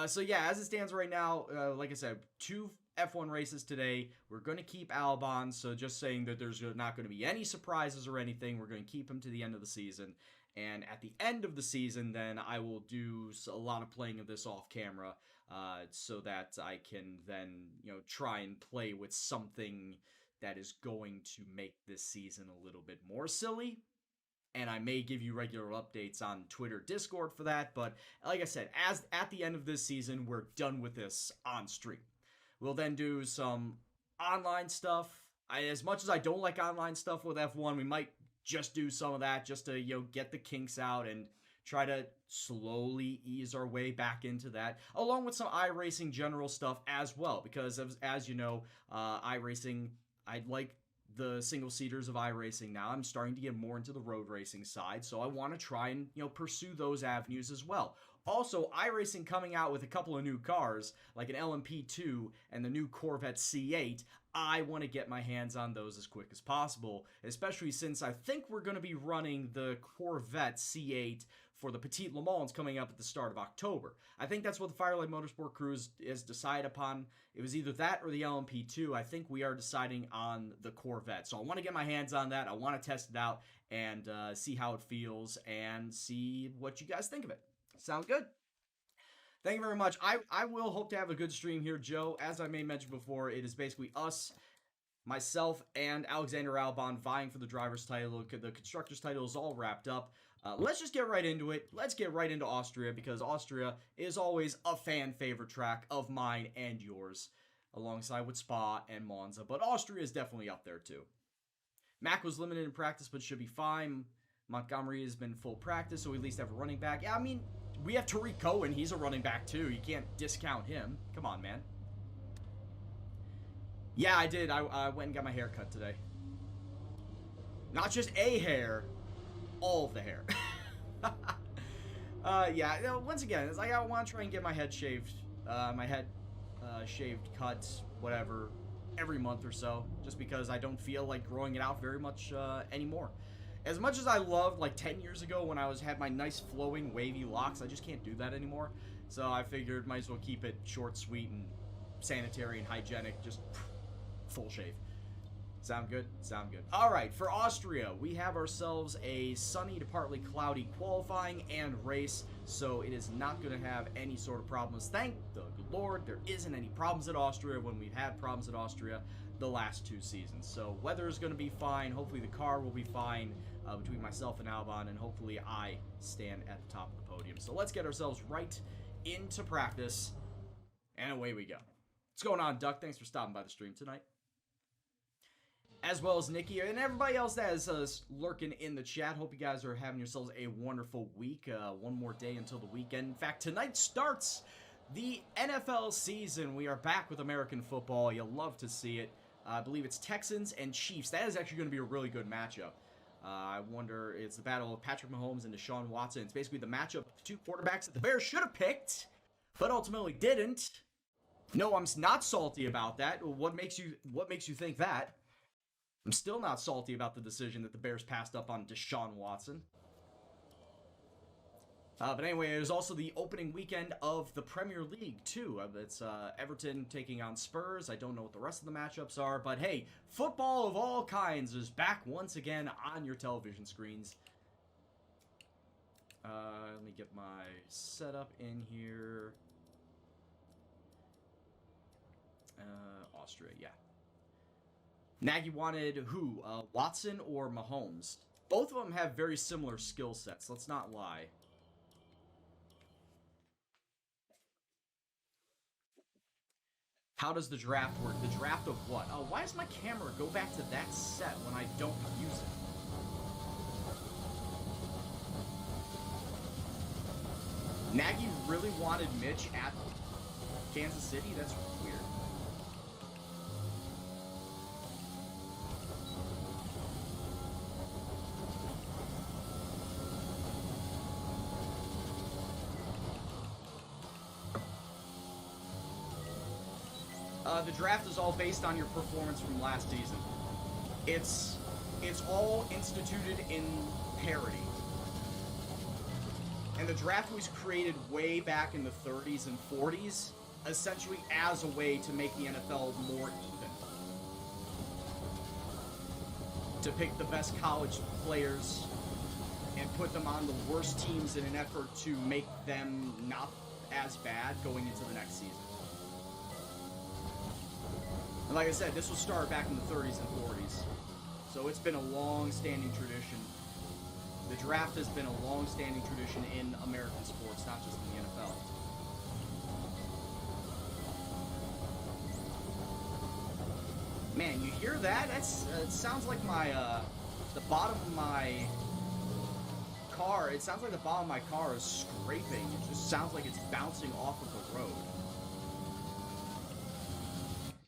So yeah, as it stands right now, like I said, 2 F1 races today. We're going to keep Albon, so just saying that there's not going to be any surprises or anything. We're going to keep him to the end of the season. And at the end of the season, then I will do a lot of playing of this off camera, so that I can then, try and play with something that is going to make this season a little bit more silly. And I may give you regular updates on Twitter, Discord for that. But like I said, as at the end of this season, we're done with this on stream. We'll then do some online stuff. As much as I don't like online stuff with F1, we might just do some of that just to, get the kinks out and try to slowly ease our way back into that, along with some iRacing general stuff as well. Because as you know, iRacing, I like the single seaters of iRacing now. I'm starting to get more into the road racing side, so I want to try and pursue those avenues as well. Also, iRacing coming out with a couple of new cars, like an LMP2 and the new Corvette C8. I want to get my hands on those as quick as possible, especially since I think we're going to be running the Corvette C8 for the Petit Le Mans coming up at the start of October. I think that's what the Firelight Motorsport Crew is decided upon. It was either that or the LMP2. I think we are deciding on the Corvette. So I want to get my hands on that. I want to test it out and see how it feels and see what you guys think of it. Sound good? Thank you very much. I will hope to have a good stream here, Joe. As I may mention before, it is basically us, myself, and Alexander Albon vying for the driver's title. The constructor's title is all wrapped up. Let's just get right into it. Let's get right into Austria, because Austria is always a fan favorite track of mine and yours, alongside with Spa and Monza. But Austria is definitely up there too. Mac was limited in practice, but should be fine. Montgomery has been full practice, so we at least have a running back. Yeah, I mean, we have Tariq Cohen. He's a running back too. You can't discount him. Come on, man. Yeah, I did. I went and got my hair cut today. Not just a hair, all of the hair. Yeah, once again, it's like I want to try and get my head shaved. Shaved, cut, whatever, every month or so. Just because I don't feel like growing it out very much anymore. As much as I loved, like, 10 years ago when I had my nice flowing, wavy locks, I just can't do that anymore. So I figured might as well keep it short, sweet, and sanitary and hygienic. Just full shave. Sound good? Sound good. Alright, for Austria, we have ourselves a sunny to partly cloudy qualifying and race, so it is not going to have any sort of problems. Thank the good Lord, there isn't any problems at Austria when we've had problems at Austria the last 2 seasons. So weather is going to be fine. Hopefully the car will be fine between myself and Albon, and hopefully I stand at the top of the podium. So let's get ourselves right into practice, and away we go. What's going on, Duck? Thanks for stopping by the stream tonight. As well as Nikki and everybody else that is lurking in the chat. Hope you guys are having yourselves a wonderful week. One more day until the weekend. In fact, tonight starts the NFL season. We are back with American football. You'll love to see it. I believe it's Texans and Chiefs. That is actually going to be a really good matchup. I wonder, it's the battle of Patrick Mahomes and Deshaun Watson. It's basically the matchup of the 2 quarterbacks that the Bears should have picked, but ultimately didn't. No, I'm not salty about that. What makes you think that? I'm still not salty about the decision that the Bears passed up on Deshaun Watson. But anyway, it was also the opening weekend of the Premier League, too. It's Everton taking on Spurs. I don't know what the rest of the matchups are, but hey, football of all kinds is back once again on your television screens. Let me get my setup in here. Austria, yeah. Nagy wanted who? Watson or Mahomes? Both of them have very similar skill sets, let's not lie. How does the draft work? The draft of what? Oh, why does my camera go back to that set when I don't use it? Nagy really wanted Mitch at Kansas City? That's weird. The draft is all based on your performance from last season. It's all instituted in parity. And the draft was created way back in the 30s and 40s, essentially as a way to make the NFL more even. To pick the best college players and put them on the worst teams in an effort to make them not as bad going into the next season. And like I said, this was started back in the 30s and 40s. So it's been a long-standing tradition. The draft has been a long-standing tradition in American sports, not just in the NFL. Man, you hear that? It sounds like my, the bottom of my car, it sounds like the bottom of my car is scraping. It just sounds like it's bouncing off of the road.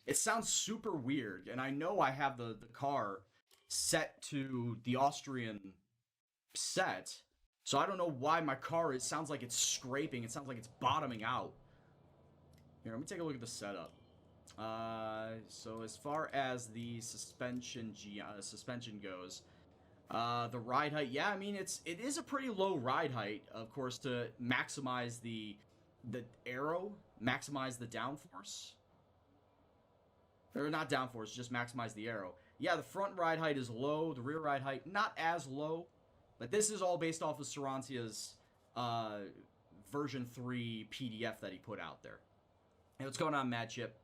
It sounds super weird, and I know I have the car set to the Austrian set, so I don't know why my car, it sounds like it's scraping. It sounds like it's bottoming out. Here, let me take a look at the setup. So as far as the suspension goes, the ride height, yeah, I mean, it is a pretty low ride height, of course, to maximize the aero, maximize the downforce. Or not downforce, just maximize the aero. Yeah, the front ride height is low, the rear ride height not as low, but this is all based off of Sarancia's version 3 PDF that he put out there. Hey, what's going on, Mad Chip?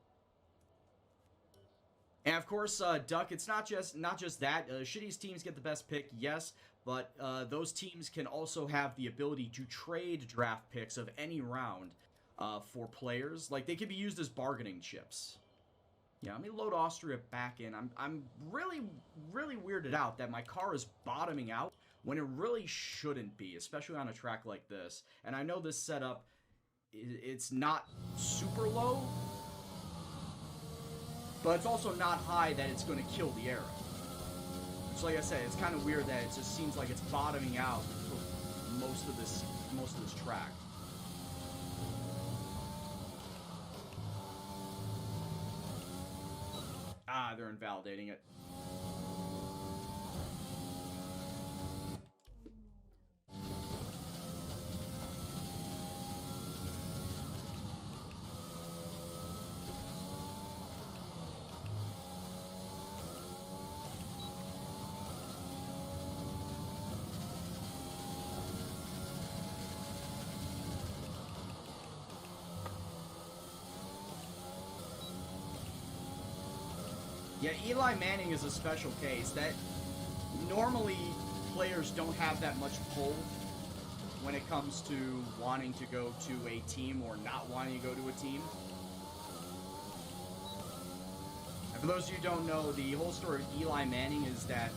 And of course, Duck, it's not just that. Shitty's teams get the best pick, yes, but those teams can also have the ability to trade draft picks of any round for players. Like, they can be used as bargaining chips. Yeah, let me load Austria back in. I'm really, really weirded out that my car is bottoming out when it really shouldn't be, especially on a track like this. And I know this setup, it's not super low, but it's also not high that it's going to kill the aero. So like I said, it's kind of weird that it just seems like it's bottoming out for most of this track. Ah, they're invalidating it. Yeah, Eli Manning is a special case. That normally players don't have that much pull when it comes to wanting to go to a team or not wanting to go to a team. And for those of you who don't know, the whole story of Eli Manning is that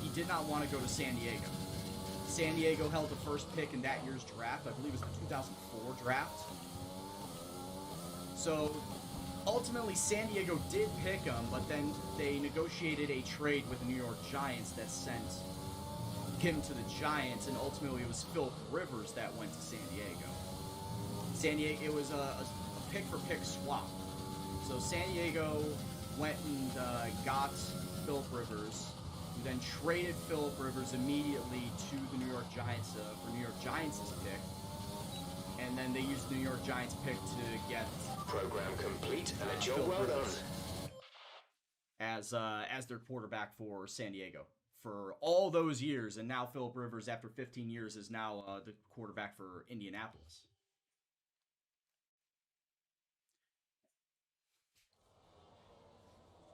he did not want to go to San Diego. San Diego held the first pick in that year's draft. I believe it was the 2004 draft. So ultimately, San Diego did pick him, but then they negotiated a trade with the New York Giants that sent him to the Giants, and ultimately it was Philip Rivers that went to San Diego. San Diego, it was a pick-for-pick swap. So San Diego went and got Philip Rivers, who then traded Philip Rivers immediately to the New York Giants for New York Giants' pick. And then they used the New York Giants pick to get program complete and a job well done as their quarterback for San Diego for all those years, and now Philip Rivers, after 15 years, is now the quarterback for Indianapolis.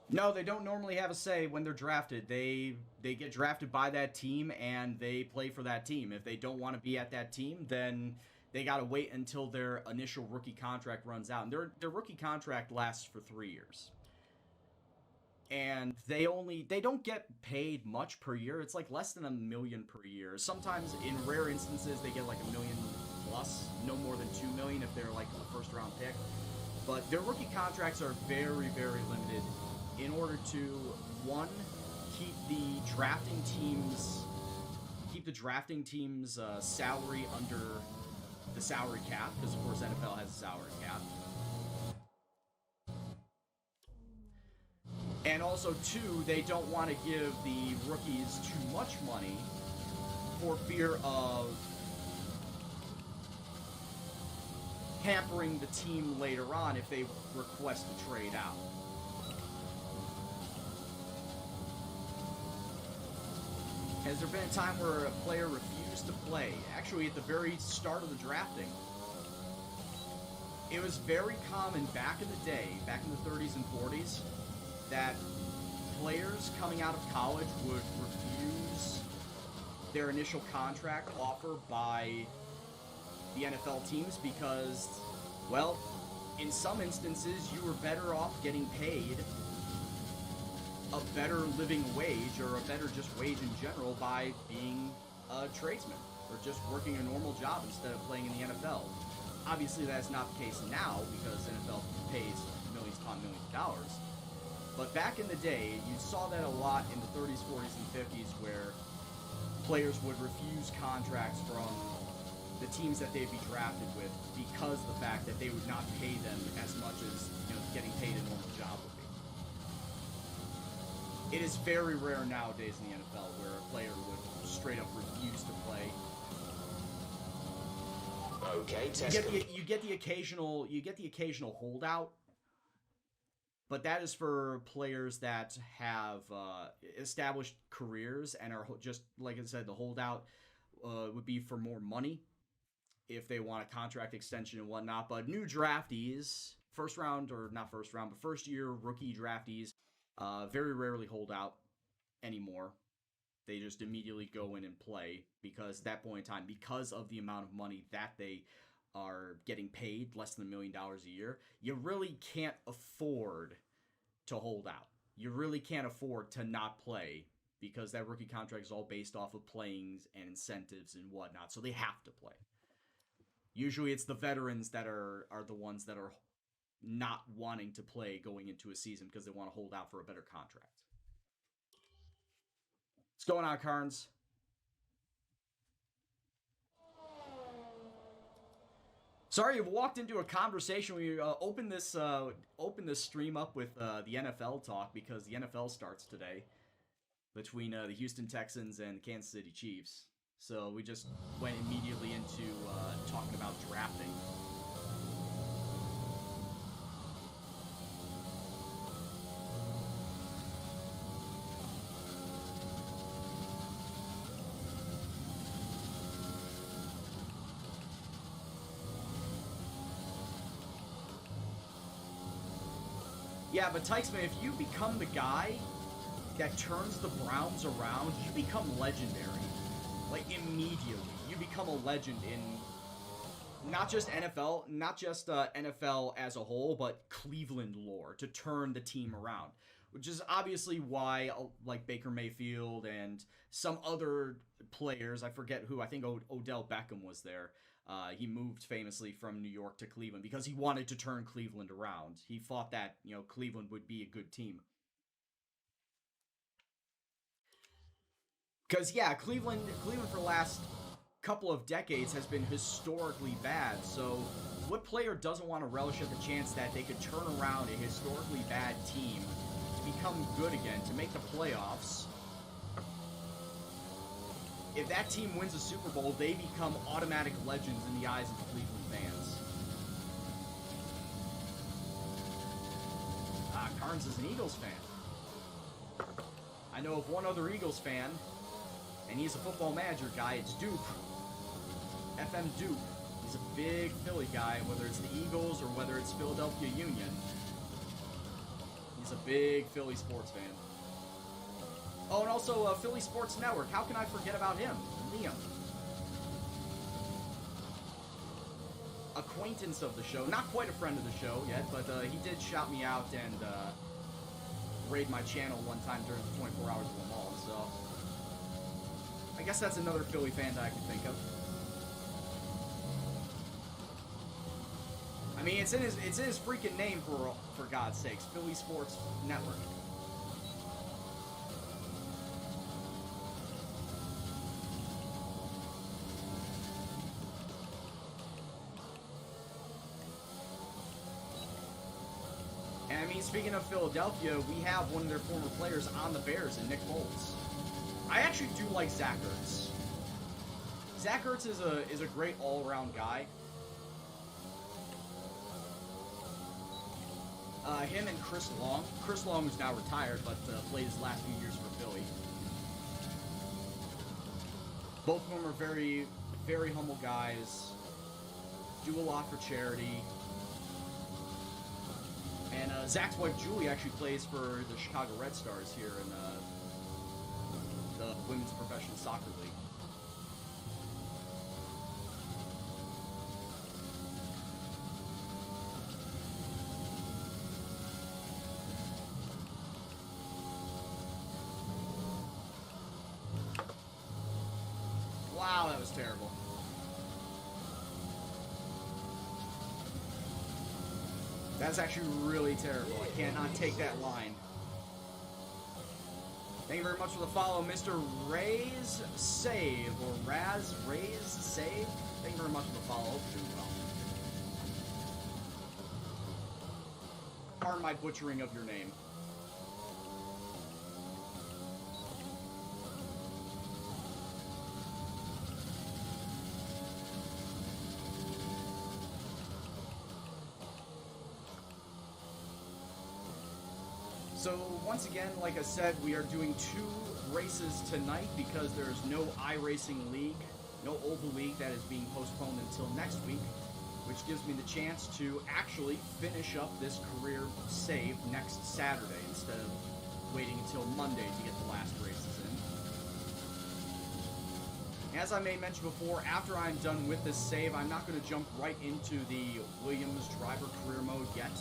No, they don't normally have a say when they're drafted. They get drafted by that team and they play for that team. If they don't want to be at that team, then they got to wait until their initial rookie contract runs out. And their rookie contract lasts for 3 years. And they don't get paid much per year. It's like less than $1 million per year. Sometimes, in rare instances, they get like $1 million plus, no more than $2 million if they're like a first round pick. But their rookie contracts are very, very limited in order to, one, keep the drafting team's salary under the salary cap, because of course NFL has a salary cap. And also, two, they don't want to give the rookies too much money for fear of hampering the team later on if they request to trade out. Has there been a time where a player refused to play? Actually, at the very start of the drafting. It was very common back in the day, back in the 30s and 40s, that players coming out of college would refuse their initial contract offer by the NFL teams because, well, in some instances, you were better off getting paid a better living wage or a better just wage in general by being a tradesman or just working a normal job instead of playing in the NFL. Obviously, that's not the case now because NFL pays millions upon millions of dollars. But back in the day, you saw that a lot in the 30s, 40s, and 50s where players would refuse contracts from the teams that they'd be drafted with because of the fact that they would not pay them as much as, you know, getting paid a normal job would be. It is very rare nowadays in the NFL where a player would straight up refuse to play. Okay, you get the occasional holdout, but that is for players that have established careers and are just, like I said, the holdout would be for more money if they want a contract extension and whatnot. But new draftees, first year rookie draftees, very rarely hold out anymore. They just immediately go in and play because at that point in time, because of the amount of money that they are getting paid, less than $1 million a year, you really can't afford to hold out. You really can't afford to not play because that rookie contract is all based off of playings and incentives and whatnot, so they have to play. Usually it's the veterans that are the ones that are not wanting to play going into a season because they want to hold out for a better contract. What's going on, Carnes? Sorry, you walked into a conversation. We opened this stream up with the NFL talk because the NFL starts today between the Houston Texans and the Kansas City Chiefs. So we just went immediately into talking about drafting. Yeah, but Tykesman, if you become the guy that turns the Browns around, you become legendary. Like, immediately. You become a legend in not just NFL as a whole, but Cleveland lore, to turn the team around. Which is obviously why, like, Baker Mayfield and some other players, I forget who, I think Odell Beckham was there. He moved famously from New York to Cleveland because he wanted to turn Cleveland around. He thought that, you know, Cleveland would be a good team. Because, yeah, Cleveland for the last couple of decades has been historically bad. So what player doesn't want to relish at the chance that they could turn around a historically bad team to become good again, to make the playoffs? If that team wins a Super Bowl, they become automatic legends in the eyes of the Cleveland fans. Carnes is an Eagles fan. I know of one other Eagles fan, and he's a football manager guy. It's Duke. FM Duke. He's a big Philly guy, whether it's the Eagles or whether it's Philadelphia Union. He's a big Philly sports fan. Oh, and also Philly Sports Network. How can I forget about him? Liam. Acquaintance of the show. Not quite a friend of the show yet, but he did shout me out and raid my channel one time during the 24 hours of the mall, so I guess that's another Philly fan that I can think of. I mean, it's in his freaking name for God's sakes. Philly Sports Network. And I mean, speaking of Philadelphia, we have one of their former players on the Bears in Nick Foles. I actually do like Zach Ertz. Zach Ertz is a great all-around guy. Him and Chris Long. Chris Long is now retired, but played his last few years for Philly. Both of them are very, very humble guys. Do a lot for charity. And Zach's wife, Julie, actually plays for the Chicago Red Stars here in the Women's Professional Soccer League. Wow, that was terrible. That's actually really terrible. I cannot take that line. Thank you very much for the follow, Mr. Ray's Save, or Raz Ray's Save. Thank you very much for the follow. Hope you're doing well. Pardon my butchering of your name. So, once again, like I said, we are doing 2 races tonight because there's no iRacing League, no Oval League that is being postponed until next week, which gives me the chance to actually finish up this career save next Saturday instead of waiting until Monday to get the last races in. As I may mention before, after I'm done with this save, I'm not going to jump right into the Williams driver career mode yet.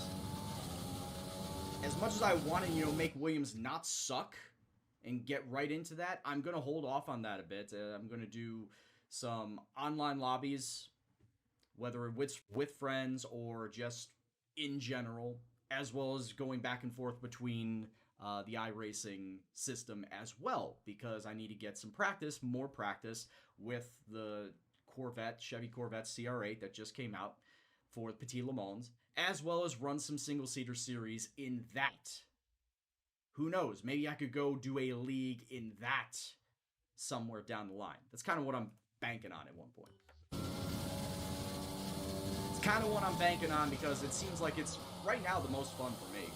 As much as I want to, make Williams not suck and get right into that, I'm going to hold off on that a bit. I'm going to do some online lobbies, whether with friends or just in general, as well as going back and forth between the iRacing system as well, because I need to get some practice, more practice, with the Chevy Corvette CR8 that just came out for Petit Le Mans, as well as run some single-seater series in that. Who knows? Maybe I could go do a league in that somewhere down the line. That's kind of what I'm banking on at one point. It's kind of what I'm banking on because it seems like it's, right now, the most fun for me.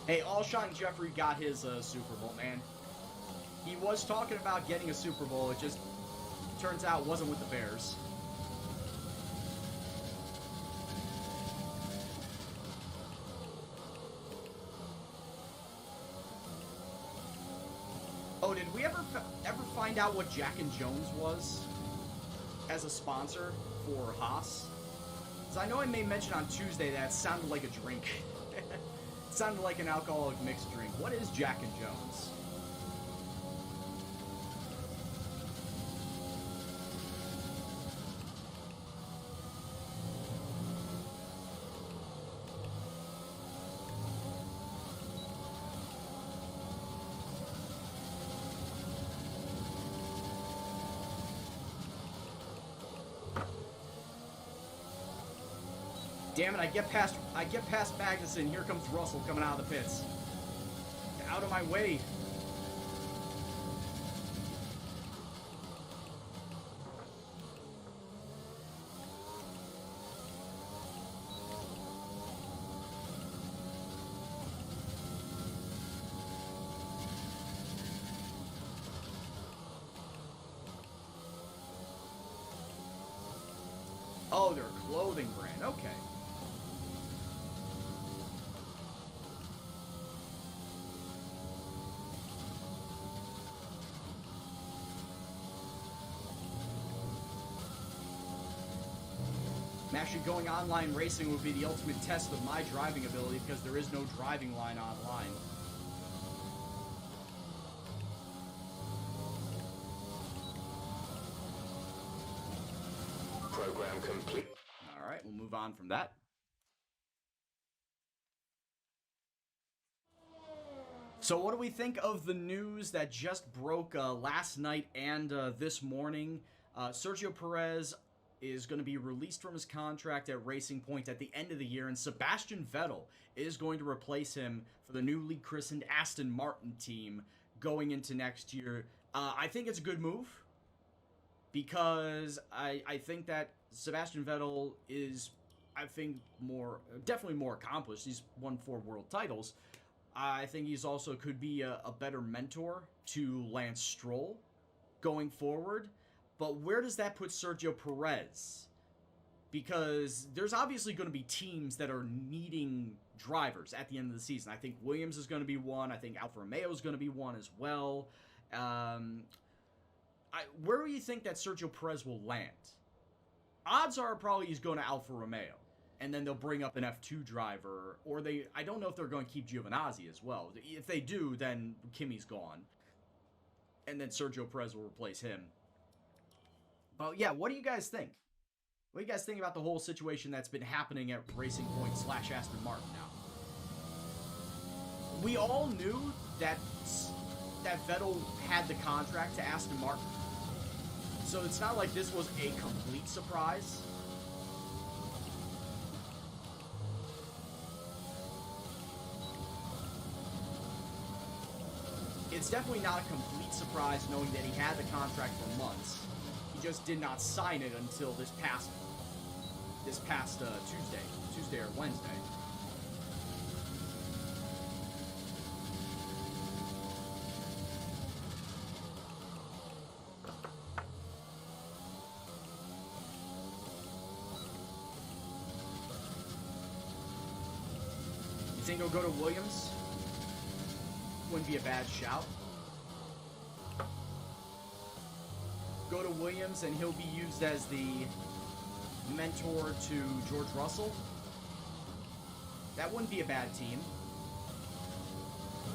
Hey, Alshon Jeffrey got his Super Bowl, man. He was talking about getting a Super Bowl. It just turns out it wasn't with the Bears. Oh, did we ever find out what Jack and Jones was as a sponsor for Haas? Because I know I made mention on Tuesday that it sounded like a drink. It sounded like an alcoholic mixed drink. What is Jack and Jones? Damn it, I get past Magnussen. Here comes Russell coming out of the pits. Get out of my way. Oh, they're a clothing brand. Okay. Actually, going online racing would be the ultimate test of my driving ability because there is no driving line online. Program complete. All right, we'll move on from that. So what do we think of the news that just broke last night and this morning? Sergio Perez is going to be released from his contract at Racing Point at the end of the year, and Sebastian Vettel is going to replace him for the newly christened Aston Martin team going into next year. I think it's a good move because I think that Sebastian Vettel is, I think, definitely more accomplished. He's won 4 world titles. I think he's also could be a better mentor to Lance Stroll going forward. But where does that put Sergio Perez? Because there's obviously going to be teams that are needing drivers at the end of the season. I think Williams is going to be one. I think Alfa Romeo is going to be one as well. Where do you think that Sergio Perez will land? Odds are probably he's going to Alfa Romeo. And then they'll bring up an F2 driver. Or I don't know if they're going to keep Giovinazzi as well. If they do, then Kimi's gone. And then Sergio Perez will replace him. But yeah, what do you guys think? What do you guys think about the whole situation that's been happening at Racing Point / Aston Martin now? We all knew that Vettel had the contract to Aston Martin. So it's not like this was a complete surprise. It's definitely not a complete surprise knowing that he had the contract for months. He just did not sign it until this past Tuesday or Wednesday. You think he'll go to Williams? Wouldn't be a bad shout. Go to Williams and he'll be used as the mentor to George Russell. That wouldn't be a bad team.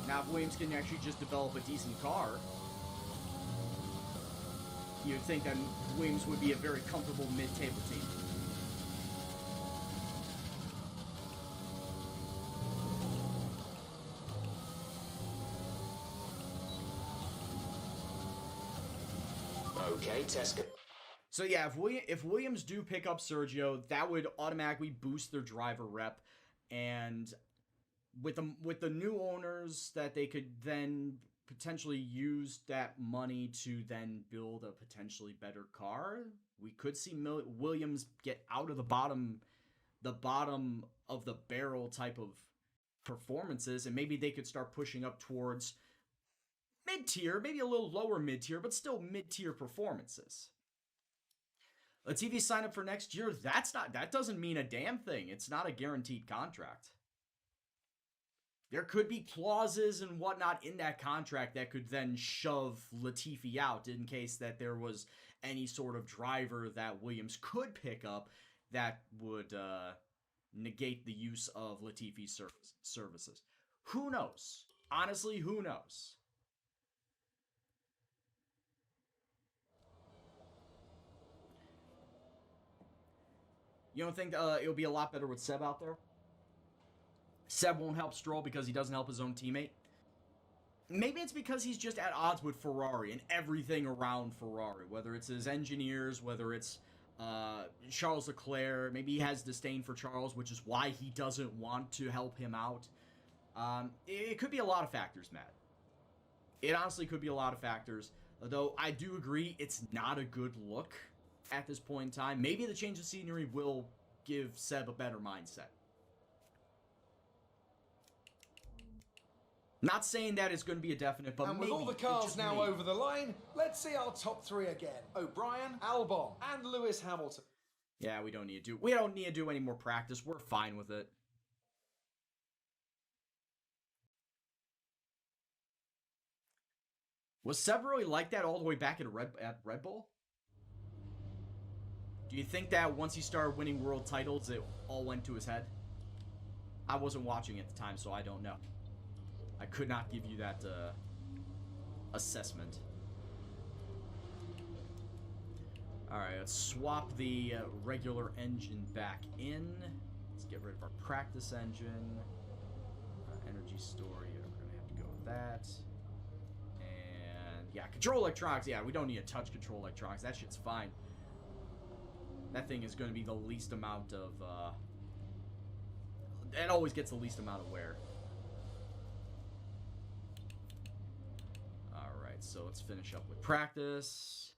Now, if Williams can actually just develop a decent car, you'd think that Williams would be a very comfortable mid-table team. Okay, Tesco. So yeah, if Williams do pick up Sergio, that would automatically boost their driver rep, and with the new owners, that they could then potentially use that money to then build a potentially better car. We could see Williams get out of the bottom of the barrel type of performances, and maybe they could start pushing up towards mid-tier, maybe a little lower mid-tier, but still mid-tier performances. Latifi sign up for next year. That doesn't mean a damn thing. It's not a guaranteed contract. There could be clauses and whatnot in that contract that could then shove Latifi out in case that there was any sort of driver that Williams could pick up that would negate the use of Latifi's services. Who knows? Honestly, who knows? You don't think it'll be a lot better with Seb out there? Seb won't help Stroll because he doesn't help his own teammate? Maybe it's because he's just at odds with Ferrari and everything around Ferrari, whether it's his engineers, whether it's Charles Leclerc. Maybe he has disdain for Charles, which is why he doesn't want to help him out. It could be a lot of factors, Matt. It honestly could be a lot of factors. Though I do agree it's not a good look at this point in time. Maybe the change of scenery will give Seb a better mindset. Not saying that it's going to be a definite, but and maybe. And with all the cars now maybe. over the line, let's see our top 3 again. O'Brien, Albon, and Lewis Hamilton. Yeah, we don't need to do any more practice. We're fine with it. Was Seb really like that all the way back at Red Bull? Do you think that once he started winning world titles, it all went to his head? I wasn't watching at the time, so I don't know. I could not give you that assessment. Alright, let's swap the regular engine back in. Let's get rid of our practice engine. Energy store, yeah, we're going to have to go with that. And, yeah, control electronics. Yeah, we don't need to touch control electronics. That shit's fine. That thing is going to be the least amount of, it always gets the least amount of wear. Alright, so let's finish up with practice.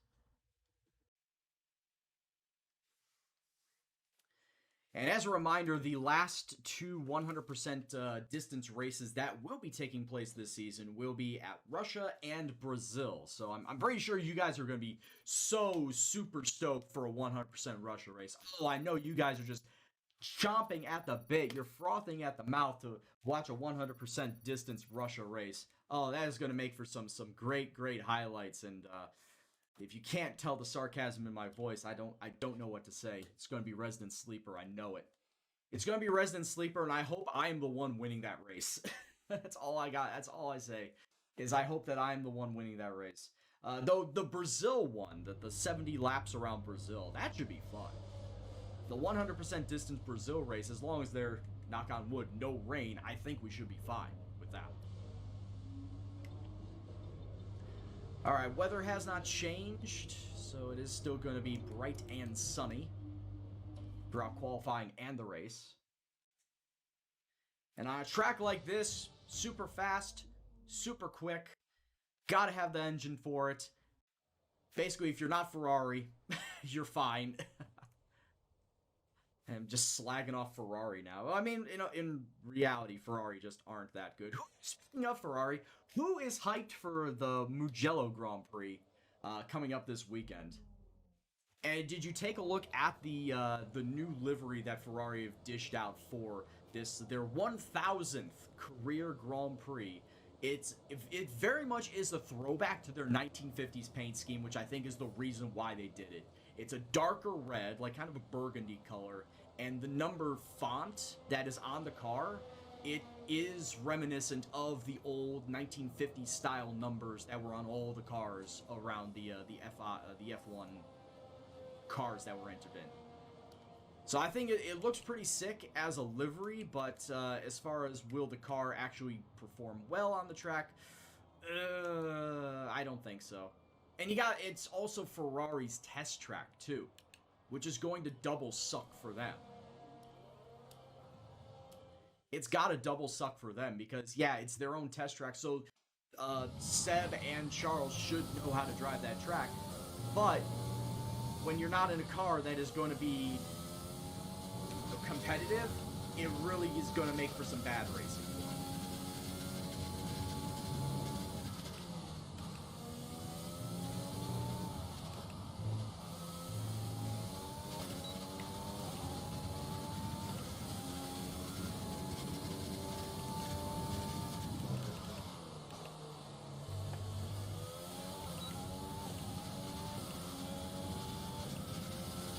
And as a reminder, the last two 100% distance races that will be taking place this season will be at Russia and Brazil. So I'm pretty sure you guys are going to be so super stoked for a 100% Russia race. Oh, I know you guys are just chomping at the bit. You're frothing at the mouth to watch a 100% distance Russia race. Oh, that is going to make for some great highlights. And if you can't tell the sarcasm in my voice, I don't know what to say. It's going to be Resident Sleeper. I know it. It's going to be Resident Sleeper, and I hope I am the one winning that race. That's all I got. That's all I say, is I hope that I am the one winning that race. Though the Brazil one, the 70 laps around Brazil, that should be fun. The 100% distance Brazil race, as long as they're, knock on wood, no rain, I think we should be fine with that. Alright, weather has not changed, so it is still going to be bright and sunny throughout qualifying and the race. And on a track like this, super fast, super quick, gotta have the engine for it. Basically, if you're not Ferrari, you're fine. I'm just slagging off Ferrari now. I mean, in reality, Ferrari just aren't that good. Speaking of Ferrari, who is hyped for the Mugello Grand Prix coming up this weekend? And did you take a look at the new livery that Ferrari have dished out for their 1,000th career Grand Prix? It very much is a throwback to their 1950s paint scheme, which I think is the reason why they did it. It's a darker red, like kind of a burgundy color, and the number font that is on the car, it is reminiscent of the old 1950s style numbers that were on all the cars around the F1 cars that were entered in. So I think it looks pretty sick as a livery, but as far as will the car actually perform well on the track, I don't think so. And it's also Ferrari's test track too, which is going to double suck for them. It's got to double suck for them because, yeah, it's their own test track, so Seb and Charles should know how to drive that track. But when you're not in a car that is going to be competitive, it really is going to make for some bad racing.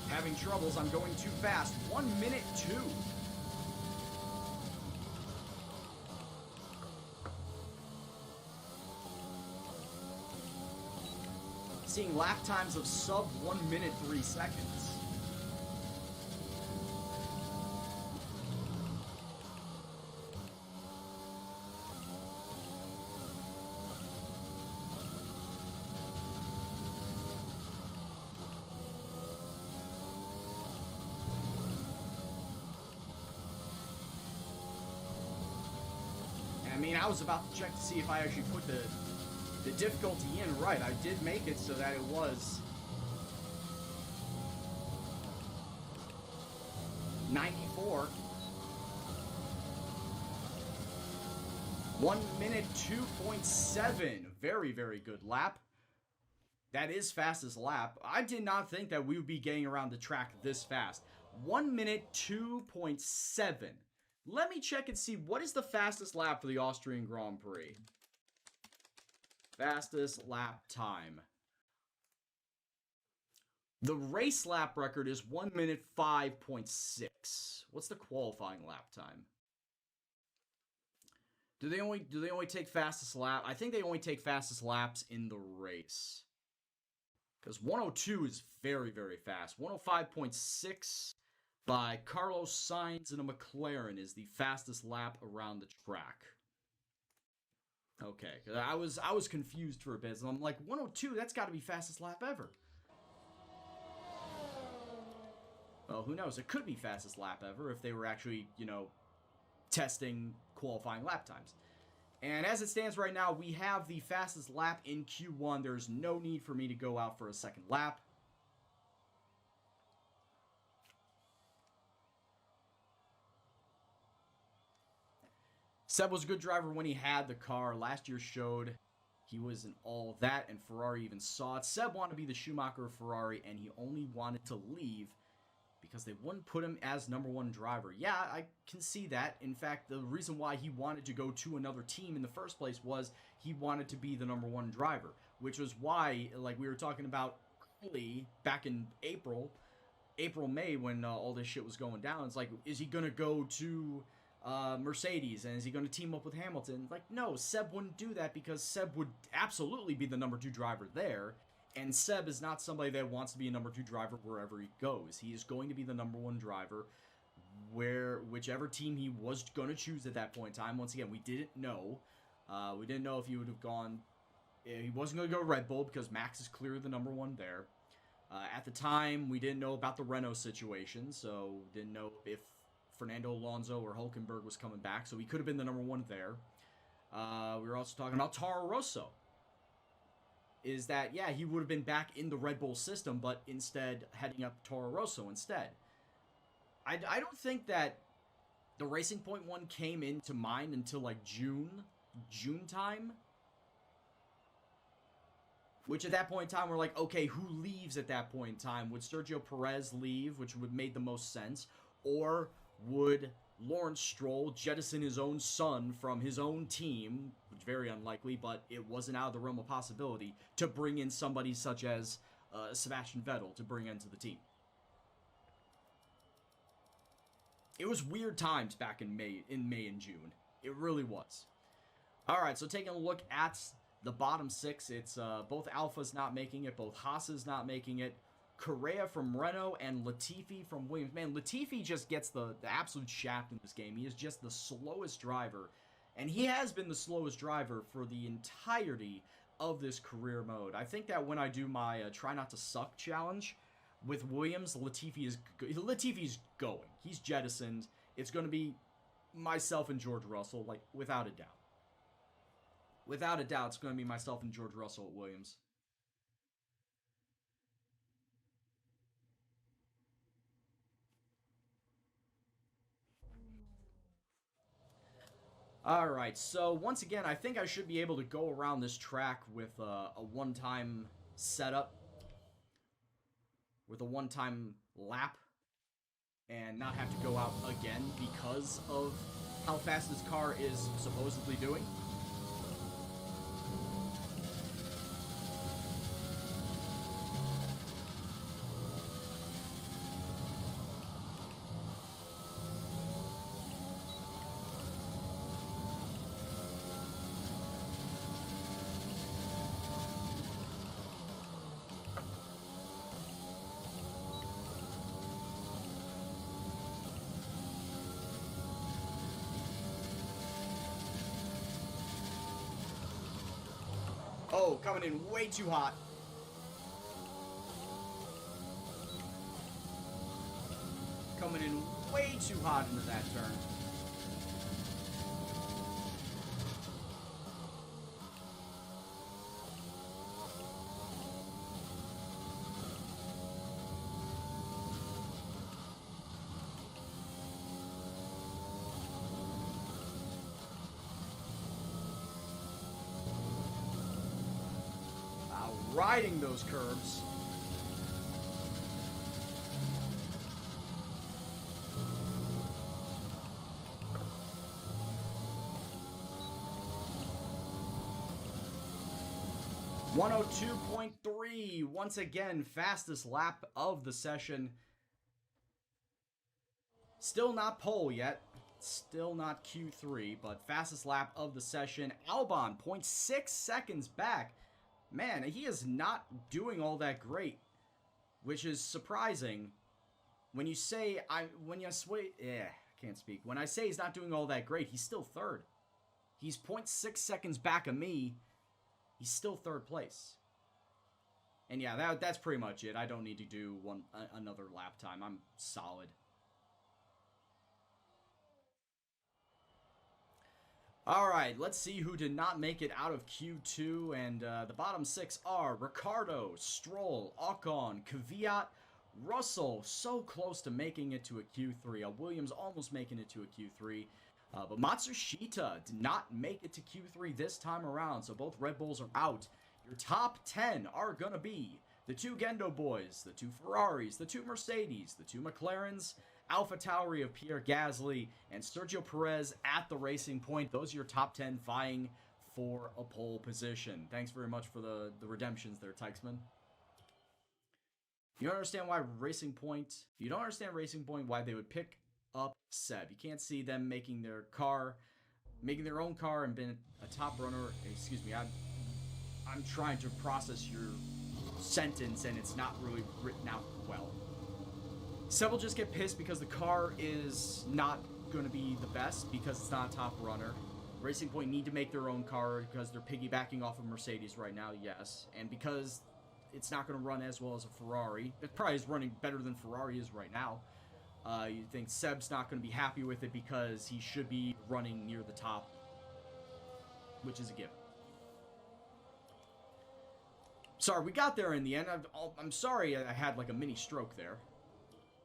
Having troubles, I'm going too fast. 1 minute 2. Seeing lap times of sub 1 minute 3 seconds. I mean, I was about to check to see if I actually put the difficulty in right. I did make it so that it was 94. 1 minute 2.7. Very, very good lap. That is fastest lap. I did not think that we would be getting around the track this fast. 1 minute 2.7. Let me check and see what is the fastest lap for the Austrian Grand Prix. Fastest lap time. The race lap record is 1 minute 5.6. What's the qualifying lap time? Do they only take fastest lap? I think they only take fastest laps in the race. Because 102 is very, very fast. 105.6 by Carlos Sainz in a McLaren is the fastest lap around the track. Okay, I was confused for a bit. So I'm like, 102, that's got to be fastest lap ever. Well, who knows? It could be fastest lap ever if they were actually, testing qualifying lap times. And as it stands right now, we have the fastest lap in Q1. There's no need for me to go out for a second lap. Seb was a good driver when he had the car. Last year showed he wasn't all that, and Ferrari even saw it. Seb wanted to be the Schumacher of Ferrari, and he only wanted to leave because they wouldn't put him as #1 driver. Yeah, I can see that. In fact, the reason why he wanted to go to another team in the first place was he wanted to be the #1 driver, which was why, like we were talking about early back in April, May, when all this shit was going down. It's like, is he going to go to Mercedes, and is he going to team up with Hamilton? Like, no, Seb wouldn't do that because Seb would absolutely be the #2 driver there. And Seb is not somebody that wants to be a #2 driver wherever he goes. He is going to be the #1 driver whichever team he was going to choose at that point in time. Once again, we didn't know. We didn't know if he would have gone... He wasn't going to go Red Bull because Max is clearly the #1 there. At the time, we didn't know about the Renault situation, so didn't know if Fernando Alonso or Hulkenberg was coming back, so he could have been the #1 there. We were also talking about Toro Rosso. Is that, yeah, he would have been back in the Red Bull system, but instead heading up Toro Rosso instead. I don't think that the Racing Point one came into mind until like June time. Which at that point in time, we're like, okay, who leaves at that point in time? Would Sergio Perez leave, which would make the most sense? Or would Lawrence Stroll jettison his own son from his own team, which is very unlikely, but it wasn't out of the realm of possibility, to bring in somebody such as Sebastian Vettel to bring into the team? It was weird times back in May and June. It really was. Alright, so taking a look at the bottom 6, it's both Alphas not making it, both Haas's not making it, Correa from Renault, and Latifi from Williams. Man, Latifi just gets the absolute shaft in this game. He is just the slowest driver, and he has been the slowest driver for the entirety of this career mode. I think that when I do my Try Not to Suck challenge with Williams, Latifi's going. He's jettisoned. It's going to be myself and George Russell, like, without a doubt. Without a doubt, it's going to be myself and George Russell at Williams. Alright, so once again, I think I should be able to go around this track with a one-time setup. With a one-time lap. And not have to go out again because of how fast this car is supposedly doing. Oh, coming in way too hot. Coming in way too hot into that turn. Riding those curves. .102.3, once again, fastest lap of the session. Still not pole yet. Still not Q3, but fastest lap of the session. Albon, 0.6 seconds back. Man, he is not doing all that great, which is surprising. When you say, when I say he's not doing all that great, he's still third. He's 0.6 seconds back of me. He's still third place. And yeah, that's pretty much it. I don't need to do another lap time. I'm solid. All right, let's see who did not make it out of Q2, and the bottom 6 are Ricardo, Stroll, Ocon, Kvyat, Russell, so close to making it to a Q3. Williams almost making it to a Q3, but Matsushita did not make it to Q3 this time around, so both Red Bulls are out. Your top 10 are going to be the 2 Gendo boys, the 2 Ferraris, the 2 Mercedes, the 2 McLarens, AlphaTauri of Pierre Gasly, and Sergio Perez at the Racing Point. Those are your top 10 vying for a pole position. Thanks very much for the redemptions there, Tykesman. You don't understand why Racing Point... You don't understand Racing Point why they would pick up Seb. You can't see them making their own car and being a top runner. Excuse me, I'm trying to process your sentence and it's not really written out well. Seb will just get pissed because the car is not going to be the best because it's not a top runner. Racing Point need to make their own car because they're piggybacking off of Mercedes right now, yes. And because it's not going to run as well as a Ferrari. It probably is running better than Ferrari is right now. You think Seb's not going to be happy with it because he should be running near the top, which is a given. Sorry, we got there in the end. I'm sorry I had like a mini stroke there.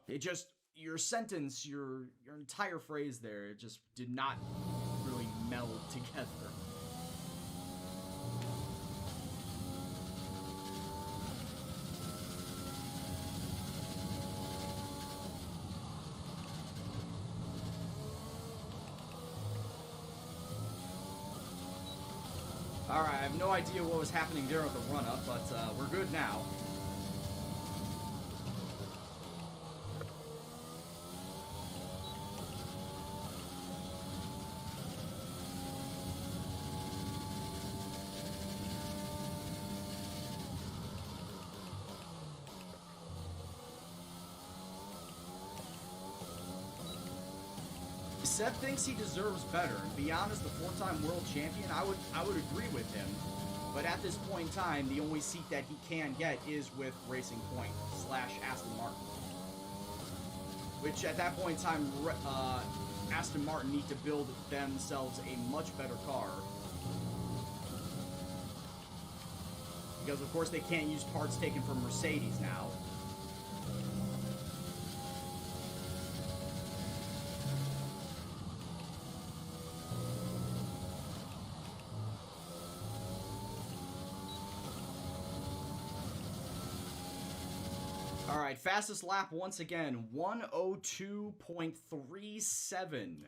It just, your sentence, your entire phrase there, it just did not really meld together. Alright, I have no idea what was happening there with the run-up, but we're good now. Seb thinks he deserves better, and beyond as the 4-time world champion, I would agree with him. But at this point in time, the only seat that he can get is with Racing Point / Aston Martin. Which at that point in time, Aston Martin need to build themselves a much better car. Because of course they can't use parts taken from Mercedes now. Alright, fastest lap once again, 1:02.37.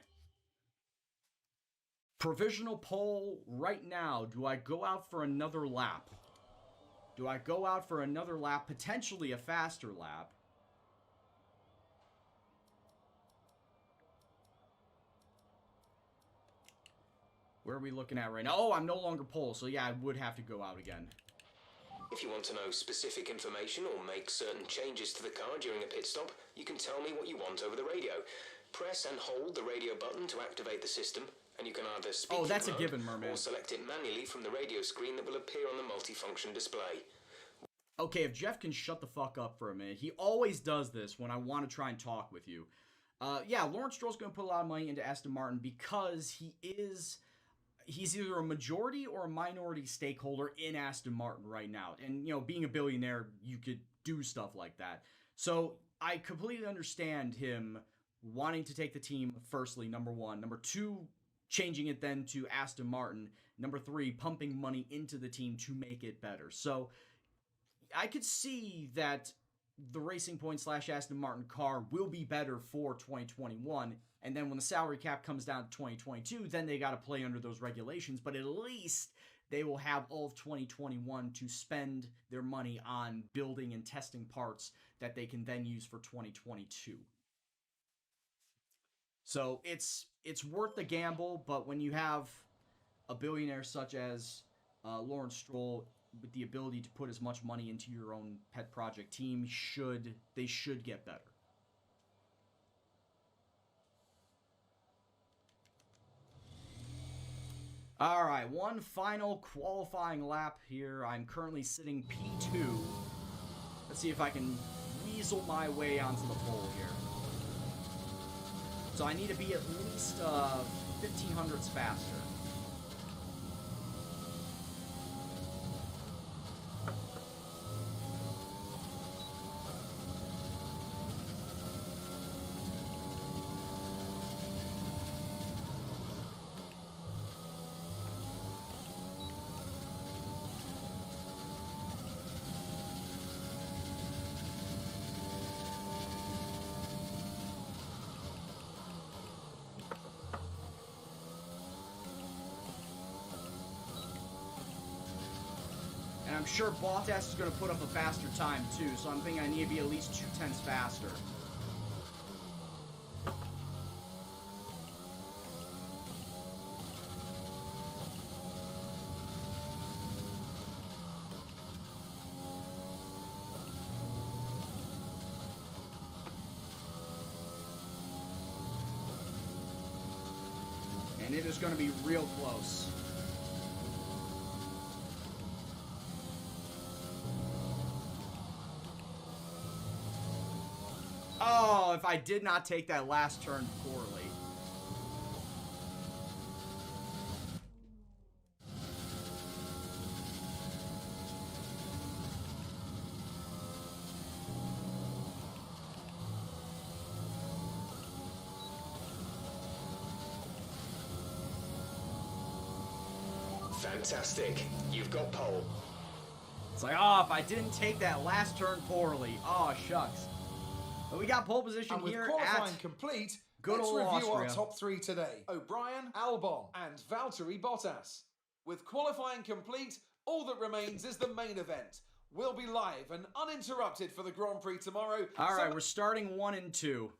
Provisional poll right now. Do I go out for another lap? Do I go out for another lap, potentially a faster lap? Where are we looking at right now? Oh, I'm no longer pole, so yeah, I would have to go out again. If you want to know specific information or make certain changes to the car during a pit stop, you can tell me what you want over the radio. Press and hold the radio button to activate the system, and you can either speak oh, that's a given, Merman. or select it manually from the radio screen that will appear on the multifunction display. Okay, if Jeff can shut the fuck up for a minute. He always does this when I want to try and talk with you. Yeah, Lawrence Stroll's going to put a lot of money into Aston Martin because he's either a majority or a minority stakeholder in Aston Martin right now. And, you know, being a billionaire, you could do stuff like that. So I completely understand him wanting to take the team, firstly, number one. Number two, changing it then to Aston Martin. Number three, pumping money into the team to make it better. So I could see that the Racing Point / Aston Martin car will be better for 2021. And then when the salary cap comes down to 2022, then they got to play under those regulations. But at least they will have all of 2021 to spend their money on building and testing parts that they can then use for 2022. So it's worth the gamble, but when you have a billionaire such as Lawrence Stroll with the ability to put as much money into your own pet project team, they should get better. All right, one final qualifying lap here. I'm currently sitting P2. Let's see if I can weasel my way onto the pole here. So I need to be at least 1,500s faster. I'm sure Bottas is going to put up a faster time too, so I'm thinking I need to be at least 0.2 faster. And it is going to be real close. Oh, if I did not take that last turn poorly. Fantastic. You've got pole. It's like, oh, if I didn't take that last turn poorly. Oh, shucks. But we got pole position And with here qualifying at complete, good let's old review Austria. our top 3 today. O'Brien, Albon, and Valtteri Bottas. With qualifying complete, all that remains is the main event. We'll be live and uninterrupted for the Grand Prix tomorrow. All right, we're starting 1 and 2.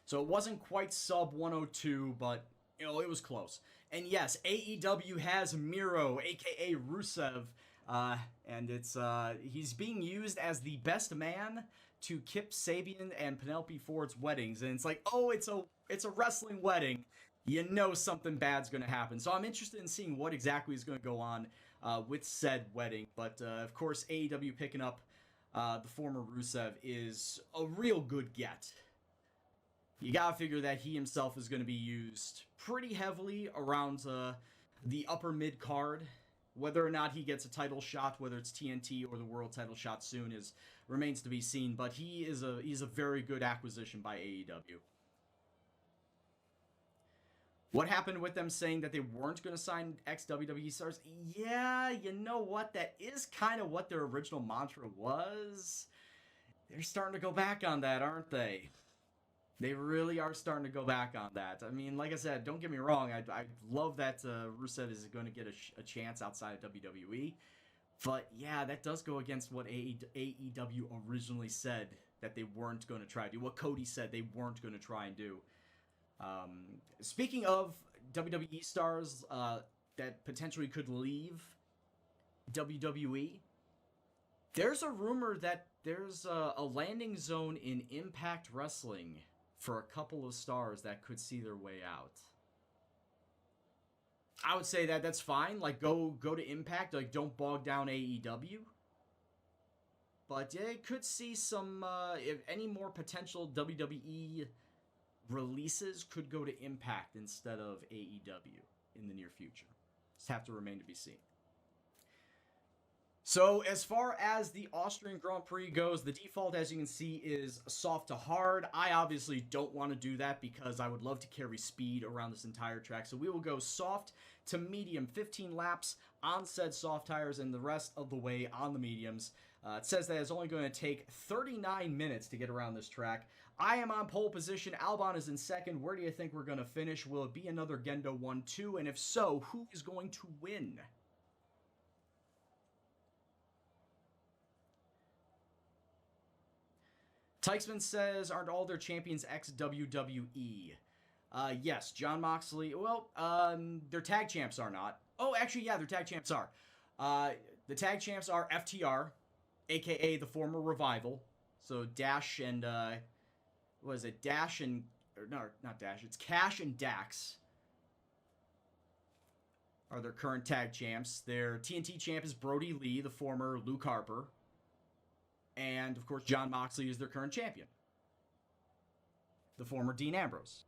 So it wasn't quite sub 102, but, you know, it was close. And yes, AEW has Miro, a.k.a. Rusev, and he's being used as the best man to Kip Sabian and Penelope Ford's weddings. And it's like, oh, it's a wrestling wedding. You know something bad's going to happen. So I'm interested in seeing what exactly is going to go on with said wedding. But, of course, AEW picking up the former Rusev is a real good get. You gotta figure that he himself is going to be used pretty heavily around the upper mid card. Whether or not he gets a title shot, whether it's TNT or the world title shot soon, remains to be seen. But he's a very good acquisition by AEW. What happened with them saying that they weren't going to sign ex-WWE stars? Yeah, you know what? That is kind of what their original mantra was. They're starting to go back on that, aren't they? They really are starting to go back on that. I mean, like I said, don't get me wrong. I love that Rusev is going to get a chance outside of WWE. But yeah, that does go against what AEW originally said that they weren't going to try to do. What Cody said they weren't going to try and do. Speaking of WWE stars that potentially could leave WWE, there's a rumor that there's a landing zone in Impact Wrestling for a couple of stars that could see their way out. I would say that that's fine. Like, go to Impact. Like, don't bog down AEW. But yeah, it could see some, if any more potential WWE releases could go to Impact instead of AEW in the near future. Just have to remain to be seen. So, as far as the Austrian Grand Prix goes, the default, as you can see, is soft to hard. I obviously don't want to do that because I would love to carry speed around this entire track. So we will go soft to medium, 15 laps on said soft tires, and the rest of the way on the mediums. It says that it's only going to take 39 minutes to get around this track. I am on pole position. Albon is in second. Where do you think we're going to finish? Will it be another Gendo 1-2? And if so, who is going to win? Teichman says, aren't all their champions ex-WWE? Yes, John Moxley. Well, their tag champs are not. Oh, actually, yeah, their tag champs are. The tag champs are FTR, a.k.a. the former Revival. So Dash and, what is it? Dash and, no, not Dash. It's Cash and Dax are their current tag champs. Their TNT champ is Brody Lee, the former Luke Harper. And, of course, John Moxley is their current champion. The former Dean Ambrose.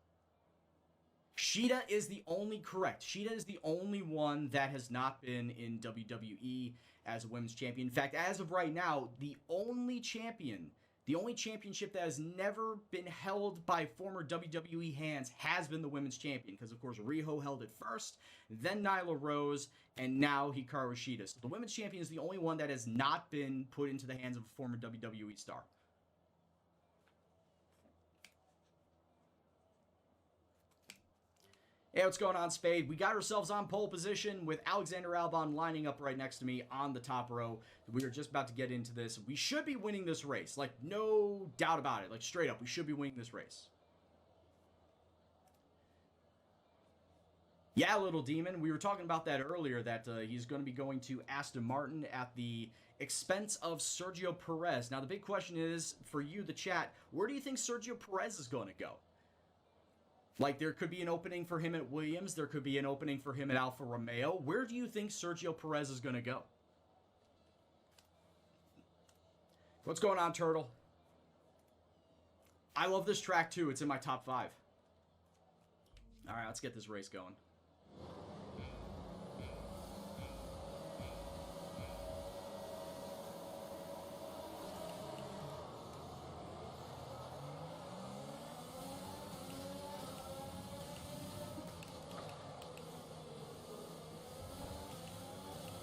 Shida is the only one that has not been in WWE as a women's champion. In fact, as of right now, the only championship that has never been held by former WWE hands has been the women's champion. Because, of course, Riho held it first, then Nyla Rose, and now Hikaru Shida. So the women's champion is the only one that has not been put into the hands of a former WWE star. Hey, what's going on, Spade? We got ourselves on pole position with Alexander Albon lining up right next to me on the top row. We are just about to get into this. We should be winning this race. Like, no doubt about it. Like, straight up, we should be winning this race. Yeah, little demon. We were talking about that earlier, that he's going to be going to Aston Martin at the expense of Sergio Perez. Now, the big question is, for you, the chat, where do you think Sergio Perez is going to go? Like, there could be an opening for him at Williams. There could be an opening for him at Alfa Romeo. Where do you think Sergio Perez is going to go? What's going on, Turtle? I love this track, too. It's in my top 5. All right, let's get this race going.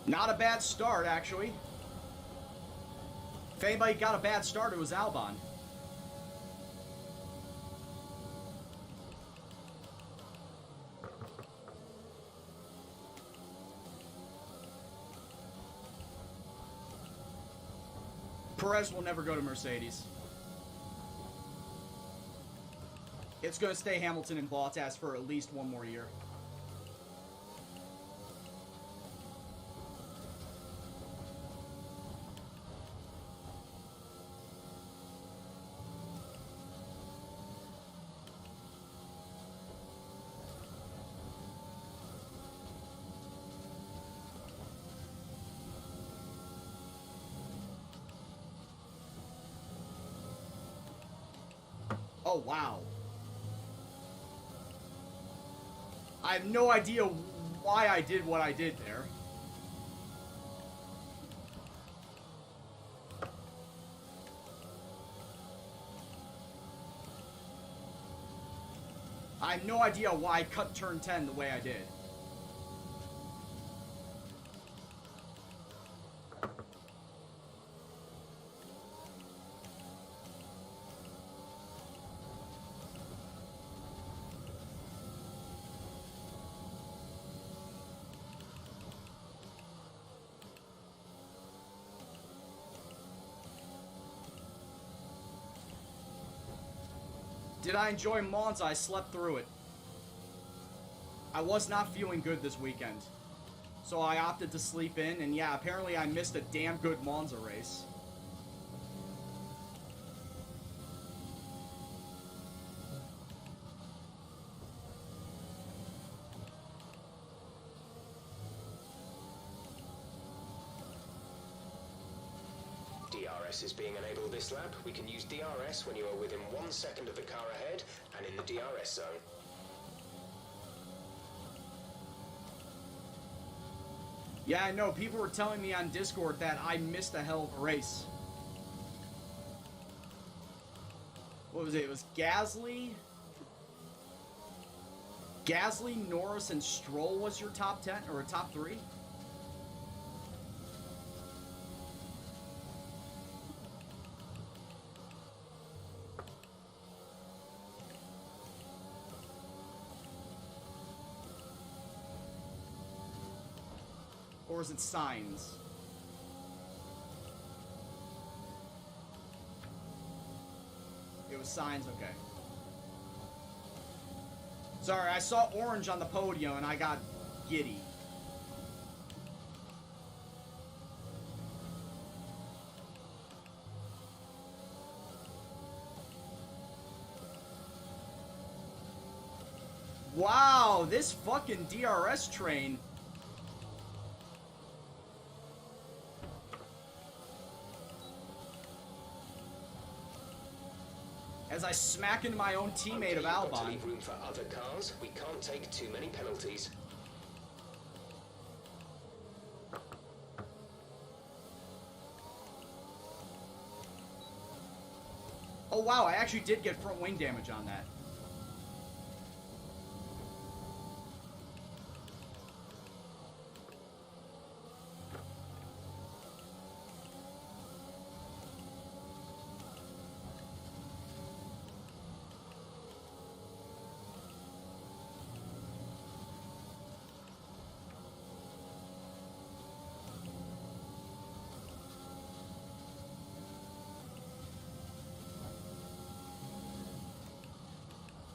Not a bad start, actually. If anybody got a bad start, it was Albon. Perez will never go to Mercedes. It's going to stay Hamilton and Bottas for at least one more year. Oh, wow. I have no idea why I did what I did there. I have no idea why I cut turn 10 the way I did. Did I enjoy Monza? I slept through it. I was not feeling good this weekend. So I opted to sleep in, and yeah, apparently I missed a damn good Monza race. DRS is being enabled this lap. We can use DRS when you are within 1 second of the car ahead and in the DRS zone. Yeah, I know. People were telling me on Discord that I missed a hell of a race. What was it? It was Gasly, Norris, and Stroll was your top 10 or top 3? Or is it Signs? It was Signs, okay. Sorry, I saw orange on the podium and I got giddy. Wow, this fucking DRS train. As I smack into my own teammate of Albon. To leave room for other cars. We can't take too many penalties. Oh wow, I actually did get front wing damage on that.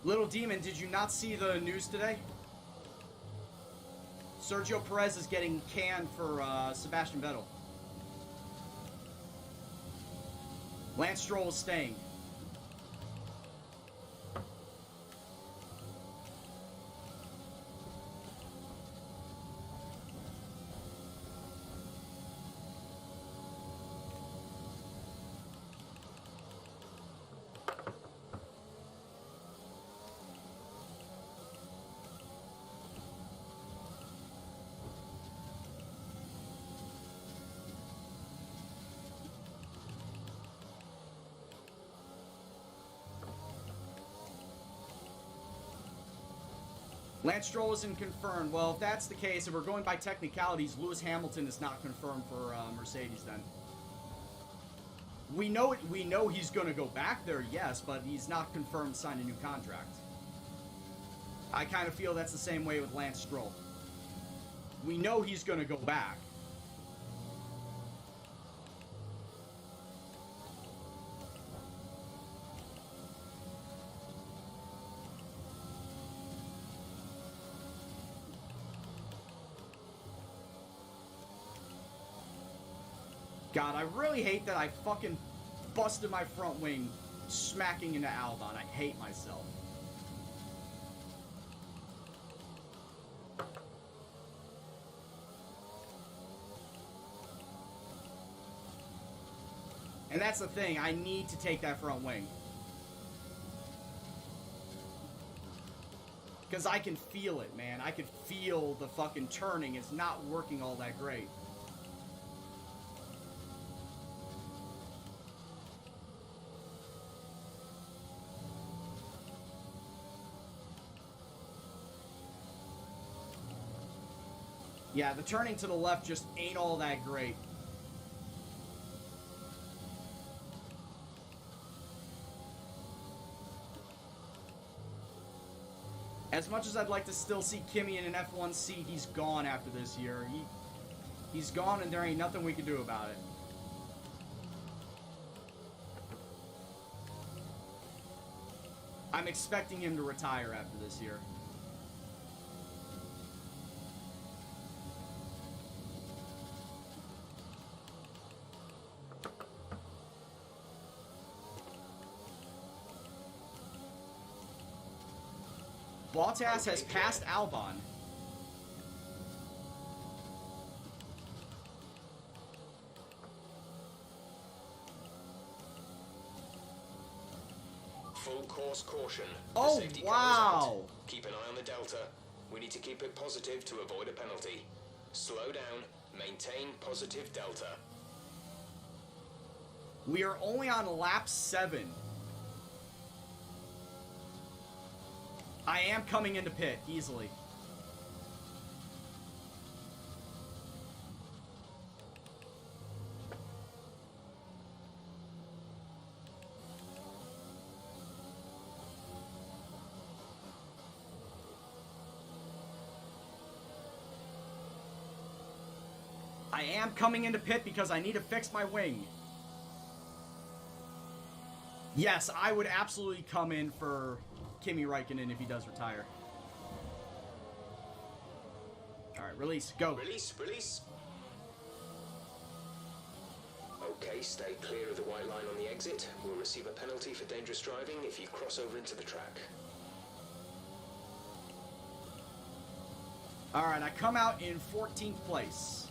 Little Demon, did you not see the news today? Sergio Perez is getting canned for Sebastian Vettel. Lance Stroll is staying. Lance Stroll isn't confirmed. Well, if that's the case, if we're going by technicalities, Lewis Hamilton is not confirmed for Mercedes then. We know he's going to go back there, yes, but he's not confirmed to sign a new contract. I kind of feel that's the same way with Lance Stroll. We know he's going to go back. God, I really hate that I fucking busted my front wing smacking into Albon. I hate myself. And that's the thing, I need to take that front wing. Because I can feel it, man. I can feel the fucking turning. It's not working all that great. Yeah, the turning to the left just ain't all that great. As much as I'd like to still see Kimi in an F1 seat, he's gone after this year. He's gone and there ain't nothing we can do about it. I'm expecting him to retire after this year. Bottas has passed Albon. Full course caution. Oh, The safety car is wow. out. Keep an eye on the delta. We need to keep it positive to avoid a penalty. Slow down. Maintain positive delta. We are only on lap 7. I am coming into pit, easily. I am coming into pit because I need to fix my wing. Yes, I would absolutely come in for Kimi Räikkönen if he does retire. Alright, release, go. Release, release. Okay, stay clear of the white line on the exit. We'll receive a penalty for dangerous driving if you cross over into the track. Alright, I come out in 14th place.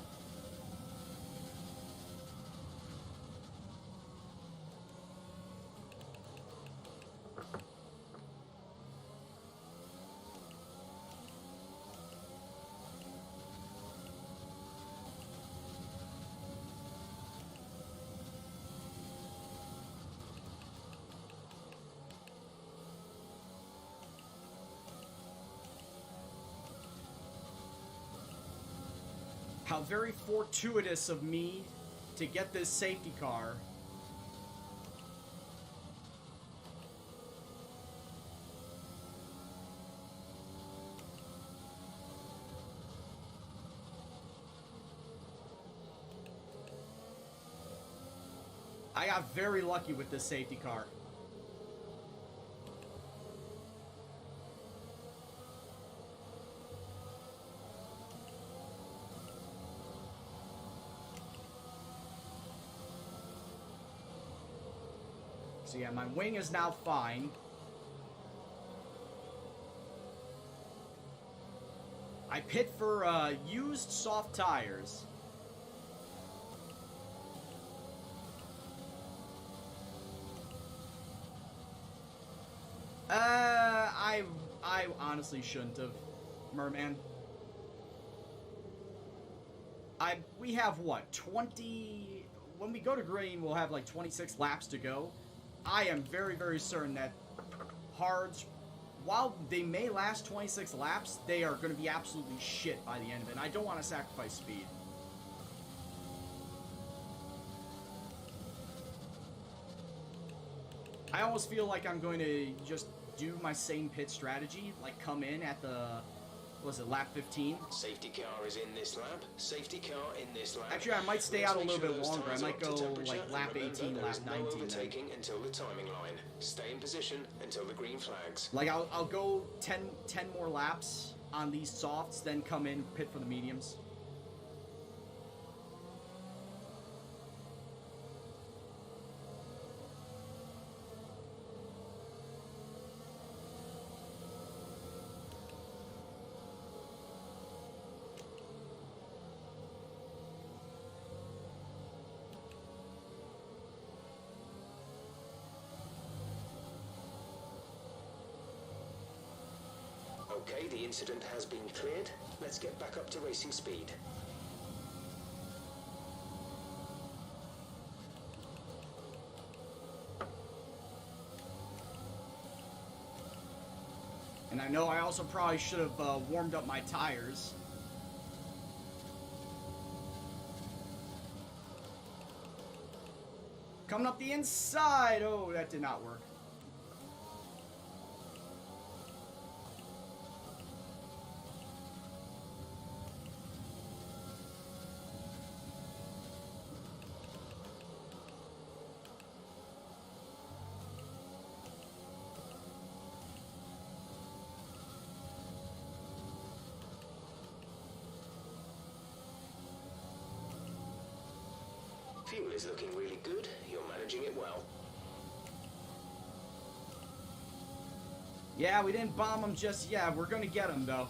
How very fortuitous of me to get this safety car. I got very lucky with this safety car. So yeah, my wing is now fine. I pit for used soft tires. I honestly shouldn't have, Merman. We have what, 20... When we go to green, we'll have like 26 laps to go. I am very, very certain that hards, while they may last 26 laps, they are going to be absolutely shit by the end of it. And I don't want to sacrifice speed. I almost feel like I'm going to just do my same pit strategy, like come in at the, what was it, lap 15? Safety car is in this lap. Safety car in this lap. Actually, I might stay out a little bit longer. I might go like lap 18, lap 19. No overtaking until the timing line. Stay in position until the green flags. Like I'll go 10 more laps on these softs, then come in, pit for the mediums. Okay, the incident has been cleared. Let's get back up to racing speed. And I know I also probably should have warmed up my tires. Coming up the inside. Oh, that did not work. Fuel is looking really good. You're managing it well. Yeah, we didn't bomb them just yet. We're gonna get them though.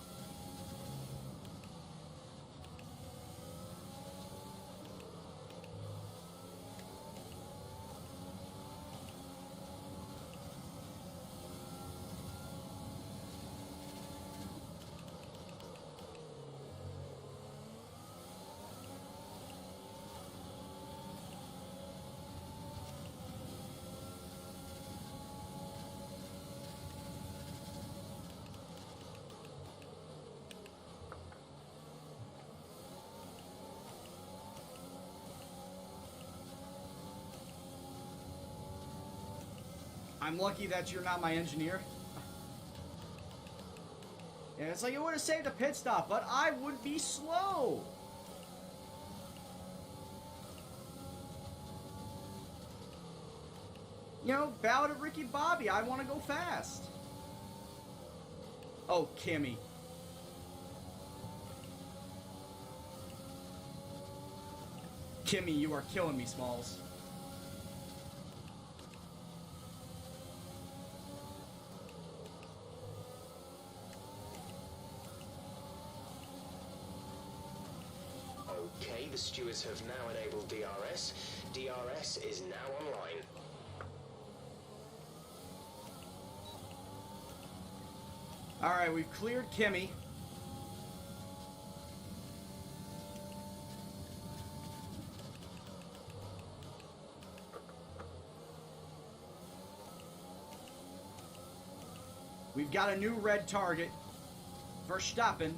I'm lucky that you're not my engineer. Yeah, it's like it would have saved a pit stop, but I would be slow. You know, bow to Ricky Bobby. I want to go fast. Oh, Kimmy. Kimmy, you are killing me, Smalls. Okay, the stewards have now enabled DRS. DRS is now online. Alright, we've cleared Kimmy. We've got a new red target. Verstappen.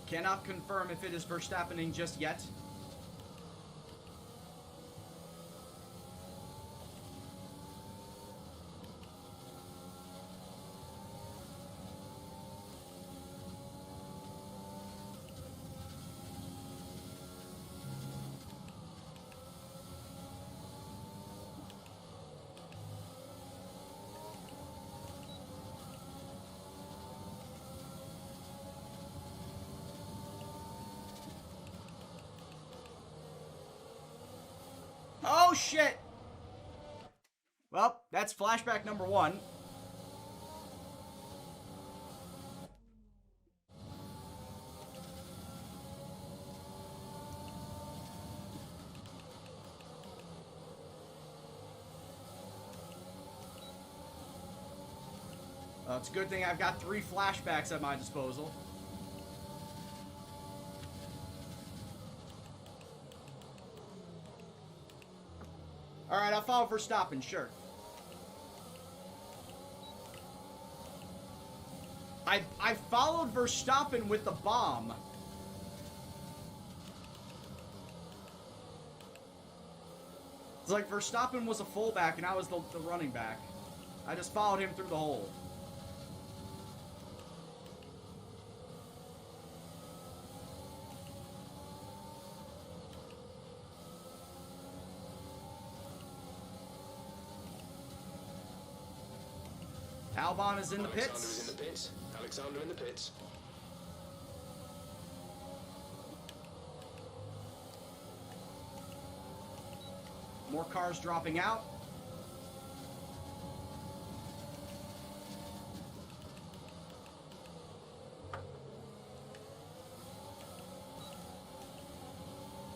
Cannot confirm if it is Verstappening just yet. Oh, shit! Well, that's flashback number 1. It's a good thing I've got 3 flashbacks at my disposal. Alright, I'll follow Verstappen, sure. I followed Verstappen with the bomb. It's like Verstappen was a fullback and I was the running back. I just followed him through the hole. Albon is in the pits. Alexander is in the pits. Alexander in the pits. More cars dropping out.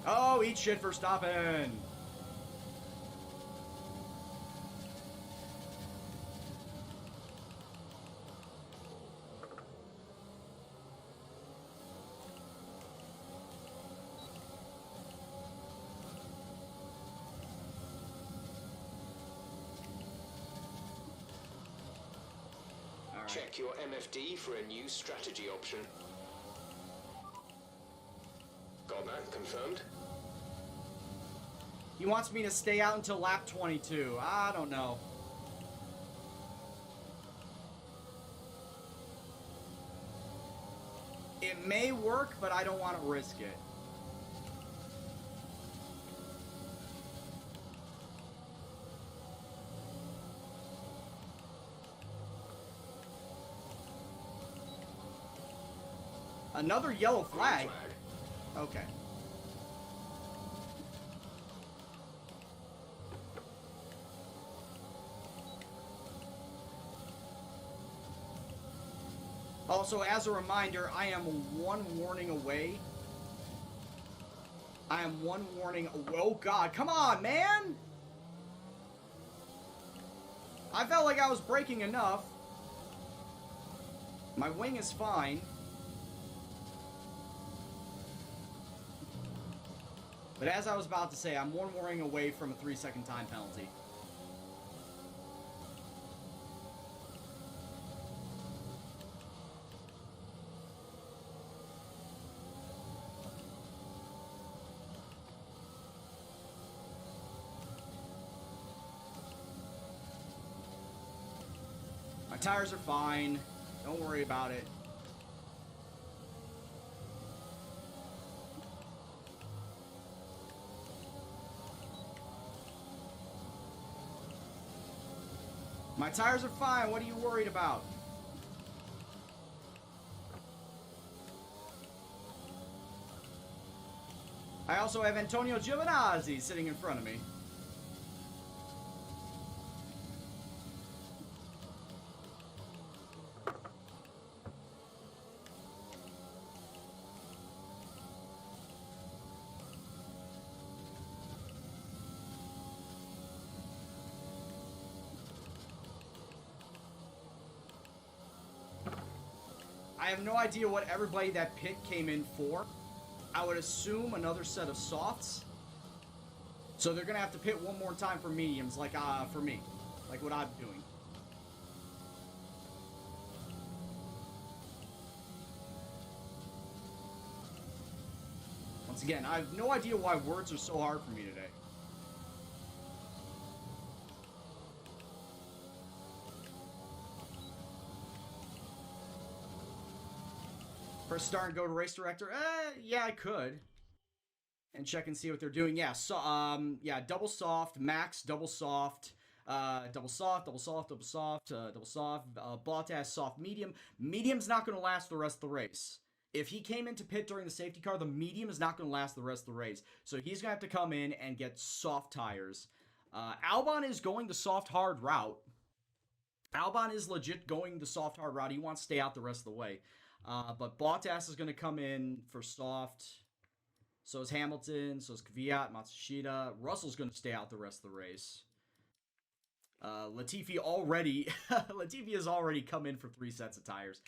Oh, eat shit for stopping. Check your MFD for a new strategy option. Got that confirmed? He wants me to stay out until lap 22. I don't know. It may work, but I don't want to risk it. Another yellow flag? Okay. Also, as a reminder, I am 1 warning away. I am 1 warning away. Oh, God. Come on, man! I felt like I was braking enough. My wing is fine. But as I was about to say, I'm 1 warning away from a 3-second time penalty. My tires are fine. Don't worry about it. My tires are fine. What are you worried about? I also have Antonio Giovinazzi sitting in front of me. I have no idea what everybody that pit came in for. I would assume another set of softs. So they're gonna have to pit 1 more time for mediums, like for me, like what I'm doing. Once again, I have no idea why words are so hard for me today. Press start and go to race director. Yeah, I could. And check and see what they're doing. Yeah, so yeah, double soft, max, double soft, double soft, double soft, double soft, double soft, Bottas soft medium. Medium's not going to last the rest of the race. if he came into pit during the safety car, the medium is not going to last the rest of the race. So he's going to have to come in and get soft tires. Albon is going the soft hard route. Albon is legit going the soft hard route. He wants to stay out the rest of the way. But Bottas is going to come in for soft. So is Hamilton. So is Kvyat, Matsushita. Russell's going to stay out the rest of the race. Latifi has already come in for 3 sets of tires.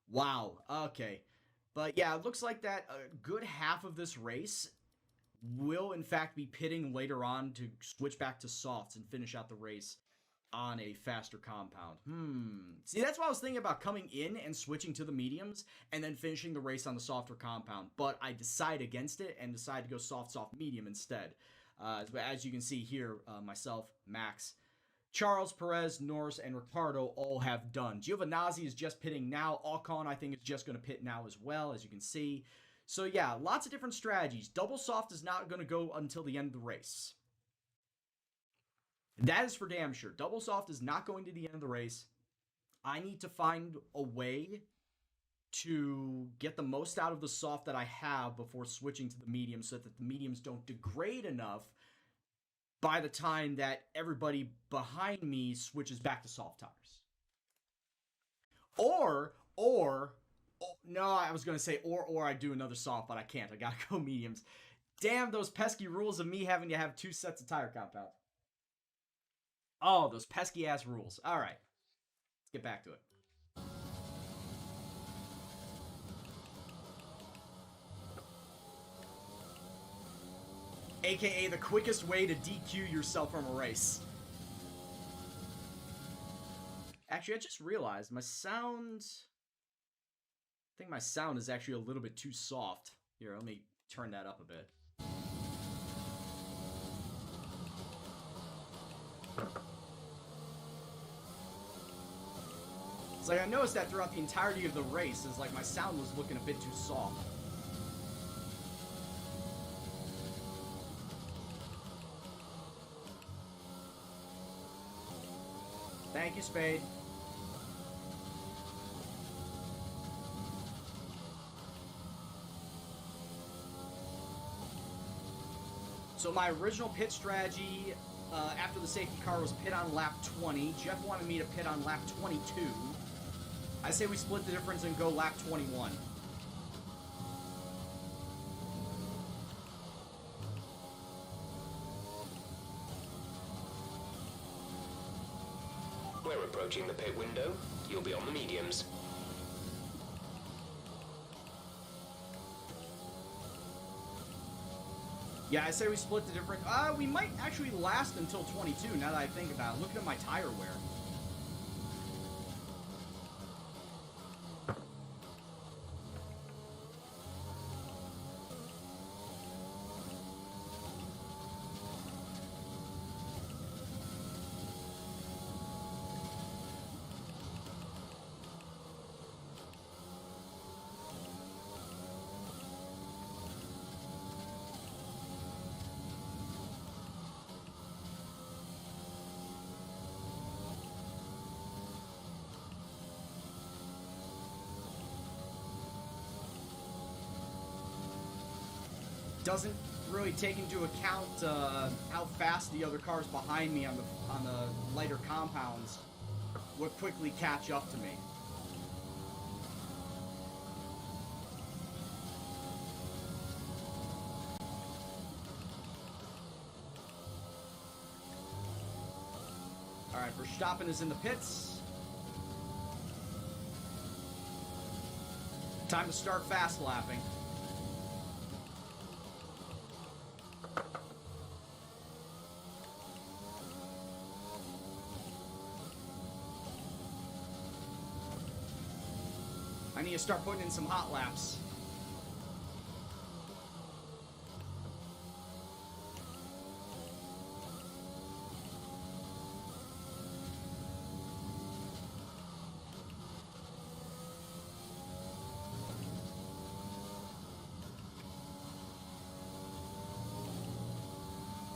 Wow. Okay. But yeah, it looks like that a good half of this race will in fact be pitting later on to switch back to softs and finish out the race on a faster compound. See, that's what I was thinking about, coming in and switching to the mediums and then finishing the race on the softer compound. But I decided against it and decided to go soft, medium instead. As you can see here, myself, Max, Charles, Perez, Norris, and Ricciardo all have done. Giovinazzi is just pitting now. Ocon, I think, is just going to pit now as well, as you can see. So yeah, lots of different strategies. Double soft is not going to go until the end of the race. That is for damn sure. Double soft is not going to the end of the race. I need to find a way to get the most out of the soft that I have before switching to the medium so that the mediums don't degrade enough by the time that everybody behind me switches back to soft tires. No, I was going to say or I do another soft, but I can't. I got to go mediums. Damn those pesky rules of me having to have 2 sets of tire compound. Oh, those pesky-ass rules. All right. Let's get back to it. AKA the quickest way to DQ yourself from a race. Actually, I just realized my sound... I think my sound is actually a little bit too soft. Here, let me turn that up a bit. It's like I noticed that throughout the entirety of the race, is like my sound was looking a bit too soft. Thank you, Spade. So my original pit strategy after the safety car was pit on lap 20. Jeff wanted me to pit on lap 22. I say we split the difference and go lap 21. We're approaching the pit window. You'll be on the mediums. Yeah, I say we split the difference. We might actually last until 22, now that I think about it. Looking at my tire wear. Doesn't really take into account how fast the other cars behind me on the lighter compounds would quickly catch up to me. All right, Verstappen is in the pits. Time to start fast lapping. I need to start putting in some hot laps.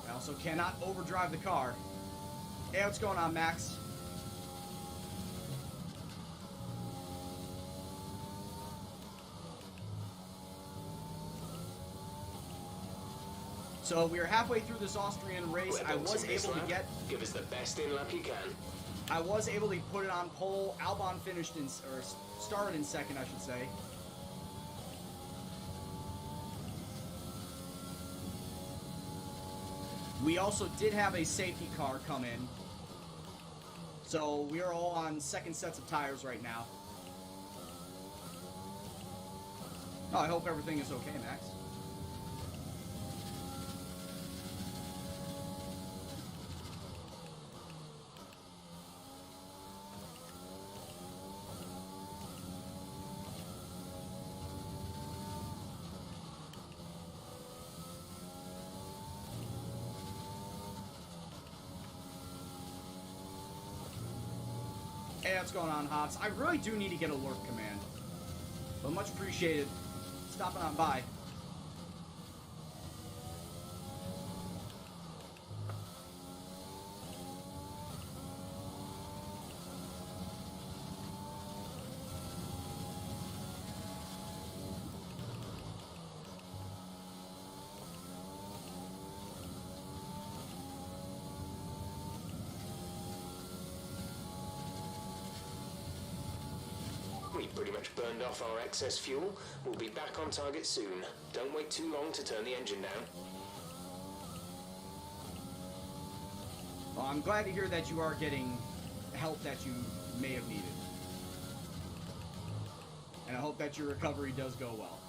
I also cannot overdrive the car. Hey, what's going on, Max? So we are halfway through this Austrian race. I was able to get... Give us the best in-lap you can. I was able to put it on pole. Albon finished in... or started in second, I should say. We also did have a safety car come in. So we are all on second sets of tires right now. Oh, I hope everything is okay, Max. Hey, what's going on, Hobbs? I really do need to get a lurk command. But much appreciated stopping on by. We pretty much burned off our excess fuel. We'll be back on target soon. Don't wait too long to turn the engine down. Well, I'm glad to hear that you are getting help that you may have needed. And I hope that your recovery does go well.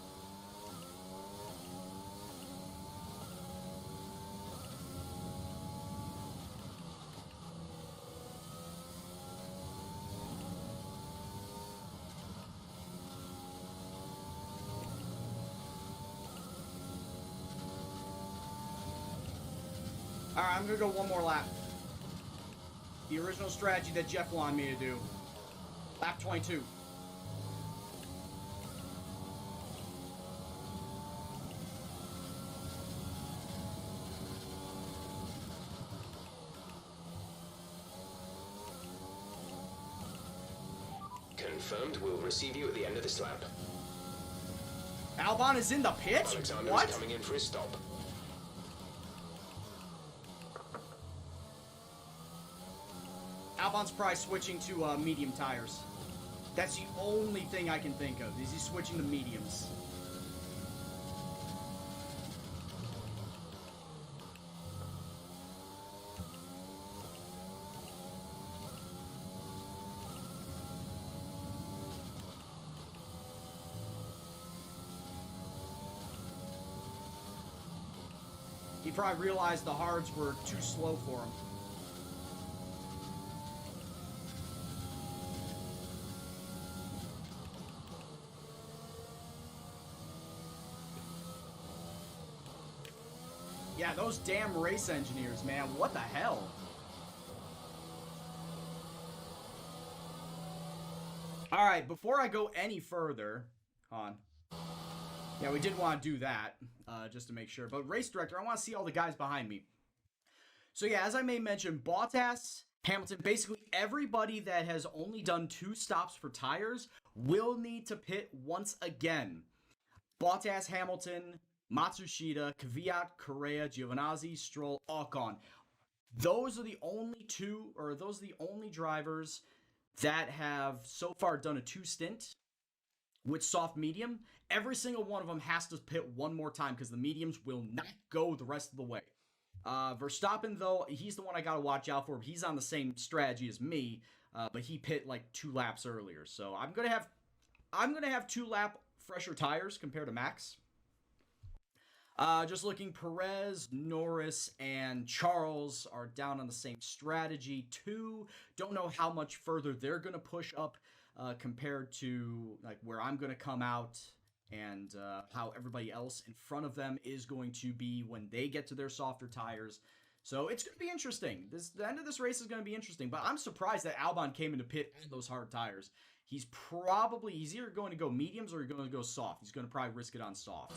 Alright, I'm gonna go one more lap. The original strategy that Jeff wanted me to do. Lap 22. Confirmed. We'll receive you at the end of this lap. Albon is in the pits? Alexander What? is coming in for his stop. Albon's probably switching to medium tires. That's the only thing I can think of, is he switching to mediums. He probably realized the hards were too slow for him. Yeah, those damn race engineers, man. What the hell? Alright, before I go any further... on. Yeah, we did want to do that, just to make sure. But race director, I want to see all the guys behind me. So yeah, as I may mention, Bottas, Hamilton, basically everybody that has only done 2 stops for tires will need to pit once again. Bottas, Hamilton, Matsushita, Kvyat, Correa, Giovinazzi, Stroll, Ocon. Those are the only drivers that have so far done a 2 stint with soft medium. Every single one of them has to pit one more time because the mediums will not go the rest of the way. Verstappen, though, he's the one I got to watch out for. He's on the same strategy as me, but he pit like 2 laps earlier. So I'm gonna have 2 lap fresher tires compared to Max. Just looking, Perez, Norris, and Charles are down on the same strategy too. Don't know how much further they're going to push up compared to like where I'm going to come out and how everybody else in front of them is going to be when they get to their softer tires. So it's going to be interesting. The end of this race is going to be interesting, but I'm surprised that Albon came into pit on those hard tires. He's either going to go mediums or he's going to go soft. He's going to probably risk it on soft.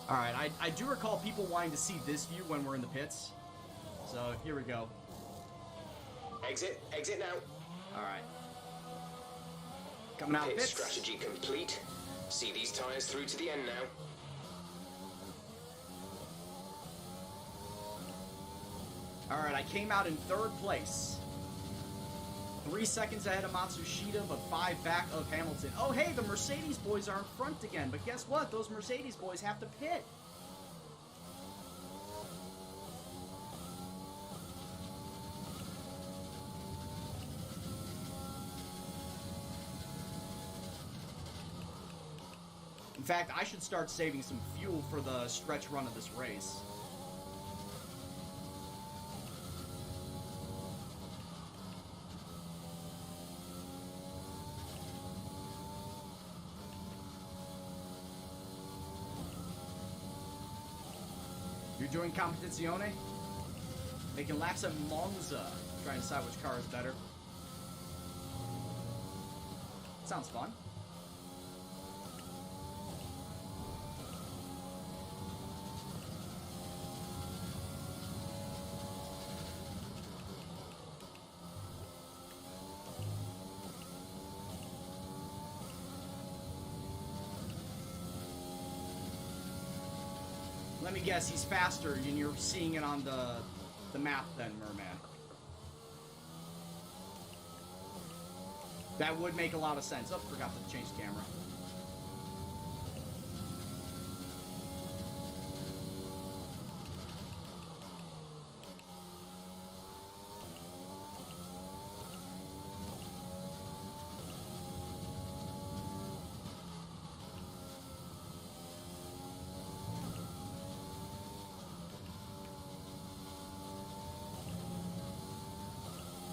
Alright, I do recall people wanting to see this view when we're in the pits. So, here we go. Exit now. Alright. Coming out Pit pits. strategy complete. See these tyres through to the end now. All right, I came out in 3rd place. 3 seconds ahead of Matsushita, but 5 back of Hamilton. Oh, hey, the Mercedes boys are in front again, but guess what? Those Mercedes boys have to pit. In fact, I should start saving some fuel for the stretch run of this race. You're doing Competizione? Making laps at Monza. Trying to decide which car is better. Sounds fun. Let me guess, he's faster, and you're seeing it on the map then, Merman. That would make a lot of sense. Oh, forgot to change the camera.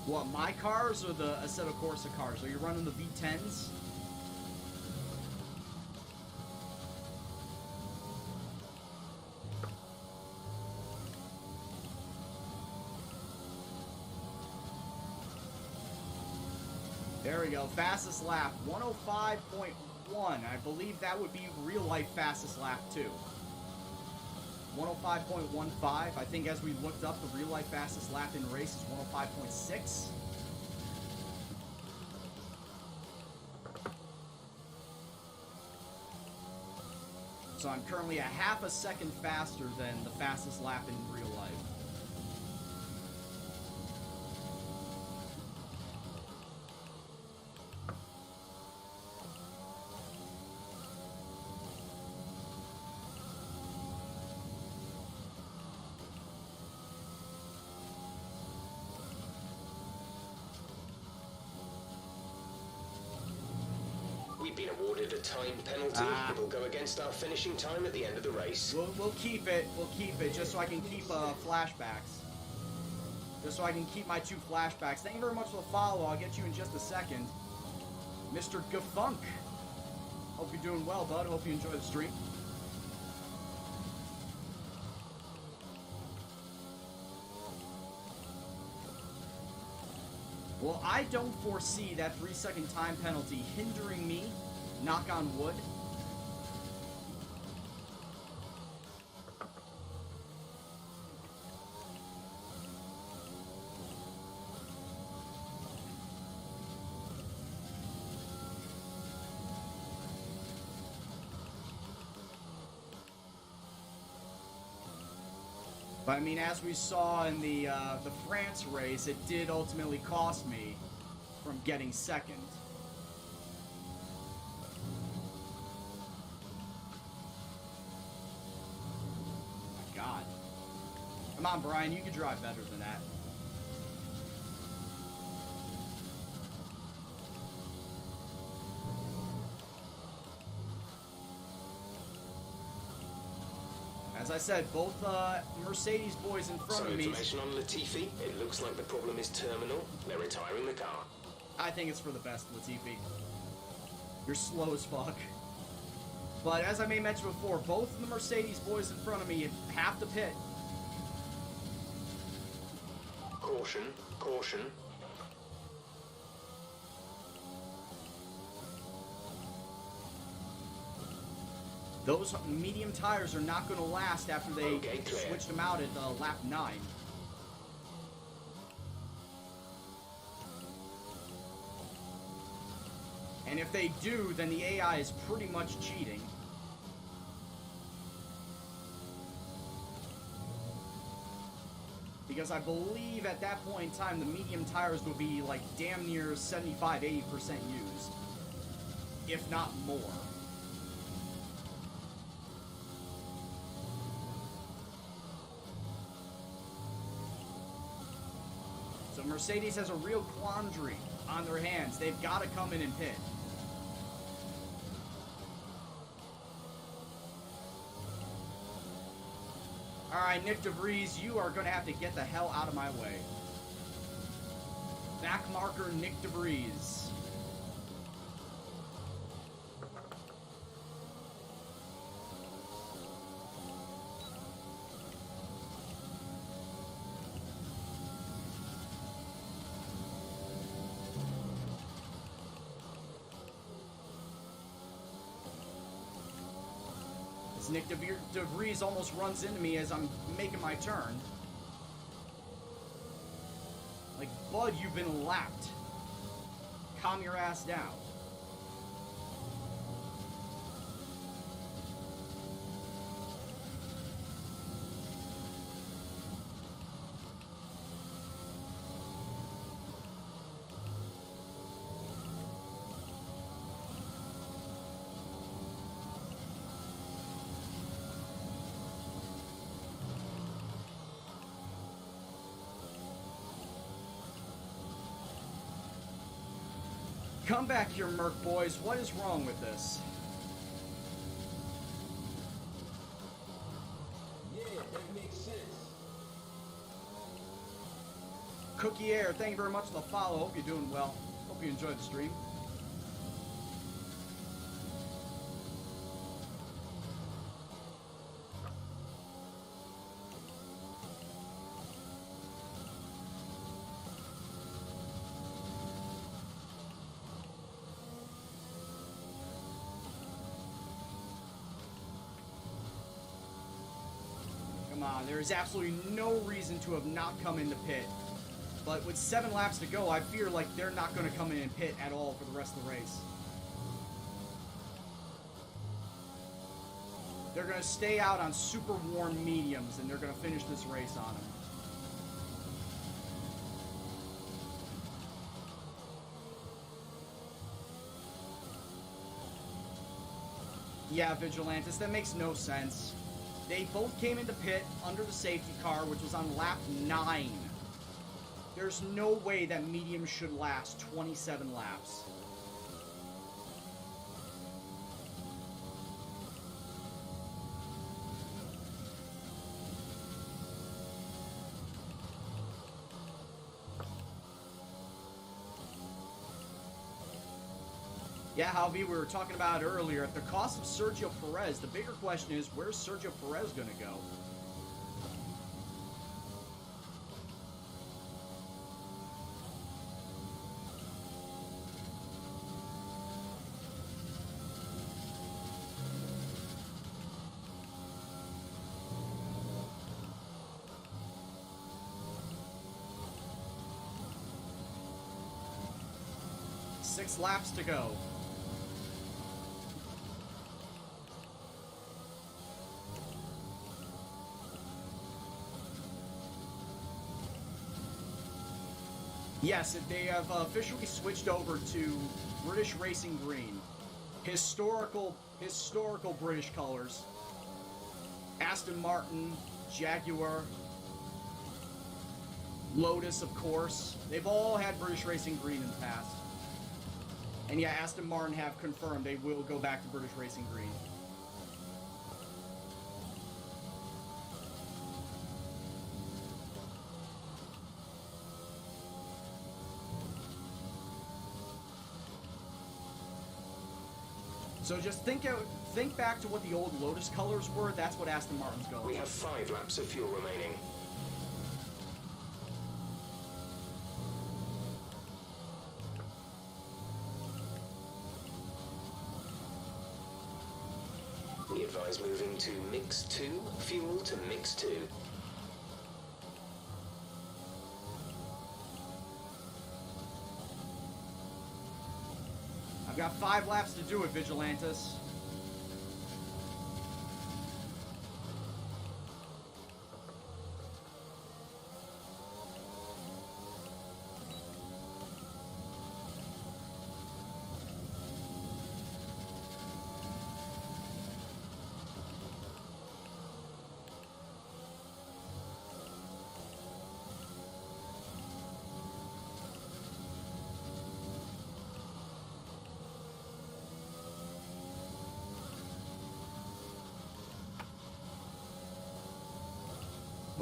What, my cars or the Assetto Corsa cars? Are you running the V10s? There we go, fastest lap, 105.1. I believe that would be real life fastest lap too. 105.15. I think as we looked up, the real life fastest lap in race is 105.6. So I'm currently a half a second faster than the fastest lap in real life. We've been awarded a time penalty. It will go against our finishing time at the end of the race. We'll keep it. We'll keep it just so I can keep flashbacks. Just so I can keep my 2 flashbacks. Thank you very much for the follow. I'll get you in just a second. Mr. Gafunk. Hope you're doing well, bud. Hope you enjoy the stream. Well, I don't foresee that 3-second time penalty hindering me, knock on wood. But I mean, as we saw in the France race, it did ultimately cost me from getting second. My God. Come on, Brian, you can drive better than that. As I said, both Mercedes boys in front Some of me. information on Latifi. It looks like the problem is terminal. They're retiring the car. I think it's for the best, Latifi. You're slow as fuck. But as I may mention before, both of the Mercedes boys in front of me have to pit. Caution, caution. Those medium tires are not going to last after they clear. switched them out at lap 9. And if they do, then the AI is pretty much cheating. because I believe at that point in time the medium tires will be like damn near 75-80% used, if not more. So Mercedes has a real quandary on their hands. They've got to come in and pit. Alright, Nick DeVries, you are going to have to get the hell out of my way. Back marker Nick DeVries. Nick DeVries almost runs into me as I'm making my turn. Like, bud, you've been lapped. Calm your ass down. Come back here, Merc boys. What is wrong with this? Yeah, that makes sense. Cookie Air, thank you very much for the follow. Hope you're doing well. Hope you enjoyed the stream. There is absolutely no reason to have not come into pit. But with 7 laps to go, I fear like they're not going to come in and pit at all for the rest of the race. They're going to stay out on super warm mediums, and they're going to finish this race on them. Yeah, Vigilantis, that makes no sense. They both came into pit under the safety car, which was on lap 9. There's no way that medium should last 27 laps. Yeah, Javi, we were talking about it earlier. At the cost of Sergio Perez, the bigger question is, where's Sergio Perez going to go? Six laps to go. Yes, they have officially switched over to British Racing Green. Historical British colors. Aston Martin, Jaguar, Lotus, of course. They've all had British Racing Green in the past. And yeah, Aston Martin have confirmed they will go back to British Racing Green. So just think back to what the old Lotus colors were. That's what Aston Martin's going. We have 5 laps of fuel remaining. We advise moving to mix 2, fuel to mix 2. I've got 5 laps to do it, Vigilantis.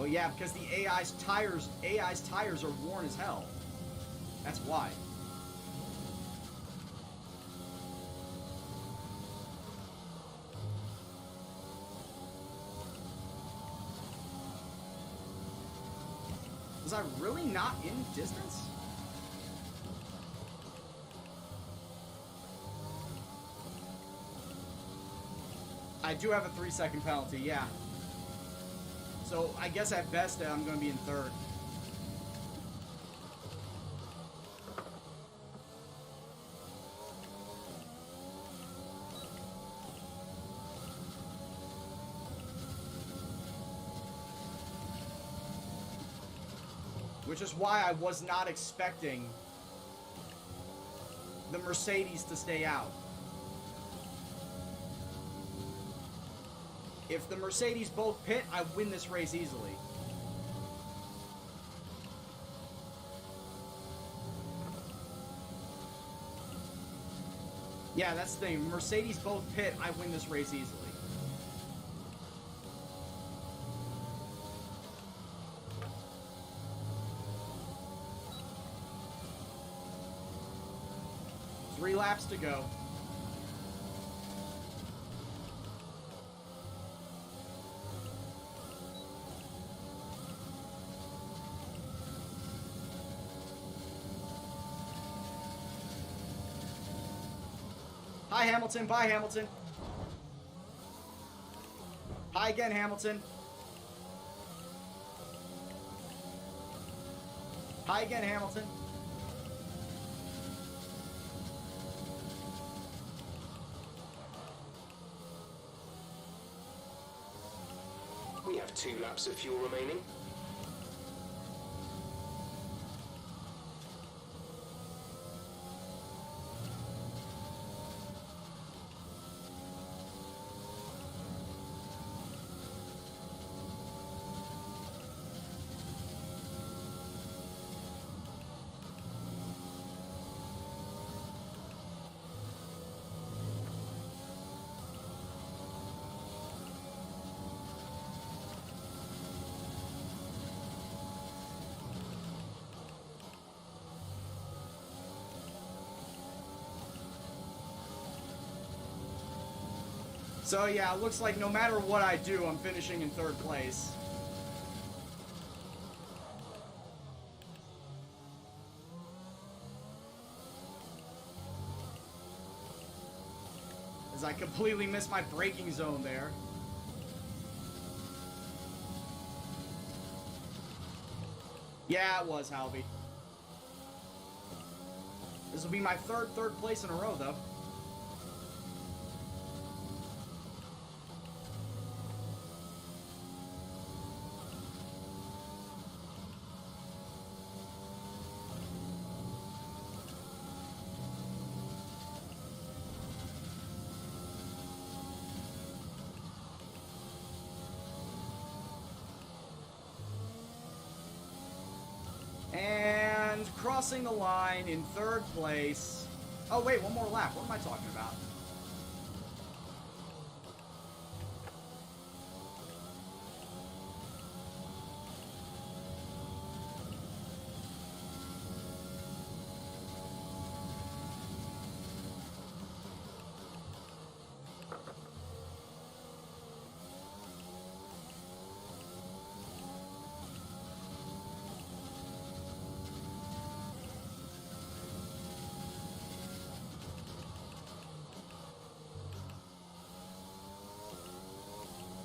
Oh yeah, because the AI's tires are worn as hell. That's why. Was I really not in distance? I do have a 3-second penalty, yeah. So I guess at best I'm going to be in third. Which is why I was not expecting the Mercedes to stay out. If the Mercedes both pit, I win this race easily. Yeah, that's the thing. Mercedes both pit, I win this race easily. Three laps to go. Hi, Hamilton. Bye, Hamilton. Hi again, Hamilton. Hi again, Hamilton. We have 2 laps of fuel remaining. So yeah, it looks like no matter what I do, I'm finishing in third place. As I completely missed my braking zone there. Yeah, it was, Halby. This will be my third place in a row, though. And crossing the line in third place. Oh wait, one more lap. What am I talking about?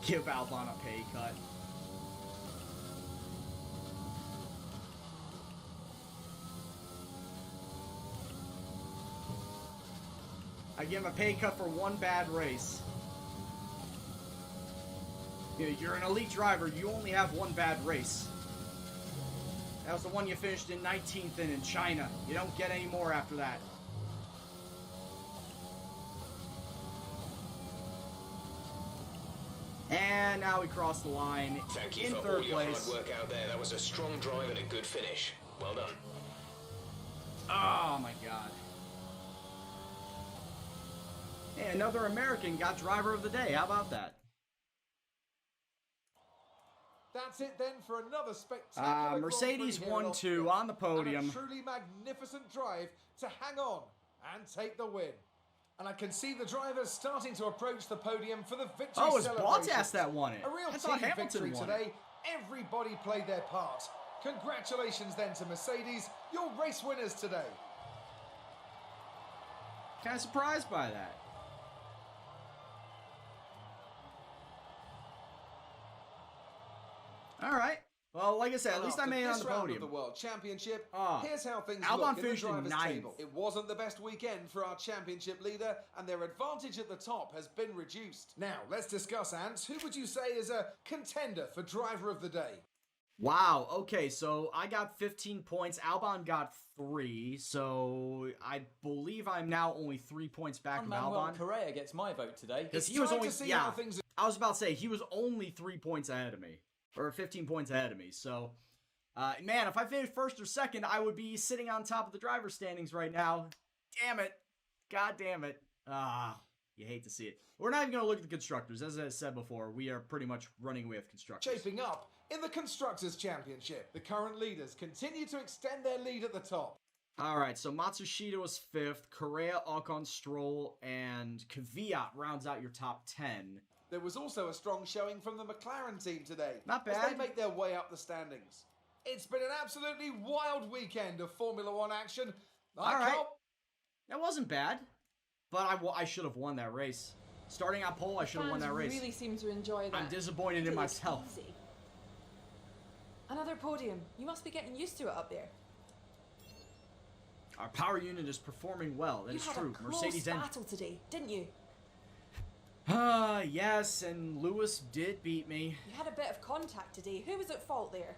Give Albon a pay cut. I give him a pay cut for one bad race. You're an elite driver. You only have one bad race. That was the one you finished in 19th in China. You don't get any more after that. And now we cross the line. Thank you in for third all your place. hard work out there. That was a strong drive and a good finish. Well done. Oh my god. Hey, another American got driver of the day. How about that? That's it then for another spectacular Mercedes Grand Prix here at 1-2 Austria. on the podium. And a truly magnificent drive to hang on and take the win. And I can see the drivers starting to approach the podium for the victory Oh, it's celebration. Bottas that won it. A real I thought team Hamilton victory won it. today. Everybody played their part. Congratulations then to Mercedes, your race winners today. Kind of surprised by that. All right. Well, like I said, at least I made it on the podium. Of the World Championship, Oh. here's how things Albon look in the finished in drivers' ninth. table. It wasn't the best weekend for our championship leader, and their advantage at the top has been reduced. Now, let's discuss, Ants. Who would you say is a contender for driver of the day? Wow. Okay, so I got 15 points. Albon got 3, so I believe I'm now only 3 points back from Manuel Albon. Correa gets my vote today. Because he It's was time only, to see how things I was about to say, he was only 3 points ahead of me. Or 15 points ahead of me, so... man, if I finished first or second, I would be sitting on top of the driver's standings right now. Damn it. God damn it. You hate to see it. We're not even going to look at the constructors. As I said before, we are pretty much running away with constructors. shaping up in the Constructors' Championship. The current leaders continue to extend their lead at the top. Alright, so Matsushita was 5th, Correa, Ocon, Stroll, and Kvyat rounds out your top 10. There was also a strong showing from the McLaren team today. Not As bad. they make their way up the standings. It's been an absolutely wild weekend of Formula One action. Alright. That wasn't bad. But I should have won that race. Starting on pole, I should have won that race. Really seem to enjoy that. I'm disappointed in myself. Easy. Another podium. You must be getting used to it up there. Our power unit is performing well. That You is had true. a close Mercedes and battle today, didn't you? yes, and Lewis did beat me. You had a bit of contact today. Who was at fault there?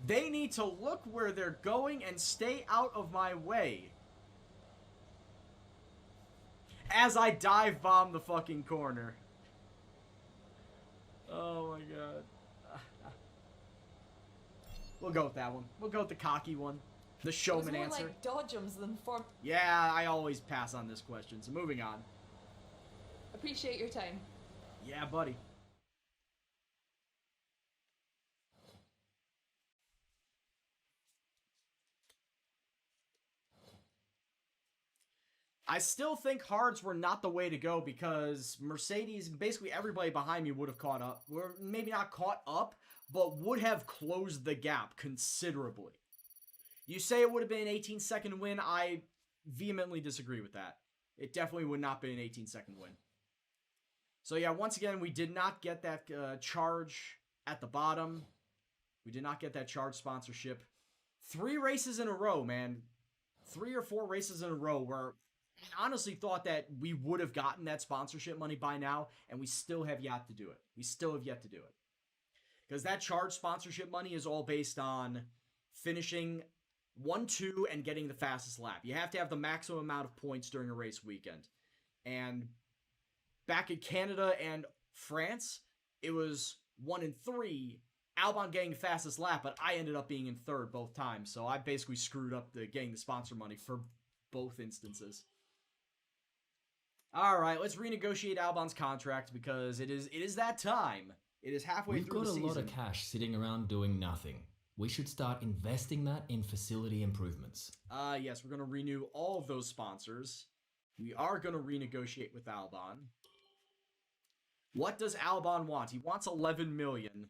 They need to look where they're going and stay out of my way. As I dive bomb the fucking corner. Oh my god. We'll go with that one. We'll go with the cocky one. The showman it was more answer. like dodgems than form. Yeah, I always pass on this question, so moving on. Appreciate your time. Yeah, buddy. I still think hards were not the way to go because Mercedes, basically everybody behind me would have caught up. Or maybe not caught up, but would have closed the gap considerably. You say it would have been an 18-second win, I vehemently disagree with that. It definitely would not be an 18-second win. So yeah, once again, we did not get that charge at the bottom. We did not get that charge sponsorship. 3 races in a row, man. 3 or 4 races in a row where I honestly thought that we would have gotten that sponsorship money by now, and we still have yet to do it. We still have yet to do it. Because that charge sponsorship money is all based on finishing 1-2 and getting the fastest lap. You have to have the maximum amount of points during a race weekend. And back in Canada and France, it was 1 and 3, Albon getting the fastest lap, but I ended up being in 3rd both times. So I basically screwed up getting the sponsor money for both instances. All right, let's renegotiate Albon's contract because it is that time. It is halfway We've through the got a season. lot of cash sitting around doing nothing. We should start investing that in facility improvements. Yes, we're going to renew all of those sponsors. We are going to renegotiate with Albon. What does Albon want? He wants 11 million.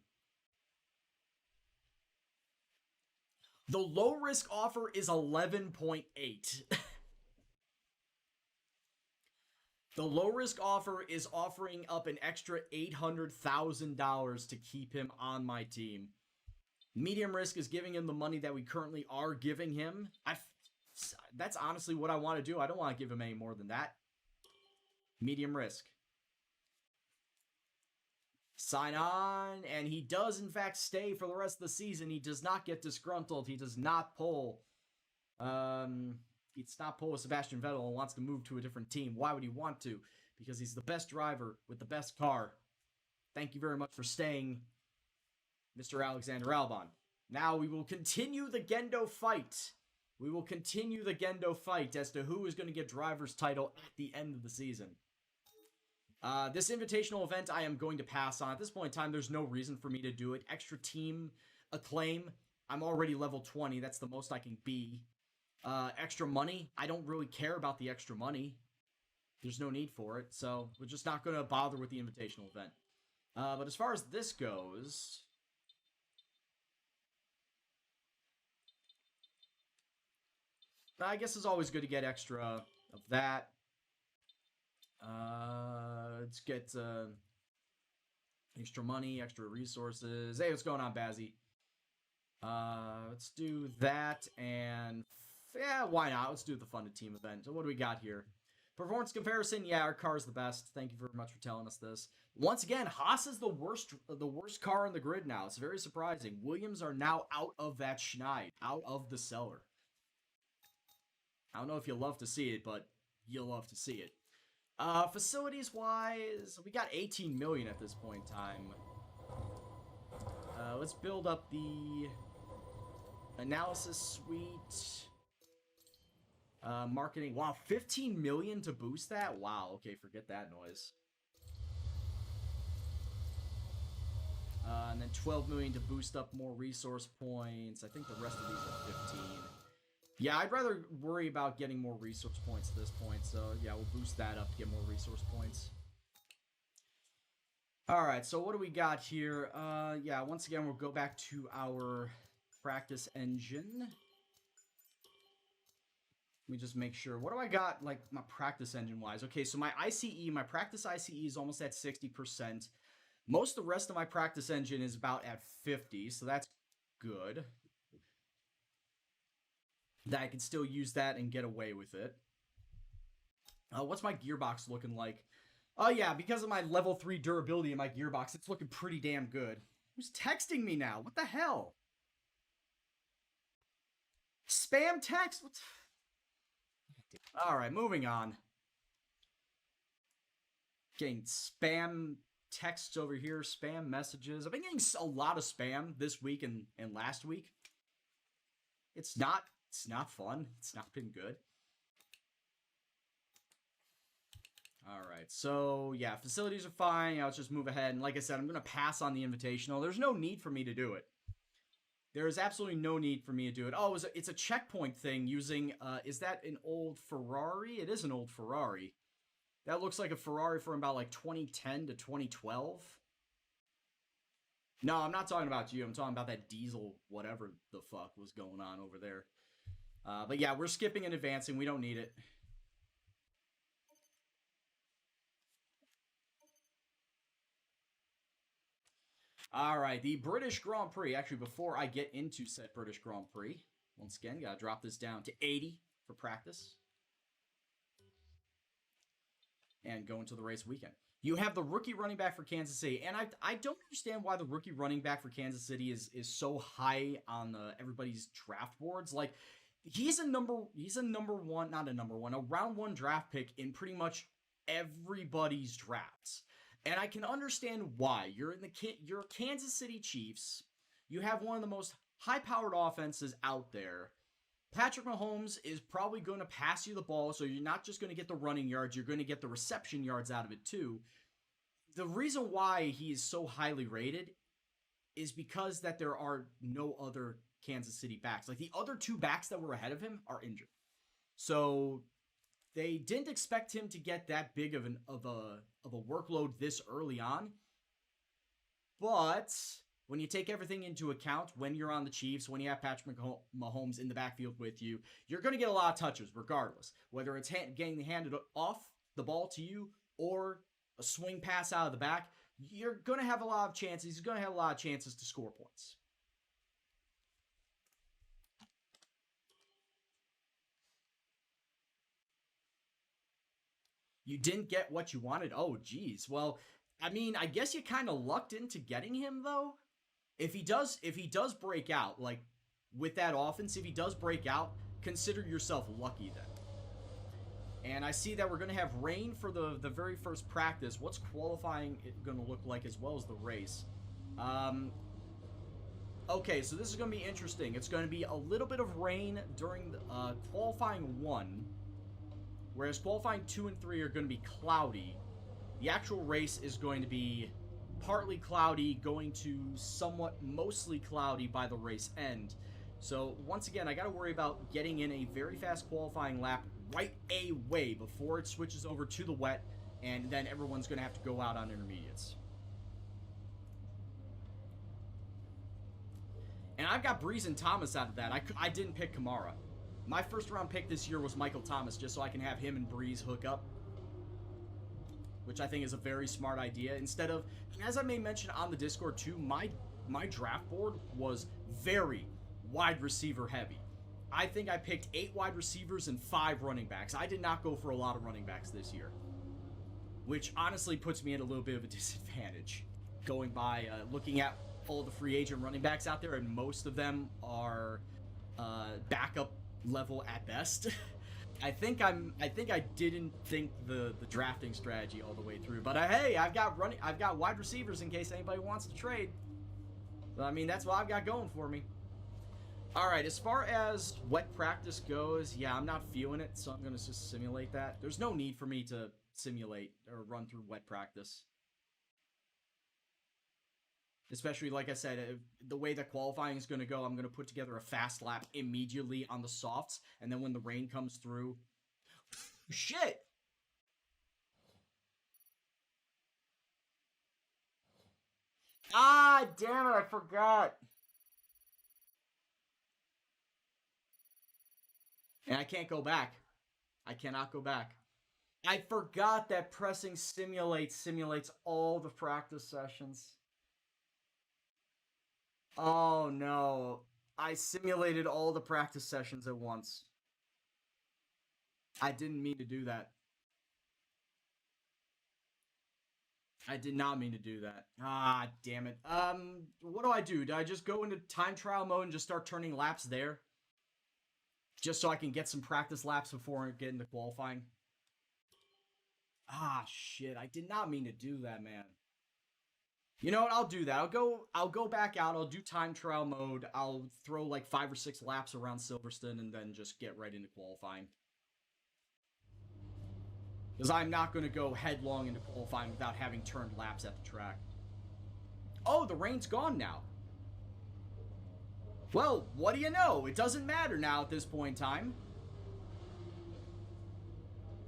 The low risk offer is 11.8. The low risk offer is offering up an extra $800,000 to keep him on my team. Medium risk is giving him the money that we currently are giving him. That's honestly what I want to do. I don't want to give him any more than that. Medium risk. Sign on, and he does in fact stay for the rest of the season. He does not get disgruntled. He does not pull. It's not pull with Sebastian Vettel and wants to move to a different team. Why would he want to? Because he's the best driver with the best car. Thank you very much for staying, Mr. Alexander Albon. Now we will continue the Gendo fight. We will continue the Gendo fight as to who is going to get driver's title at the end of the season. This invitational event I am going to pass on. At this point in time, there's no reason for me to do it. Extra team acclaim. I'm already level 20. That's the most I can be. Extra money. I don't really care about the extra money. There's no need for it. So we're just not going to bother with the invitational event. But as far as this goes... I guess it's always good to get extra of that. Let's get extra money, extra resources. Hey, what's going on, Bazzy? Let's do that, and yeah, why not? Let's do the funded team event. So what do we got here? Performance comparison. Yeah, our car is the best. Thank you very much for telling us this. Once again, Haas is the worst car on the grid now. It's very surprising. Williams are now out of that schneid, out of the cellar. I don't know if you'll love to see it, but you'll love to see it. Facilities-wise, we got 18 million at this point in time. Let's build up the analysis suite. Marketing. Wow, 15 million to boost that? Wow, okay, forget that noise. And then 12 million to boost up more resource points. I think the rest of these are 15. Yeah, I'd rather worry about getting more resource points at this point, so yeah, we'll boost that up to get more resource points. Alright, so what do we got here? Yeah, once again, we'll go back to our practice engine. Let me just make sure. What do I got, like, my practice engine-wise? Okay, so my ICE, my practice ICE is almost at 60%. Most of the rest of my practice engine is about at 50, so that's good. That I can still use that and get away with it. What's my gearbox looking like? Oh yeah, because of my level 3 durability in my gearbox, it's looking pretty damn good. Who's texting me now? What the hell? Spam text? What? Alright, moving on. Getting spam texts over here, spam messages. I've been getting a lot of spam this week and last week. It's not fun. It's not been good. Alright, so yeah, facilities are fine. Let's just move ahead. And like I said, I'm going to pass on the invitational. There's no need for me to do it. There is absolutely no need for me to do it. Oh, it's a checkpoint thing using, is that an old Ferrari? It is an old Ferrari. That looks like a Ferrari from about like 2010 to 2012. No, I'm not talking about you. I'm talking about that diesel whatever the fuck was going on over there. But yeah, we're skipping and advancing. We don't need it. Alright, the British Grand Prix. Actually, before I get into said British Grand Prix, once again, gotta drop this down to 80 for practice. And go into the race weekend. You have the rookie running back for Kansas City, and I don't understand why the rookie running back for Kansas City is so high on everybody's draft boards. Like, he's a round one draft pick in pretty much everybody's drafts. And I can understand why. You're Kansas City Chiefs. You have one of the most high-powered offenses out there. Patrick Mahomes is probably going to pass you the ball, so you're not just going to get the running yards, you're going to get the reception yards out of it too. The reason why he is so highly rated is because that there are no other Kansas City backs. Like, the other two backs that were ahead of him are injured. So they didn't expect him to get that big of a workload this early on. But when you take everything into account, when you're on the Chiefs, when you have Patrick Mahomes in the backfield with you, you're going to get a lot of touches regardless. Whether it's getting handed off the ball to you or a swing pass out of the back, you're going to have a lot of chances. He's going to have a lot of chances to score points. You didn't get what you wanted? Oh, geez. Well, I mean, I guess you kind of lucked into getting him, though. If he does break out, like, with that offense, if he does break out, consider yourself lucky then. And I see that we're going to have rain for the very first practice. What's qualifying going to look like as well as the race? Okay, so this is going to be interesting. It's going to be a little bit of rain during qualifying 1. Whereas qualifying 2 and 3 are going to be cloudy. The actual race is going to be partly cloudy, going to somewhat mostly cloudy by the race end. So once again, I got to worry about getting in a very fast qualifying lap right away before it switches over to the wet, and then everyone's going to have to go out on intermediates. And I've got Breeze and Thomas out of that. I didn't pick Kamara. My first round pick this year was Michael Thomas, just so I can have him and Breeze hook up, which I think is a very smart idea. Instead of, as I may mention on the Discord too, my draft board was very wide receiver heavy. I think I picked 8 wide receivers and 5 running backs. I did not go for a lot of running backs this year, which honestly puts me at a little bit of a disadvantage. Going by looking at all the free agent running backs out there, and most of them are backup level at best. I think I didn't think the drafting strategy all the way through. But hey, I've got wide receivers in case anybody wants to trade. So, I mean, that's what I've got going for me. All right, as far as wet practice goes, yeah, I'm not feeling it, so I'm going to just simulate that. There's no need for me to simulate or run through wet practice. Especially, like I said, the way that qualifying is going to go, I'm going to put together a fast lap immediately on the softs, and then when the rain comes through... Shit! Ah, damn it, I forgot. And I can't go back. I cannot go back. I forgot that pressing simulates all the practice sessions. Oh no. I simulated all the practice sessions at once. I didn't mean to do that. I did not mean to do that. Ah, damn it. What do? Do I just go into time trial mode and just start turning laps there? Just so I can get some practice laps before I get into qualifying? Ah, shit. I did not mean to do that, man. You know what? I'll do that. I'll go back out. I'll do time trial mode. I'll throw like 5 or 6 laps around Silverstone and then just get right into qualifying. Because I'm not going to go headlong into qualifying without having turned laps at the track. Oh, the rain's gone now. Well, what do you know? It doesn't matter now at this point in time,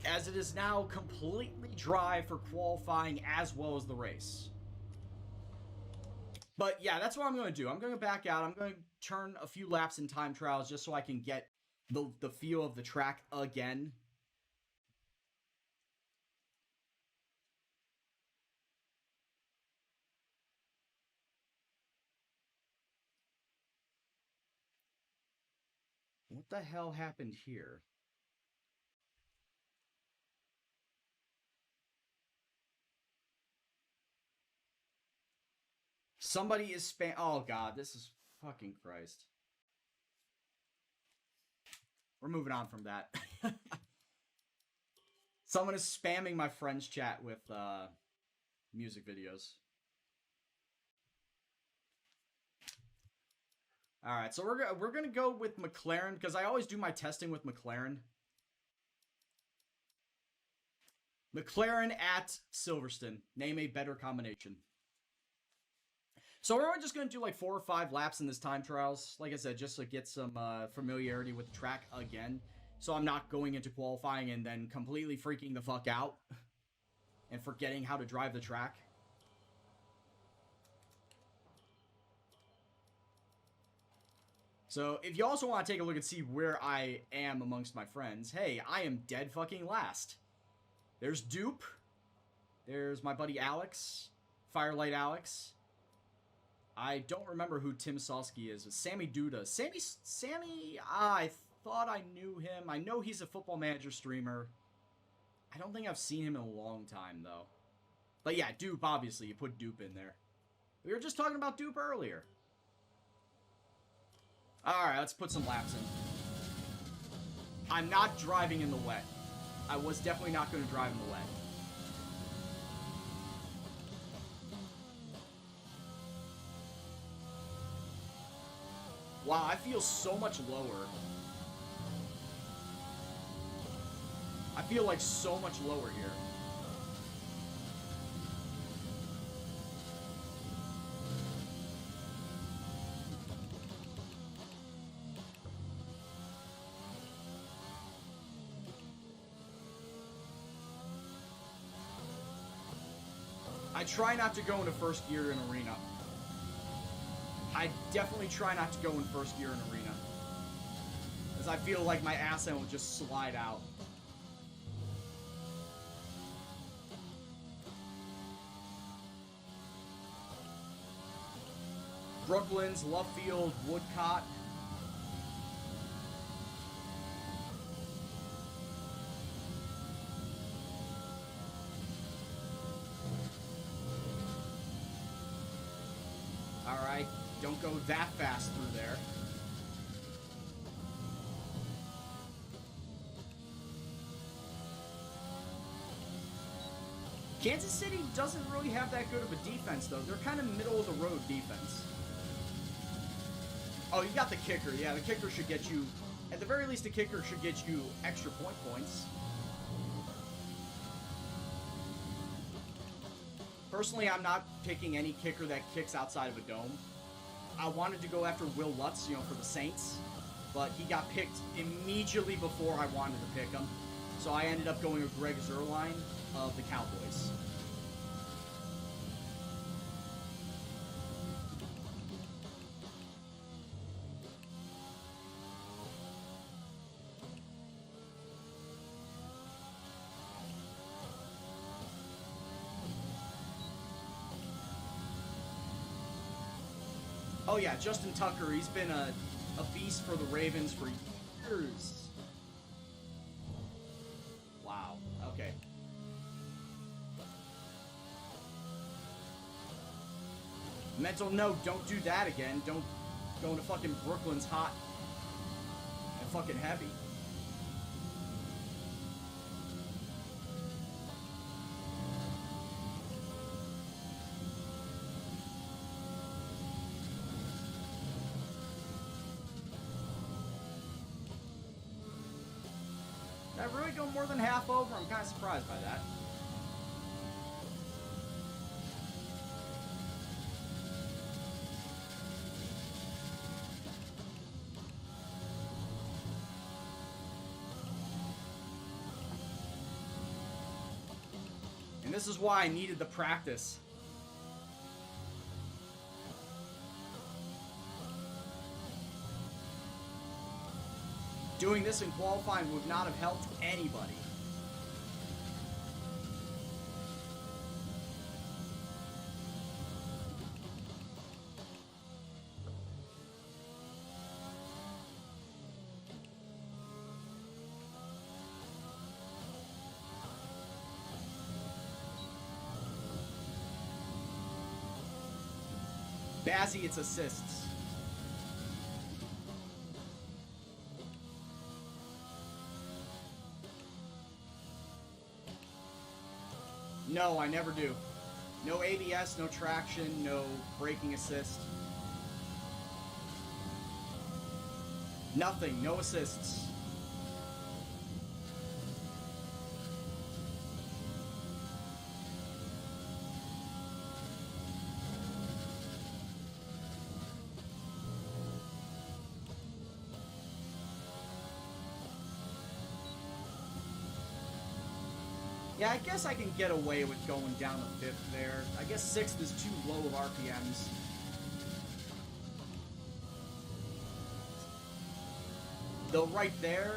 as it is now completely dry for qualifying as well as the race. But yeah, that's what I'm going to do. I'm going to back out. I'm going to turn a few laps in time trials just so I can get the feel of the track again. What the hell happened here? Somebody is oh god, this is fucking Christ. We're moving on from that. Someone is spamming my friend's chat with music videos. All right, so we're gonna go with McLaren because I always do my testing with McLaren. McLaren at Silverstone. Name a better combination. So we're just gonna do like 4 or 5 laps in this time trials. Like I said, just to get some familiarity with the track again. So I'm not going into qualifying and then completely freaking the fuck out and forgetting how to drive the track. So, if you also want to take a look and see where I am amongst my friends, hey, I am dead fucking last. There's Dupe. There's my buddy Alex. Firelight Alex. I don't remember who Tim Sosky is. It's Sammy Duda. Sammy, I thought I knew him. I know he's a Football Manager streamer. I don't think I've seen him in a long time, though. But yeah, Dupe, obviously. You put Dupe in there. We were just talking about Dupe earlier. Alright, let's put some laps in. I'm not driving in the wet. I was definitely not going to drive in the wet. Wow, I feel so much lower. I feel like so much lower here. try not to go into first gear in arena. I definitely try not to go in first gear in arena, as I feel like my ass end will just slide out. Brooklands, Lovefield, Woodcott. Alright, don't go that fast through there. Kansas City doesn't really have that good of a defense, though. They're kind of middle-of-the-road defense. Oh, you got the kicker. Yeah, the kicker should get you... At the very least, the kicker should get you extra points. Personally, I'm not picking any kicker that kicks outside of a dome. I wanted to go after Will Lutz, for the Saints, but he got picked immediately before I wanted to pick him. So I ended up going with Greg Zuerlein of the Cowboys. Oh yeah, Justin Tucker, he's been a beast for the Ravens for years. Wow, okay. Mental note, don't do that again. Don't go into fucking Brooklyn's hot and fucking heavy. Did I really go more than half over? I'm kind of surprised by that. And this is why I needed the practice. Doing this in qualifying would not have helped anybody. Bazzy, it's assists. No, I never do. No ABS, no traction, no braking assist. Nothing, no assists. Yeah, I guess I can get away with going down to 5th there. I guess 6th is too low of RPMs. Though right there,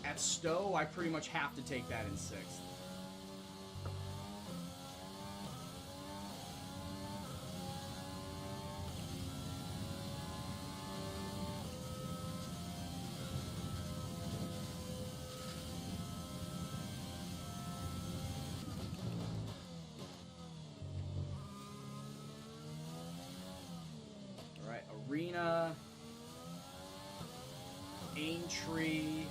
at Stowe, I pretty much have to take that in 6th. Arena, Aintree,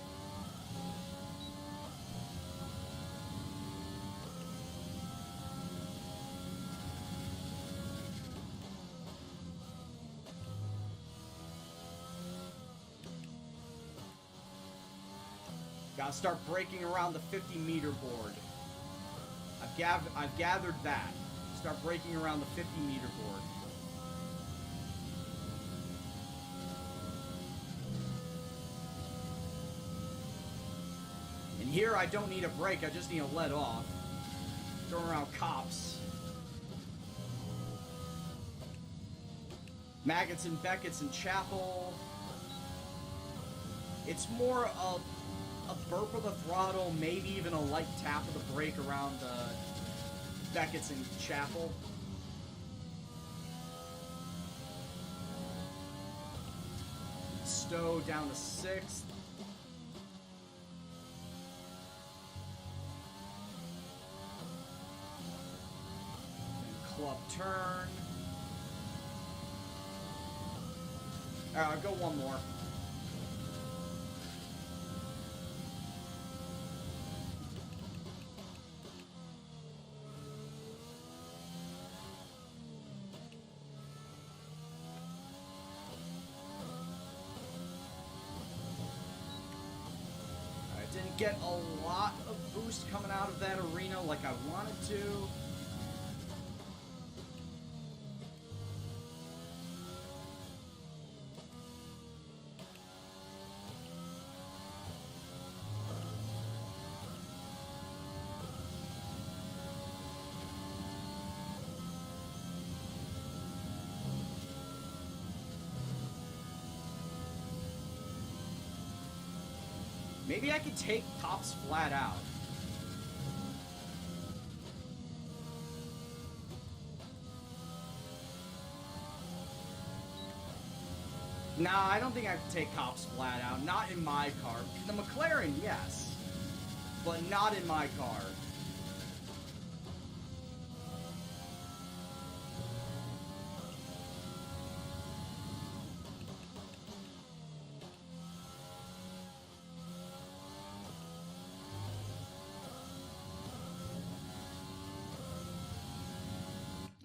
gotta start breaking around the 50-meter board. I've gathered that. Start breaking around the 50-meter board. Here, I don't need a brake, I just need to let off. Throwing around cops. Maggots and Beckett's and Chapel. It's more a burp of the throttle, maybe even a light tap of the brake around Beckett's and Chapel. Stowe down to 6th. Club turn. Alright, I'll go one more. I didn't get a lot of boost coming out of that arena like I wanted to. Maybe I could take tops flat out. Nah, I don't think I can take cops flat out. Not in my car. The McLaren, yes. But not in my car.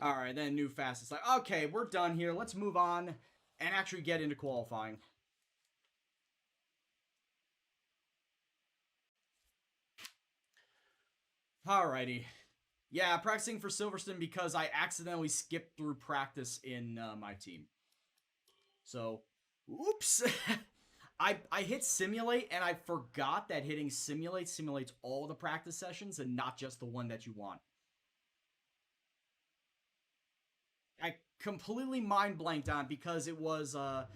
Alright, then new fastest. Like, okay, we're done here. Let's move on and actually get into qualifying. Alrighty. Yeah, practicing for Silverstone because I accidentally skipped through practice in my team. So, oops. I hit simulate and I forgot that hitting simulate simulates all the practice sessions and not just the one that you want. I completely mind blanked on because it was a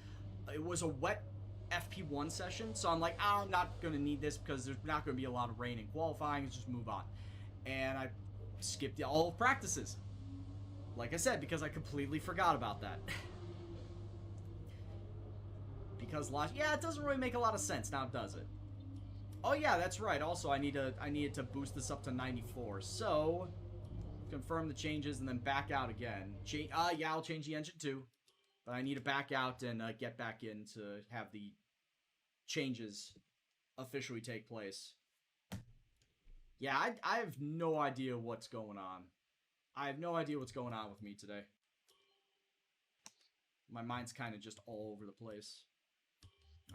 wet FP1 session, so I'm like, I'm not gonna need this because there's not gonna be a lot of rain in qualifying. Let's just move on, and I skipped all of practices. Like I said, because I completely forgot about that. Because yeah, it doesn't really make a lot of sense now, does it? Oh yeah, that's right. Also, I needed to boost this up to 94, so. Confirm the changes and then back out again. Yeah, I'll change the engine too. But I need to back out and get back in to have the changes officially take place. Yeah, I have no idea what's going on. I have no idea what's going on with me today. My mind's kind of just all over the place.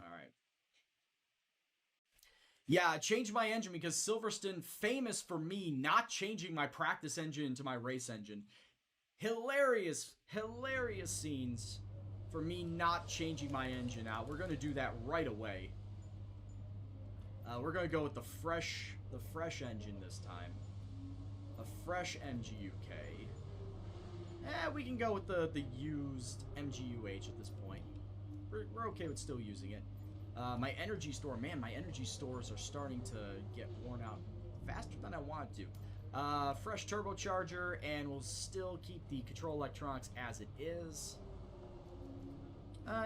Alright. Yeah, I changed my engine because Silverstone, famous for me not changing my practice engine into my race engine. Hilarious, hilarious scenes for me not changing my engine out. We're going to do that right away. We're going to go with the fresh engine this time. A fresh MGUK. We can go with the used MGUH at this point. We're okay with still using it. My energy store, man, my energy stores are starting to get worn out faster than I wanted to. Fresh turbocharger, and we'll still keep the control electronics as it is.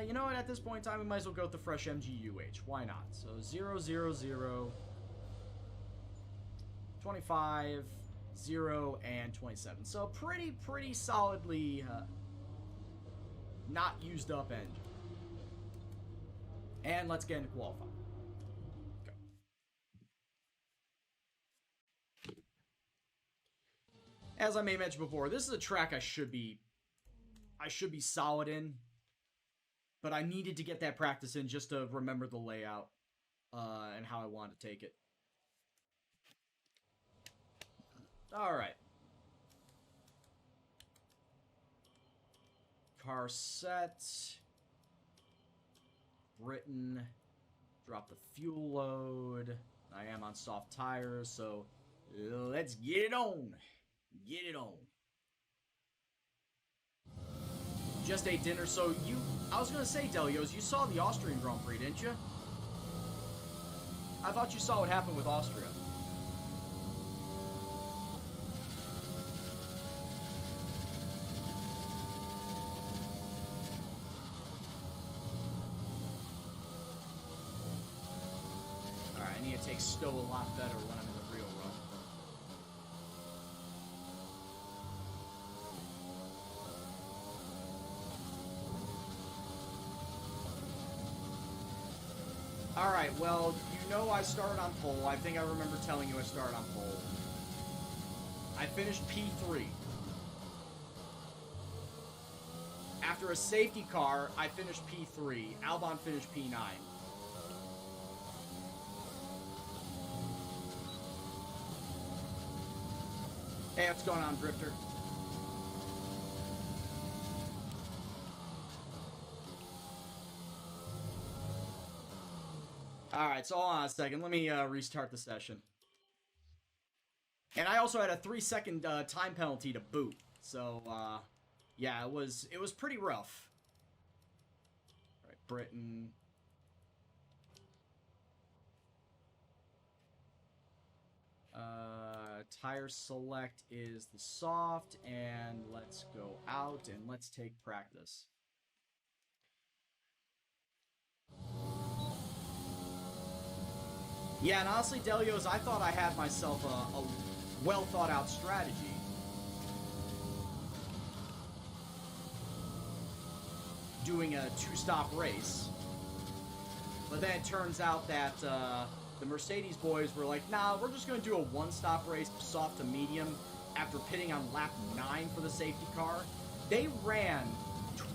You know what, at this point in time, we might as well go with the fresh MGUH. Why not? So 0, 0, 0, 25, 0, and 27. So pretty solidly not used up engine. And let's get into qualifying. Go. As I may mention before, this is a track I should be solid in, but I needed to get that practice in just to remember the layout and how I want to take it. All right. Car set. Britain, drop the fuel load. I am on soft tires, so let's get it on. Get it on. Just ate dinner, so you... I was gonna say, Delios, you saw the Austrian Grand Prix, didn't you? I thought you saw what happened with Austria. Alright, I need to take Stowe a lot better when I'm in the real run. Alright, well, you know I started on pole. I think I remember telling you I started on pole. I finished P3. After a safety car, I finished P3. Albon finished P9. Hey, what's going on, Drifter? Alright, so hold on a second. Let me restart the session. And I also had a 3-second time penalty to boot. So, yeah, it was pretty rough. Alright, Britain. Tire select is the soft, and let's go out and let's take practice. Yeah, and honestly, Delios, I thought I had myself a well-thought-out strategy. Doing a 2-stop race. But then it turns out that the Mercedes boys were like, nah, we're just going to do a 1-stop race, soft to medium, after pitting on lap 9 for the safety car. They ran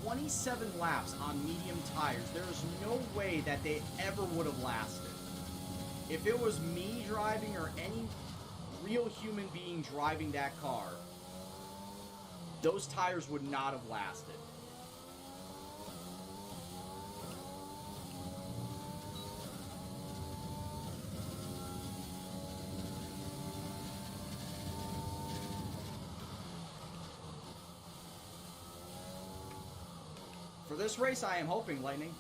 27 laps on medium tires. There's no way that they ever would have lasted. If it was me driving or any real human being driving that car, those tires would not have lasted. For this race, I am hoping, Lightning.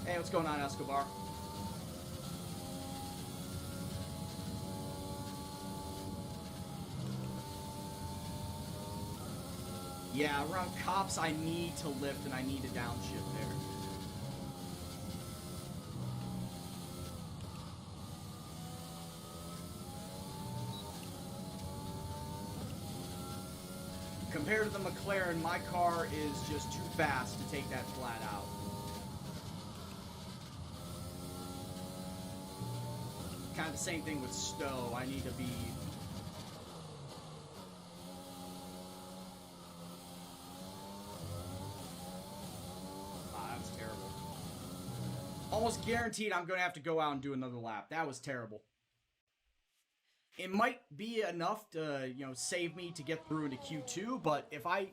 Hey, what's going on, Escobar? Yeah, around cops, I need to lift and I need to downshift there. Compared to the McLaren, my car is just too fast to take that flat out. Kind of the same thing with Stowe. I need to be... Wow, that was terrible. Almost guaranteed I'm going to have to go out and do another lap. That was terrible. It might be enough to, you know, save me to get through into Q2, but if I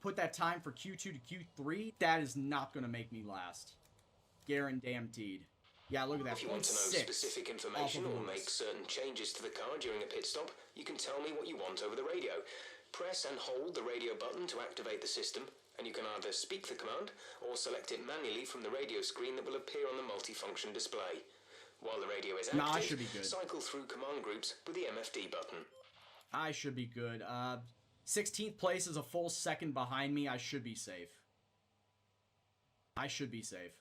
put that time for Q2 to Q3, that is not going to make me last. Guaranteed. Yeah, look at that. If you want to know specific information or make certain changes to the car during a pit stop, you can tell me what you want over the radio. Press and hold the radio button to activate the system, and you can either speak the command or select it manually from the radio screen that will appear on the multifunction display. While the radio is active, I should be good. Cycle through command groups with the MFD button. I should be good. 16th place is a full second behind me. I should be safe. I should be safe.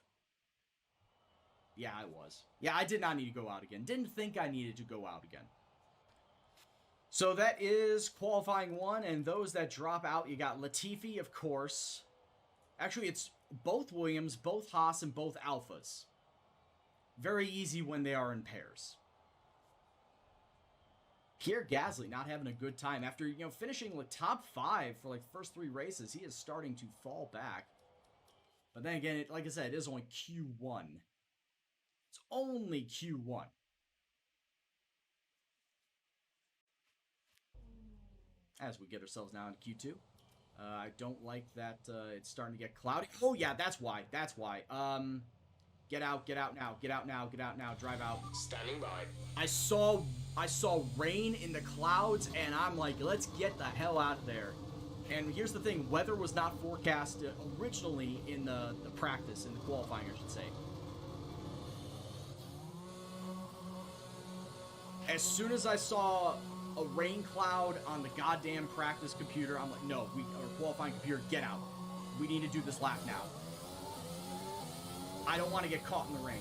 Yeah, I was. Yeah, I did not need to go out again. Didn't think I needed to go out again. So that is qualifying 1, and those that drop out, you got Latifi, of course. Actually, it's both Williams, both Haas, and both Alphas. Very easy when they are in pairs. Pierre Gasly not having a good time. After, you know, finishing like top 5 for like the first 3 races, he is starting to fall back. But then again, like I said, it is only Q1. It's only Q1. As we get ourselves now into Q2. I don't like that it's starting to get cloudy. Oh, yeah, that's why. That's why. Get out now, get out now, drive out. Standing by. I saw rain in the clouds, and I'm like, let's get the hell out of there. And here's the thing, weather was not forecast originally in the practice, in the qualifying, I should say. As soon as I saw a rain cloud on the goddamn practice computer, I'm like, no, our qualifying computer, get out. We need to do this lap now. I don't want to get caught in the rain.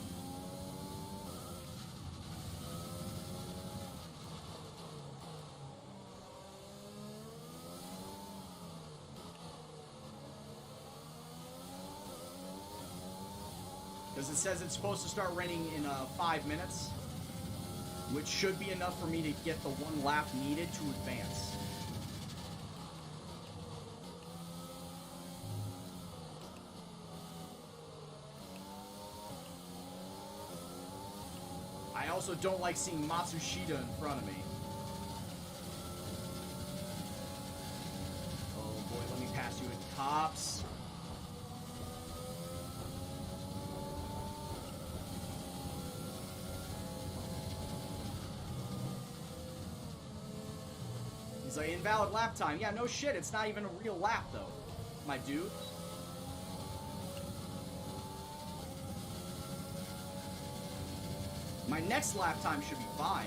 Because it says it's supposed to start raining in 5 minutes, which should be enough for me to get the one lap needed to advance. I also don't like seeing Matsushita in front of me. Oh boy, let me pass you at tops. He's like, invalid lap time. Yeah, no shit, it's not even a real lap though, my dude. My next lap time should be fine.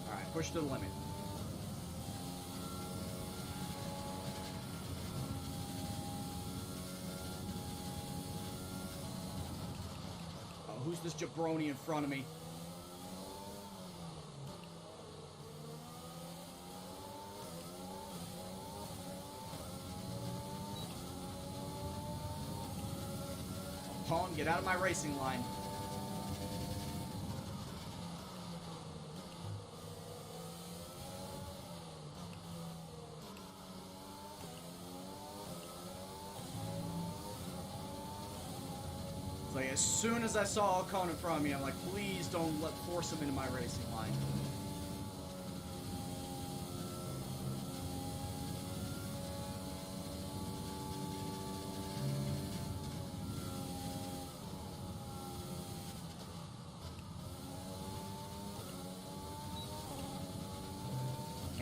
Alright, push to the limit. Who's this jabroni in front of me? Pawn, get out of my racing line. Like, as soon as I saw Ocon in front of me, I'm like, please don't force him into my racing line.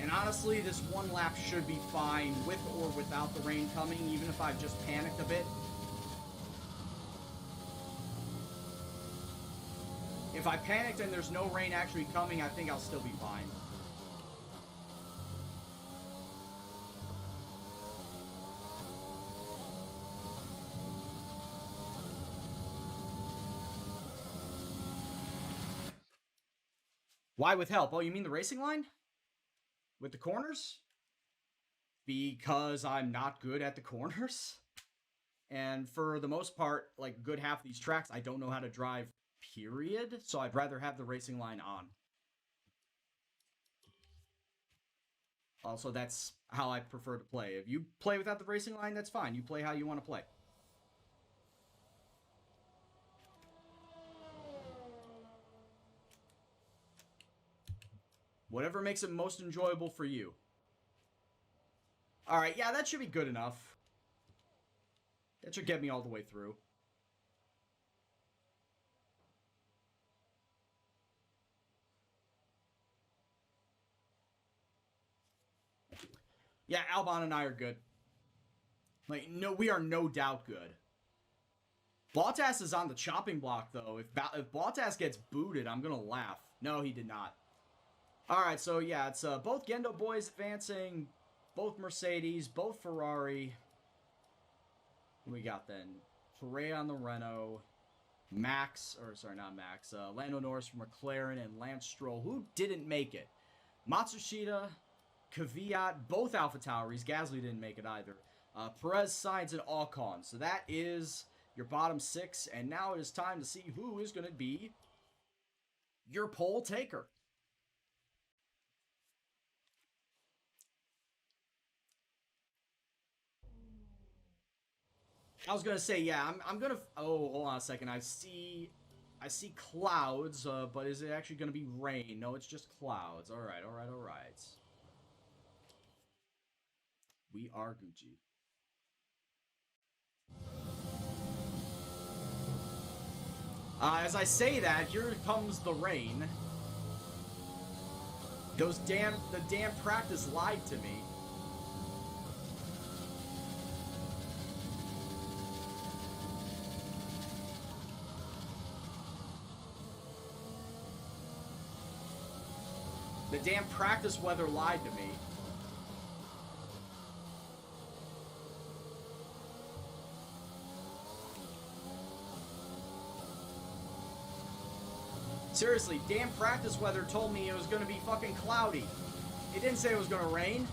And honestly, this one lap should be fine with or without the rain coming, even if I just panicked a bit. If I panicked and there's no rain actually coming, I think I'll still be fine. Why with help? Oh, you mean the racing line? With the corners? Because I'm not good at the corners. And for the most part, like a good half of these tracks, I don't know how to drive, period. So I'd rather have the racing line on. Also, that's how I prefer to play. If you play without the racing line, that's fine. You play how you want to play. Whatever makes it most enjoyable for you. Alright, yeah, that should be good enough. That should get me all the way through. Yeah, Albon and I are good. Like, no, we are no doubt good. Bottas is on the chopping block, though. If Bottas gets booted, I'm gonna laugh. No, he did not. Alright, so yeah, it's both Gendo boys advancing, both Mercedes, both Ferrari. What we got then? Ferrari on the Renault, Max, or sorry, not Max, Lando Norris from McLaren, and Lance Stroll, who didn't make it. Matsushita, Kvyat, both AlphaTauris. Gasly didn't make it either. Perez, Sainz, and Ocon. So that is your bottom six, and now it is time to see who is going to be your pole taker. I was gonna say, yeah, I'm gonna. Oh, hold on a second. I see clouds, but is it actually gonna be rain? No, it's just clouds. All right, all right, all right. We are Gucci. As I say that, here comes the rain. The damn practice lied to me. The damn practice weather lied to me. Seriously, damn practice weather told me it was gonna be fucking cloudy. It didn't say it was gonna rain.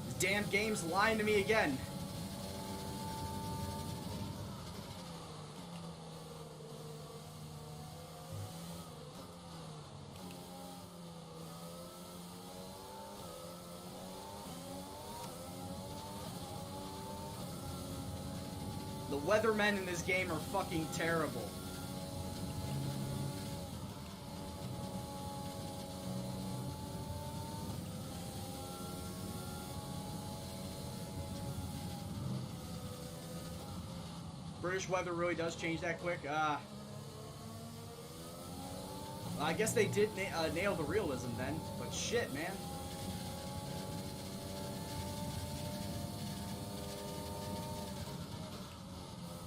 This damn game's lying to me again. The weathermen in this game are fucking terrible. British weather really does change that quick. I guess they did nail the realism then, but shit, man.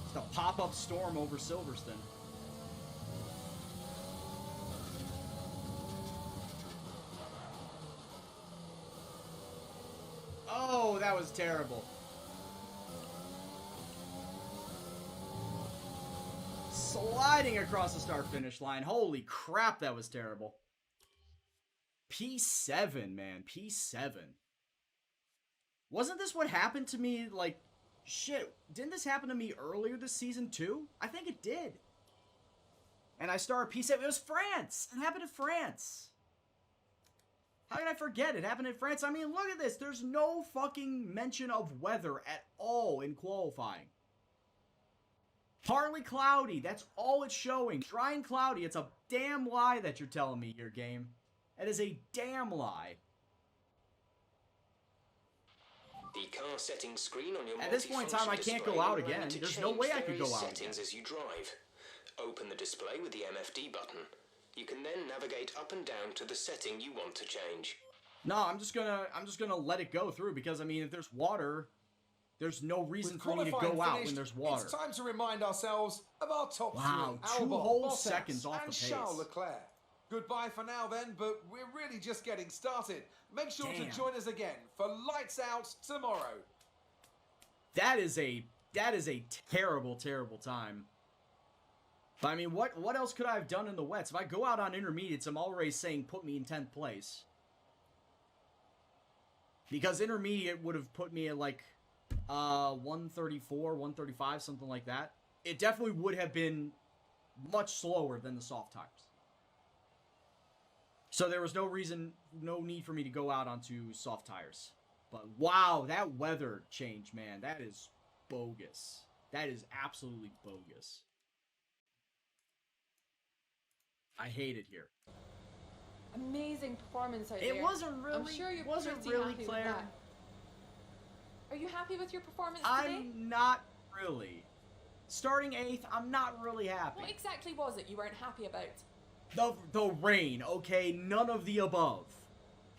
It's a pop-up storm over Silverstone. Oh, that was terrible. Sliding across the start-finish line. Holy crap, that was terrible. P7, man. P7. Wasn't this what happened to me, like... Shit, didn't this happen to me earlier this season too? I think it did. And I started P7. It was France. It happened in France. How did I forget it happened in France? I mean, look at this. There's no fucking mention of weather at all in qualifying. Partly cloudy. That's all it's showing. Dry and cloudy. It's a damn lie that you're telling me here, game. It is a damn lie. The car settings screen on your At this point in time, I can't go out again. There's no way I could go out settings again. as you drive. Open the display with the MFD button. You can then navigate up and down to the setting you want to change. No, I'm just gonna let it go through because I mean, if there's water, there's no reason for me to go out when there's water. It's time to remind ourselves of our top Wow, three. 2 Albon, whole Bottas, seconds off and the pace. Charles Leclerc. Goodbye for now then, but we're really just getting started. Make sure Damn. to join us again for Lights Out tomorrow. That is a terrible, terrible time. But I mean, what else could I have done in the wets? If I go out on intermediates, I'm already saying put me in 10th place. Because intermediate would have put me at like 134, 135, something like that. It definitely would have been much slower than the soft tires. So there was no need for me to go out onto soft tires. But wow, that weather change, man, that is bogus. That is absolutely bogus. I hate it here. Amazing performance out there. It wasn't really. I'm sure you're wasn't pretty really happy Claire. with that. Are you happy with your performance today? I'm not really. Starting 8th, I'm not really happy. What exactly was it you weren't happy about? The rain, okay? None of the above.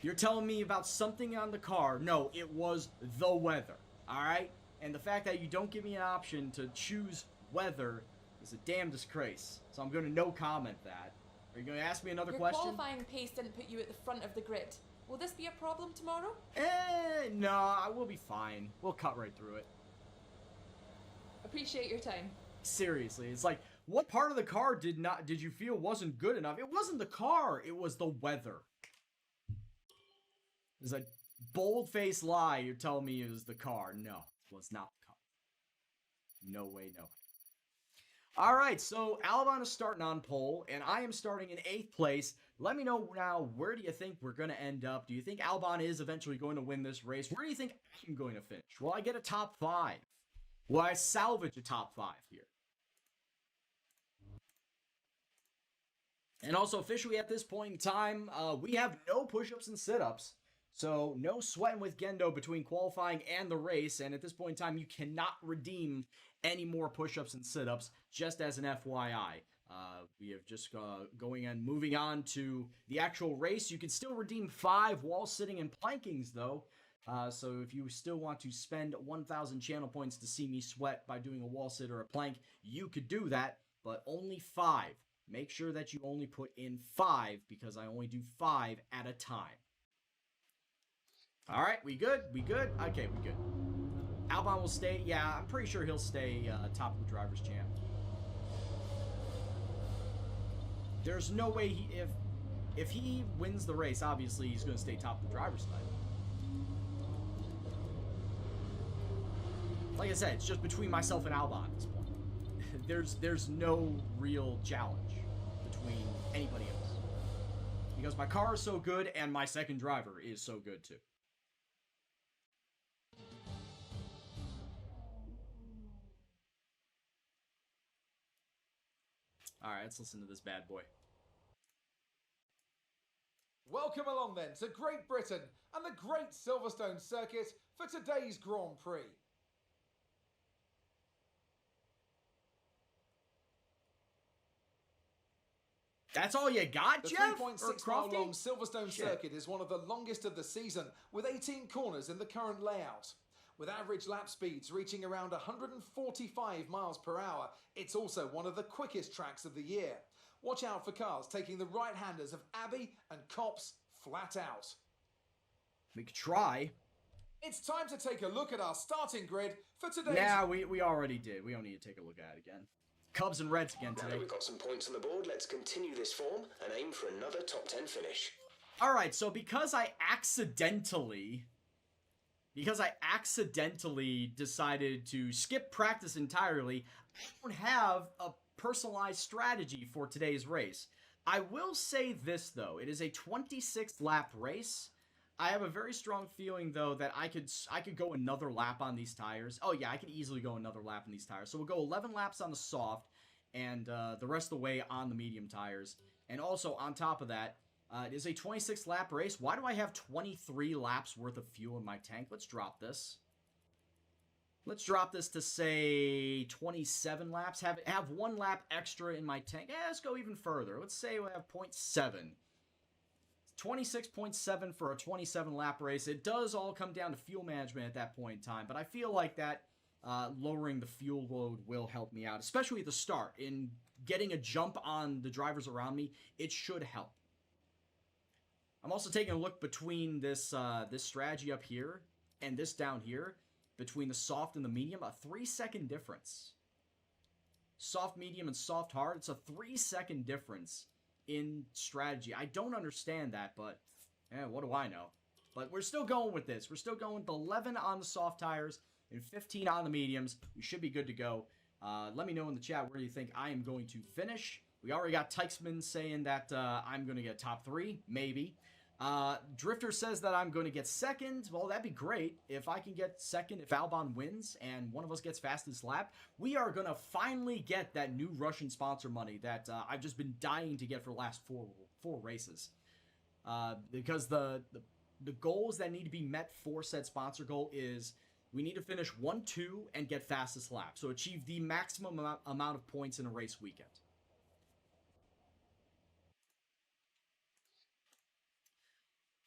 You're telling me about something on the car. No, it was the weather, alright? And the fact that you don't give me an option to choose weather is a damn disgrace. So I'm going to no comment that. Are you going to ask me another question? Your qualifying pace didn't put you at the front of the grid. Will this be a problem tomorrow? No, I will be fine. We'll cut right through it. Appreciate your time. Seriously, it's like, what part of the car did you feel wasn't good enough? It wasn't the car, it was the weather. It's like, bold-faced lie, you're telling me it was the car. No, it was not the car. No way, no. All right, so Albon is starting on pole, and I am starting in 8th place. Let me know now, where do you think we're going to end up? Do you think Albon is eventually going to win this race? Where do you think I'm going to finish? Will I get a top 5? Will I salvage a top 5 here? And also, officially at this point in time, we have no push-ups and sit-ups. So, no sweating with Gendo between qualifying and the race. And at this point in time, you cannot redeem any more push-ups and sit-ups, just as an FYI. We have just going and moving on to the actual race. You can still redeem 5 wall sitting and plankings, though. So if you still want to spend 1,000 channel points to see me sweat by doing a wall sit or a plank, you could do that, but only 5. Make sure that you only put in 5, because I only do 5 at a time. All right, we good? We good? Okay, we good. Albon will stay. Yeah, I'm pretty sure he'll stay top of the Drivers' Champ. There's no way if he wins the race, obviously he's going to stay top of the Drivers' title. Like I said, it's just between myself and Albon at this point. There's no real challenge between anybody else. Because my car is so good and my second driver is so good too. Alright, let's listen to this bad boy. Welcome along then to Great Britain and the Great Silverstone Circuit for today's Grand Prix. That's all you got, The Jeff? 3.6 mile long Silverstone Circuit is one of the longest of the season, with 18 corners in the current layout. With average lap speeds reaching around 145 miles per hour, it's also one of the quickest tracks of the year. Watch out for cars taking the right-handers of Abbey and Copse flat out. We could try. It's time to take a look at our starting grid for today's... Nah, we already did. We don't need to take a look at it again. Cubs and Reds again Now today. that we've got some points on the board, let's continue this form and aim for another top 10 finish. Alright, so because I accidentally decided to skip practice entirely, I don't have a personalized strategy for today's race. I will say this, though. It is a 26th lap race. I have a very strong feeling, though, that I could go another lap on these tires. Oh, yeah, I could easily go another lap on these tires. So we'll go 11 laps on the soft and the rest of the way on the medium tires. And also, on top of that, it is a 26 lap race. Why do I have 23 laps worth of fuel in my tank? Let's drop this. Let's drop this to, say, 27 laps. Have 1 lap extra in my tank. Yeah, let's go even further. Let's say we have 0.7. 26.7 for a 27 lap race. It does all come down to fuel management at that point in time, but I feel like that lowering the fuel load will help me out, especially at the start. In getting a jump on the drivers around me, it should help. I'm also taking a look between this this strategy up here and this down here, between the soft and the medium, a 3-second difference. Soft, medium, and soft, hard, it's a 3-second difference in strategy. I don't understand that, but what do I know? But we're still going with this. We're still going with 11 on the soft tires and 15 on the mediums. We should be good to go. Let me know in the chat where you think I am going to finish. We already got Tykesman saying that I'm going to get top 3, maybe. Drifter says that I'm going to get second. Well, that'd be great if I can get second, if Albon wins and one of us gets fastest lap. We are going to finally get that new Russian sponsor money that I've just been dying to get for the last four races. Because the goals that need to be met for said sponsor goal is we need to finish 1-2 and get fastest lap. So achieve the maximum amount of points in a race weekend.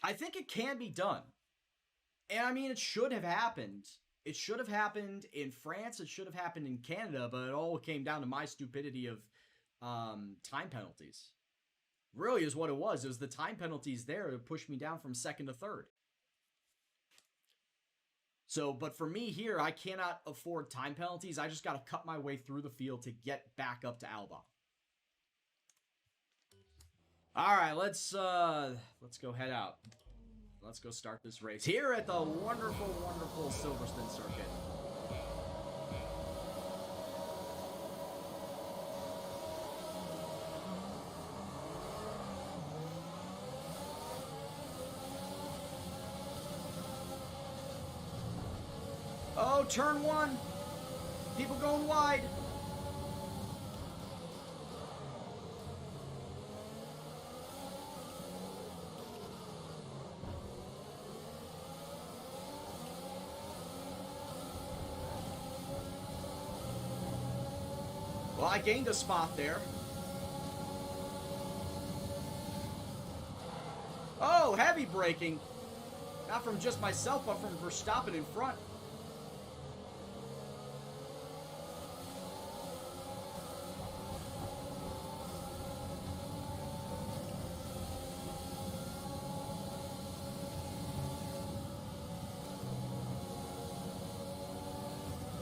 I think it can be done. And I mean, it should have happened. It should have happened in France. It should have happened in Canada, but it all came down to my stupidity of time penalties. Really is what it was. It was the time penalties there to push me down from second to third. So, but for me here, I cannot afford time penalties. I just got to cut my way through the field to get back up to Albon. All right, let's go head out. Let's go start this race here at the wonderful, wonderful Silverstone circuit. Oh, turn one. People going wide. Well, I gained a spot there. Oh, heavy braking. Not from just myself, but from Verstappen in front.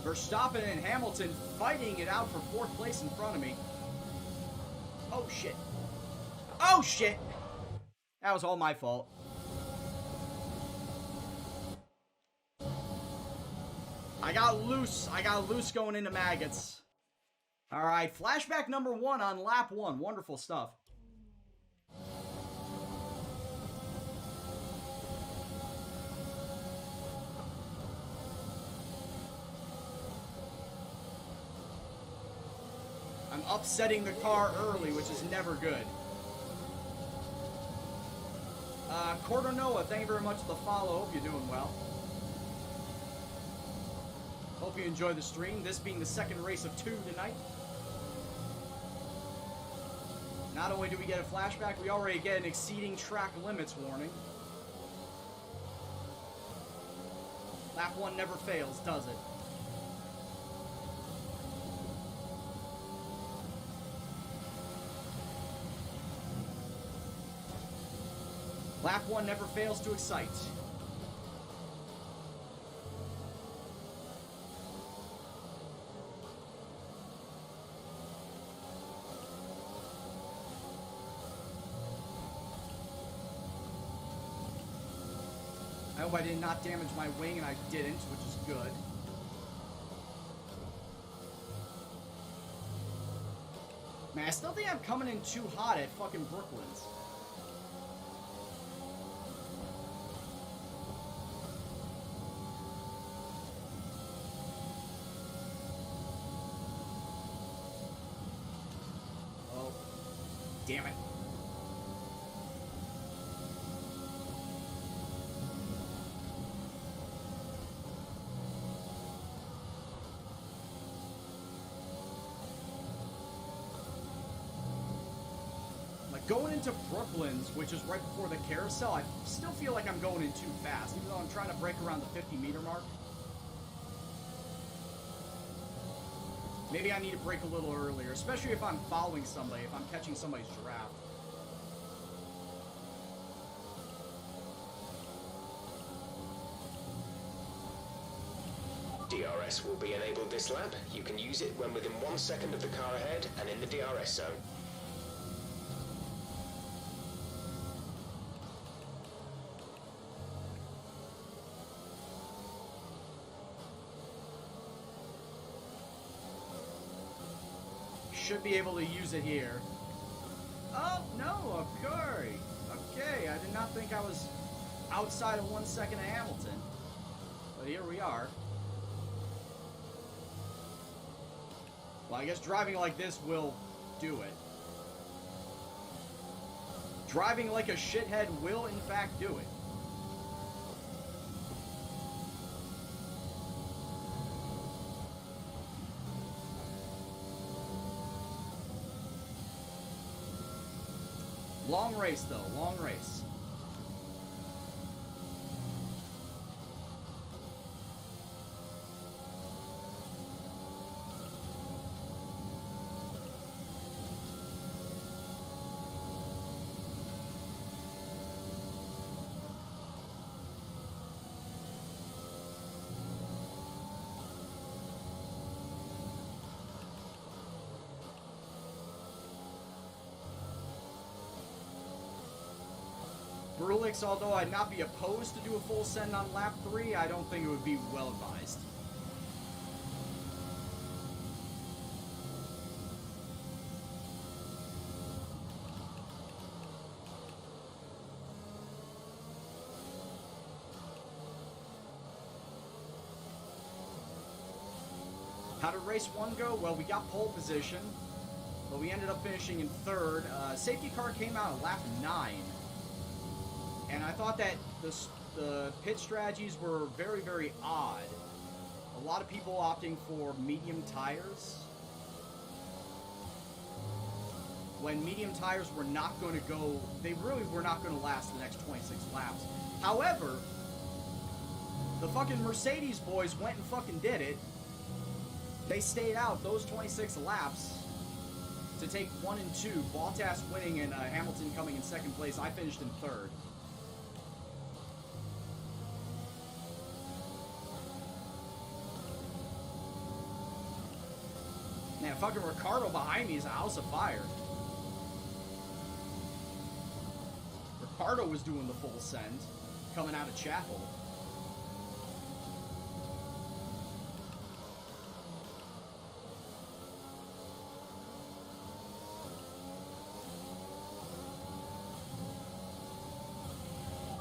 Verstappen and Hamilton fighting it out for 4th place in front of me. Oh, shit. Oh, shit! That was all my fault. I got loose. I got loose going into maggots. Alright, flashback number 1 on lap 1. Wonderful stuff. I'm upsetting the car early, which is never good. Cordonoa, thank you very much for the follow. Hope you're doing well. Hope you enjoy the stream. This being the second race of 2 tonight. Not only do we get a flashback, we already get an exceeding track limits warning. Lap 1 never fails, does it? Lap 1 never fails to excite. I hope I did not damage my wing, and I didn't, which is good. Man, I still think I'm coming in too hot at fucking Brooklands. Oh, damn it. Going into Brooklands, which is right before the carousel, I still feel like I'm going in too fast, even though I'm trying to break around the 50-meter mark. Maybe I need to brake a little earlier, especially if I'm following somebody, if I'm catching somebody's draft. DRS will be enabled this lap. You can use it when within 1 second of the car ahead and in the DRS zone. Should be able to use it here. Oh, no, okay. Okay, I did not think I was outside of 1 second of Hamilton. But here we are. Well, I guess driving like this will do it. Driving like a shithead will, in fact, do it. Long race, though. Long race. Brulix, although I'd not be opposed to do a full send on lap 3, I don't think it would be well advised. How did race 1 go? Well, we got pole position, but we ended up finishing in 3rd. Safety car came out at lap 9. And I thought that the pit strategies were very, very odd. A lot of people opting for medium tires, when medium tires were not going to go, they really were not going to last the next 26 laps. However, the fucking Mercedes boys went and fucking did it. They stayed out those 26 laps to take 1 and 2. Bottas winning and Hamilton coming in 2nd place. I finished in 3rd. Man, fucking Ricardo behind me is a house of fire. Ricardo was doing the full send, coming out of Chapel.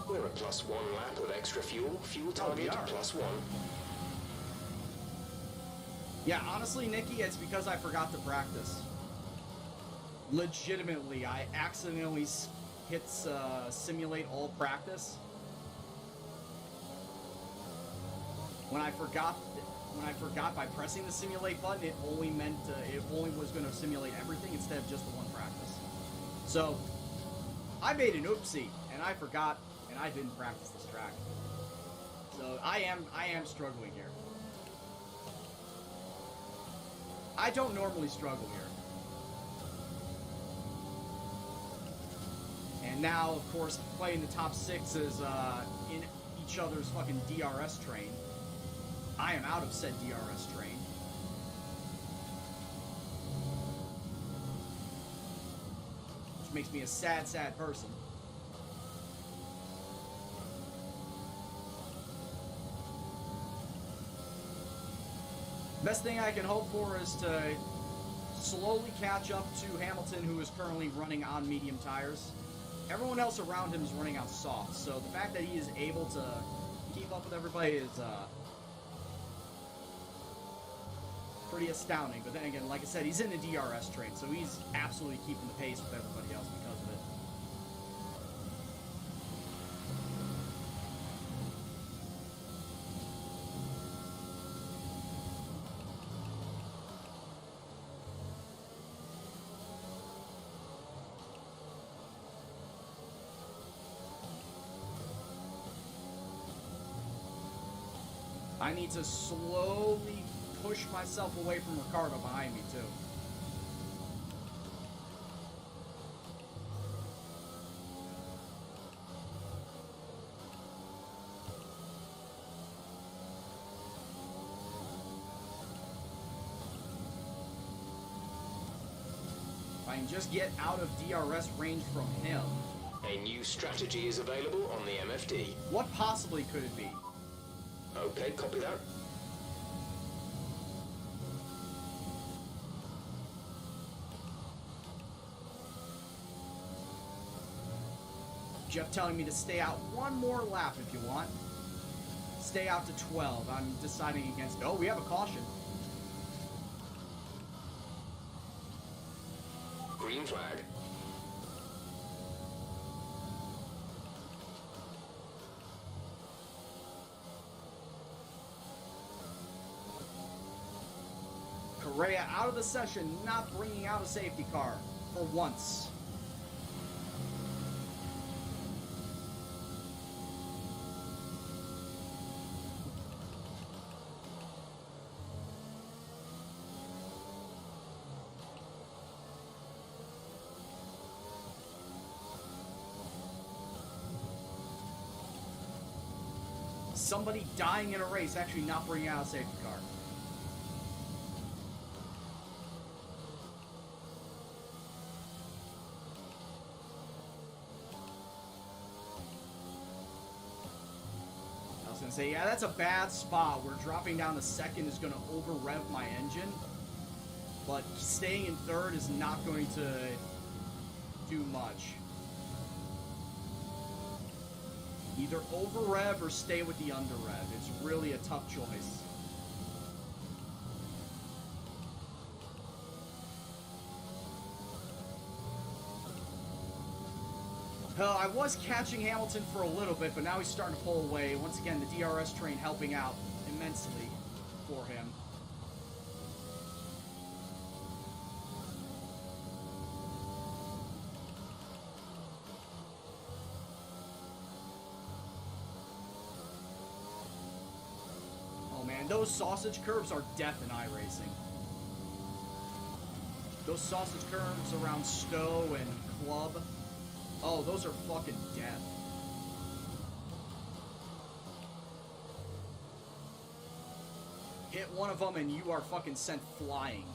We're at +1 lap of extra fuel. Fuel target +1. Yeah, honestly, Nikki, it's because I forgot to practice. Legitimately, I accidentally hit simulate all practice. When I forgot by pressing the simulate button, it only meant it only was going to simulate everything instead of just the one practice. So I made an oopsie, and I forgot, and I didn't practice this track. So I am struggling here. I don't normally struggle here. And now, of course, playing the top 6 is in each other's fucking DRS train. I am out of said DRS train. Which makes me a sad, sad person. Best thing I can hope for is to slowly catch up to Hamilton, who is currently running on medium tires. Everyone else around him is running on soft, so the fact that he is able to keep up with everybody is pretty astounding. But then again, like I said, he's in the DRS train, so he's absolutely keeping the pace with everybody else because of it. I need to slowly push myself away from Ricardo behind me, too. If I can just get out of DRS range from him. A new strategy is available on the MFD. What possibly could it be? Okay, copy that. Jeff telling me to stay out one more lap if you want. Stay out to 12. I'm deciding against... Oh, we have a caution. Green flag. Correa out of the session, not bringing out a safety car for once. Somebody dying in a race, actually not bringing out a safety car. gonna say, yeah, that's a bad spot where dropping down to second is gonna over rev my engine, but staying in third is not going to do much. Either over rev or stay with the under rev. It's really a tough choice. Hell, I was catching Hamilton for a little bit, but now he's starting to pull away. Once again, the DRS train helping out immensely for him. Oh man, those sausage curves are death in iRacing. Those sausage curves around Stowe and Club. Oh, those are fucking death. Hit one of them and you are fucking sent flying.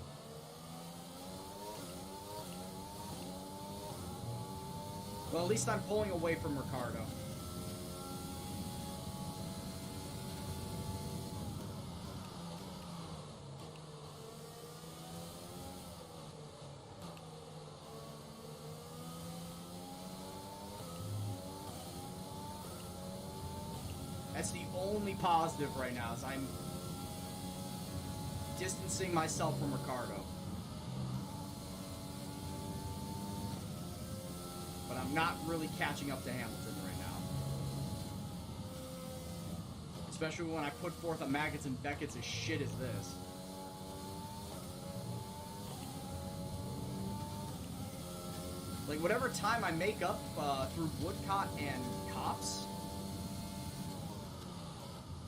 Well, at least I'm pulling away from Ricardo. That's the only positive right now, is I'm distancing myself from Ricardo. But I'm not really catching up to Hamilton right now. Especially when I put forth a Maggots and Beckett's as shit as this. Like, whatever time I make up through Woodcott and Cops,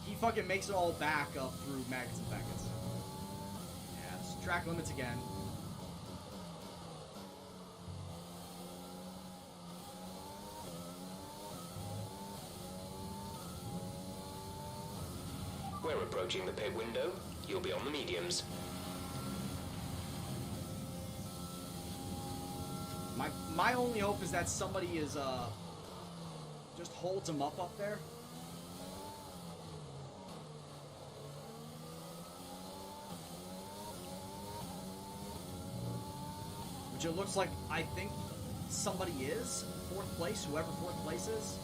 he fucking makes it all back up through Maggots and Beckett's. Yeah, it's track limits again. We're approaching the pit window. You'll be on the mediums. My only hope is that somebody is just holds him up there. Which it looks like, I think somebody is. Fourth place, whoever fourth place is.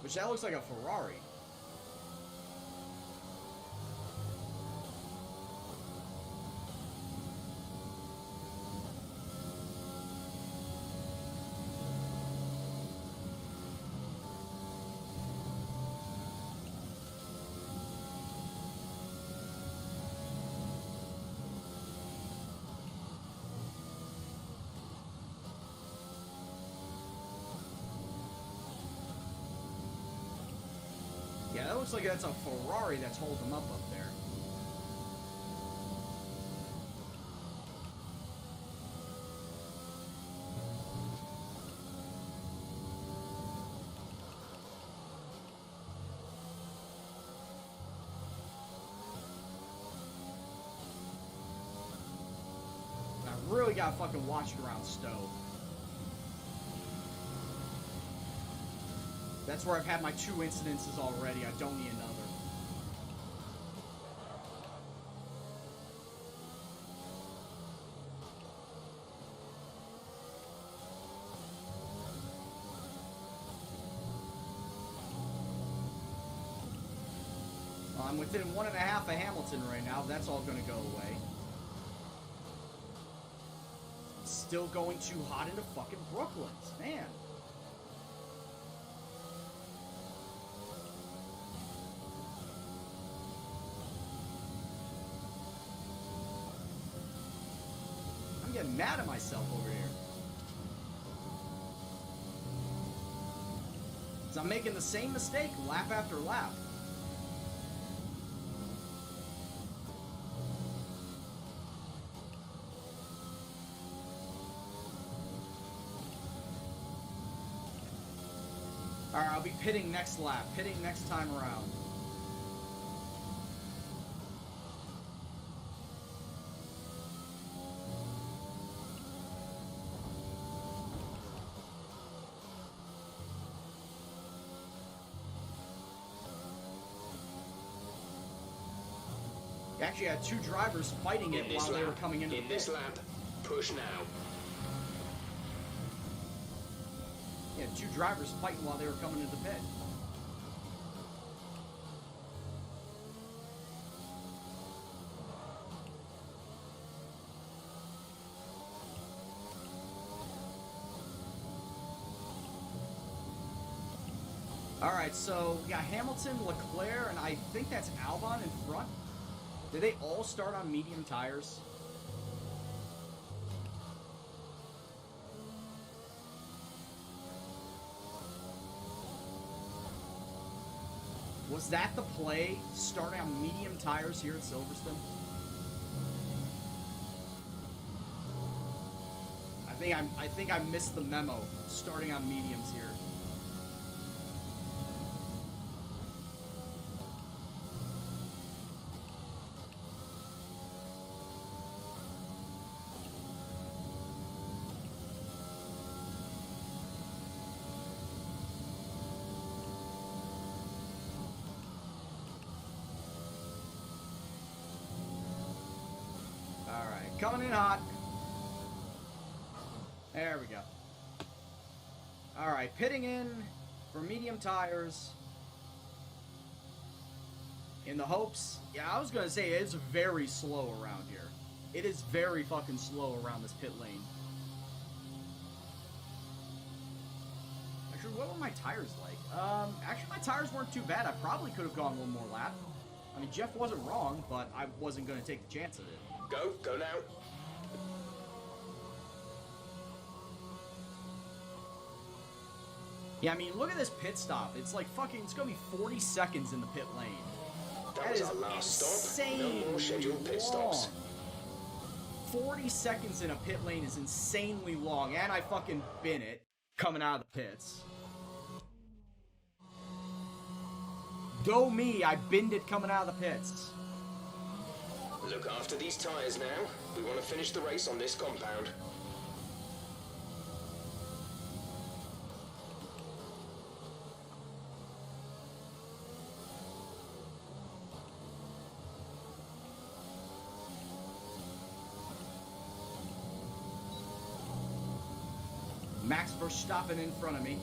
Which that looks like a Ferrari. Yeah, that looks like that's a Ferrari that's holding him up there. I really gotta fucking watch it around Stowe. That's where I've had my 2 incidences already. I don't need another. Well, I'm within 1.5 of Hamilton right now. That's all going to go away. Still going too hot into fucking Brooklands, man. I'm getting mad at myself over here. 'Cause I'm making the same mistake lap after lap. Alright, I'll be pitting next lap, pitting next time around. You actually had two drivers fighting it while they were coming into the pit. In this lap, push now. Yeah, two drivers fighting while they were coming into the pit. Alright, so we got Hamilton, Leclerc, and I think that's Albon in front. Did they all start on medium tires? Was that the play? Starting on medium tires here at Silverstone? I think I missed the memo. Starting on mediums here. Alright, coming in hot. There we go. Alright, pitting in for medium tires. In the hopes... Yeah, I was going to say it's very slow around here. It is very fucking slow around this pit lane. Actually, what were my tires like? Actually, my tires weren't too bad. I probably could have gone one more lap. I mean, Jeff wasn't wrong, but I wasn't going to take the chance of it. Go now. Yeah, I mean, look at this pit stop. It's like fucking, it's going to be 40 seconds in the pit lane. That was our last stop. No more scheduled pit stops. 40 seconds in a pit lane is insanely long, and I fucking bin it coming out of the pits. Go me, I binned it coming out of the pits. Look after these tyres now. We want to finish the race on this compound. Max Verstappen in front of me.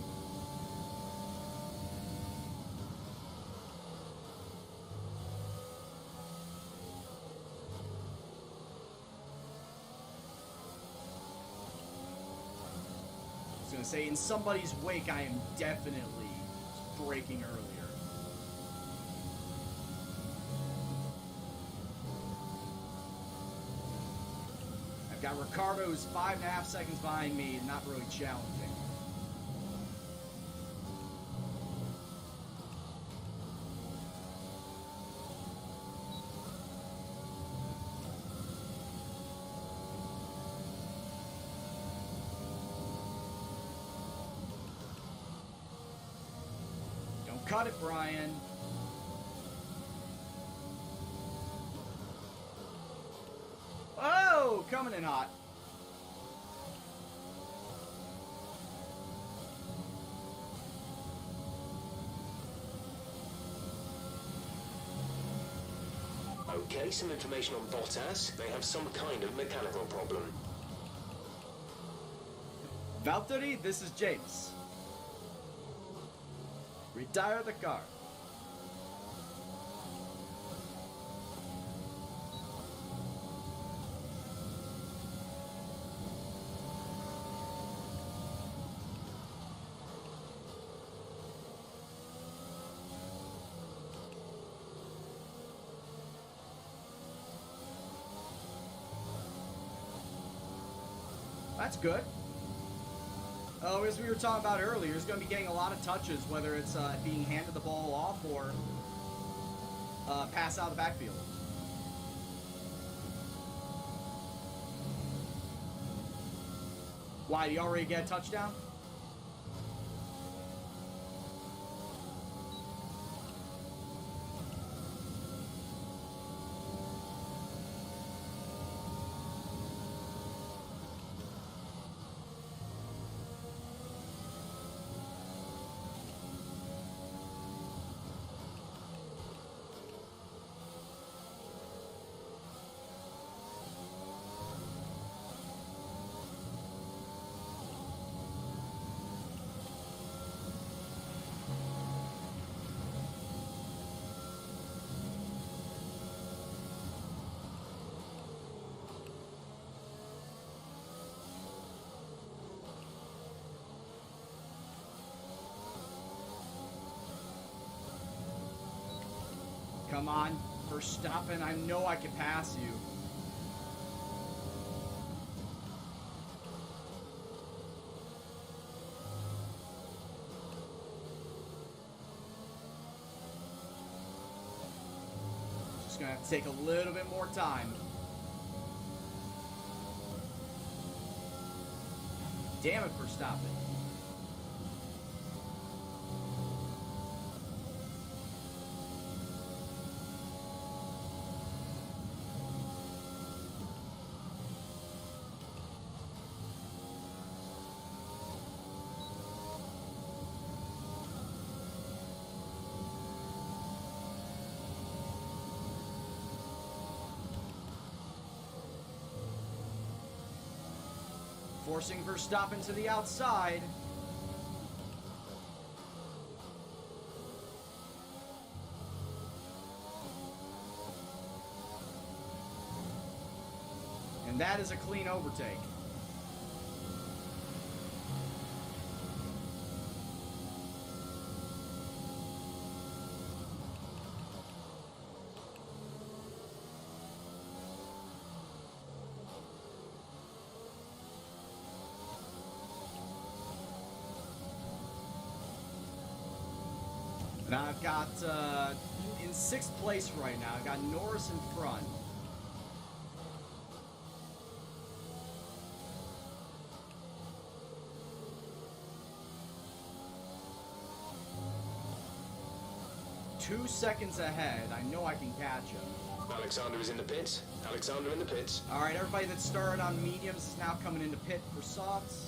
I was going to say, in somebody's wake, I am definitely braking earlier. I've got Ricardo, who's 5.5 seconds behind me, and not really challenging. Don't cut it, Brian. Oh, coming in hot. Okay, some information on Bottas. They have some kind of mechanical problem. Valtteri, this is James. Retire the car. That's good. Oh, as we were talking about earlier, he's going to be getting a lot of touches, whether it's being handed the ball off or pass out of the backfield. Why, did he already get a touchdown? Come on, Verstappen, I know I can pass you. Just gonna have to take a little bit more time. Damn it, Verstappen. Forcing Verstappen to the outside. And that is a clean overtake. And I've got, in 6th place right now, I've got Norris in front. Two seconds ahead. I know I can catch him. Alexander is in the pits. Alexander in the pits. All right, everybody that started on mediums is now coming into pit for softs.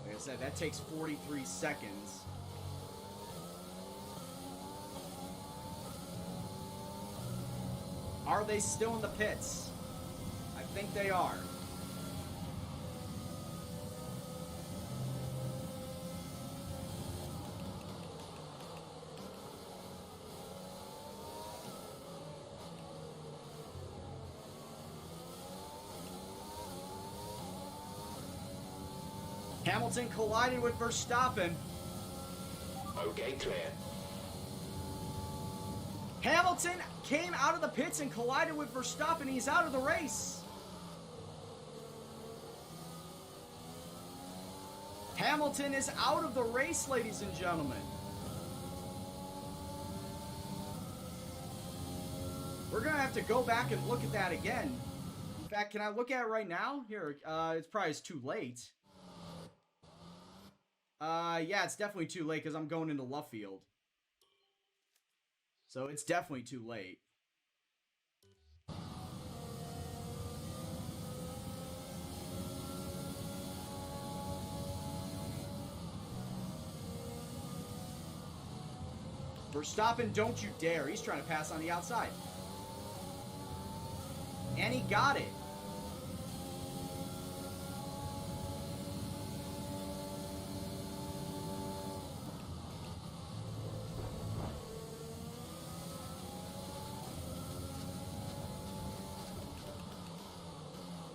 Like I said, that takes 43 seconds. Are they still in the pits? I think they are. Hamilton collided with Verstappen. Okay, clear. Hamilton came out of the pits and collided with Verstappen. He's out of the race. Hamilton is out of the race, ladies and gentlemen. We're going to have to go back and look at that again. In fact, can I look at it right now? Here, it's probably too late. Yeah, it's definitely too late because I'm going into Luffield. So it's definitely too late. Verstappen, don't you dare. He's trying to pass on the outside. And he got it.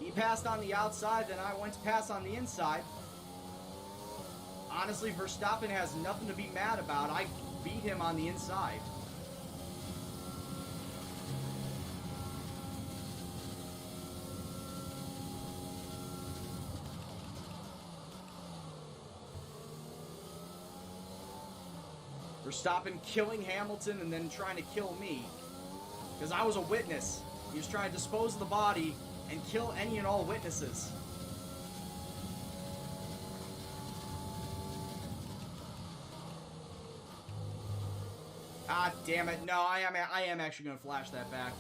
He passed on the outside, then I went to pass on the inside. Honestly, Verstappen has nothing to be mad about. I beat him on the inside. Verstappen killing Hamilton and then trying to kill me. Because I was a witness. He was trying to dispose of the body and kill any and all witnesses. Ah, damn it. No, I am actually going to flash that back.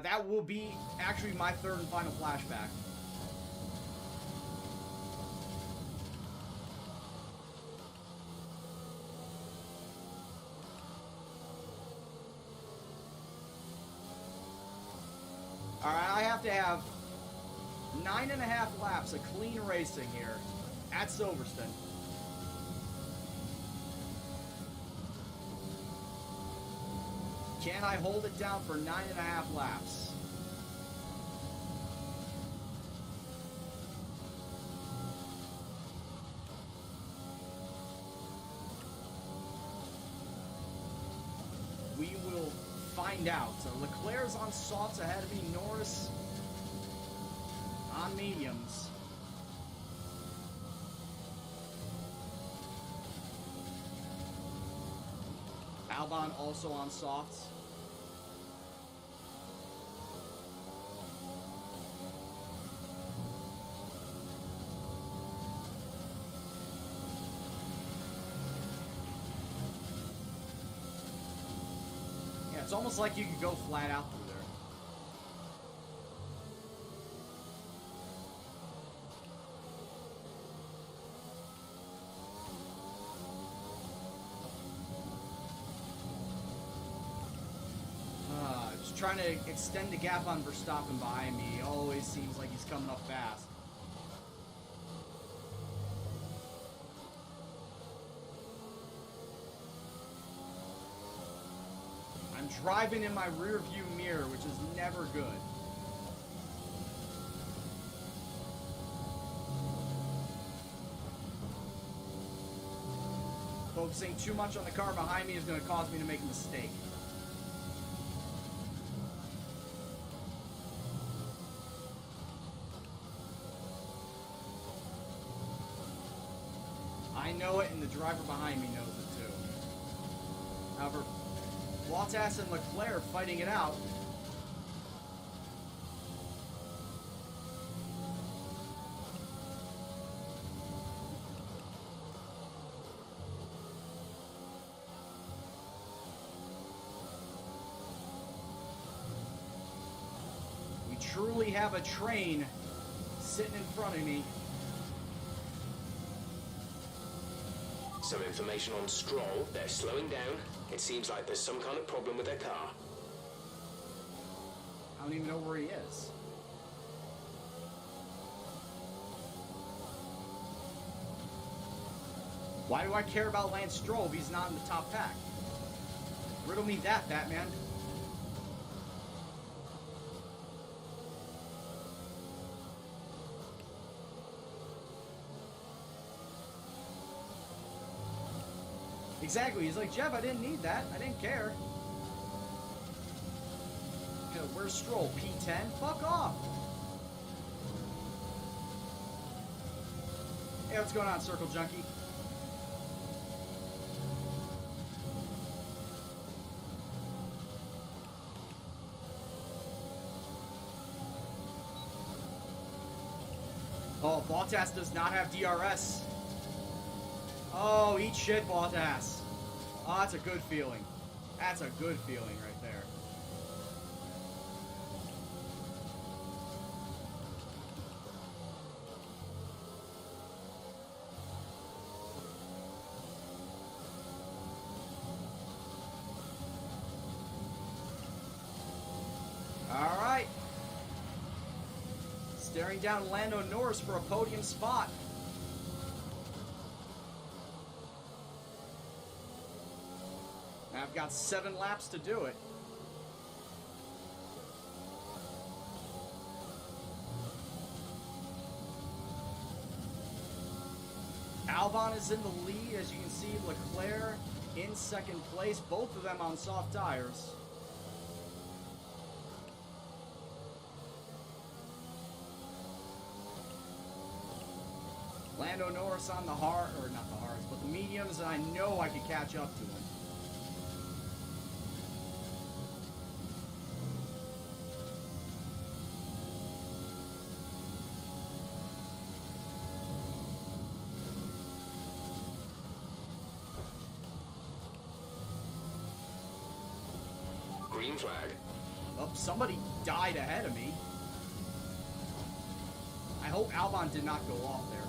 That will be actually my third and final flashback. Alright, I have to have 9.5 laps of clean racing here at Silverstone. Can I hold it down for 9.5 laps? We will find out. So Leclerc's on softs ahead of me. Norris on mediums. Albon also on softs. Yeah, it's almost like you could go flat out through there. Just trying to extend the gap on Verstappen behind me. He always seems like he's coming up fast. I'm driving in my rear view mirror, which is never good. Focusing too much on the car behind me is going to cause me to make a mistake. I know it, and the driver behind me knows it too. However, Bottas and Leclerc fighting it out. We truly have a train sitting in front of me. Some information on Stroll. They're slowing down. It seems like there's some kind of problem with their car. I don't even know where he is. Why do I care about Lance Stroll if he's not in the top pack? Riddle me that, Batman. Exactly. He's like, Jeff, I didn't need that. I didn't care. You know, where's Stroll? P10? Fuck off. Hey, what's going on, Circle Junkie? Oh, Bottas does not have DRS. Oh, eat shit, Bottas. Oh, that's a good feeling. That's a good feeling right there. All right. Staring down Lando Norris for a podium spot. I've got 7 laps to do it. Albon is in the lead, as you can see. Leclerc in second place, both of them on soft tires. Lando Norris on the hard, or not the hards, but the mediums, and I know I could catch up to him. Green flag. Oh, somebody died ahead of me. I hope Albon did not go off there.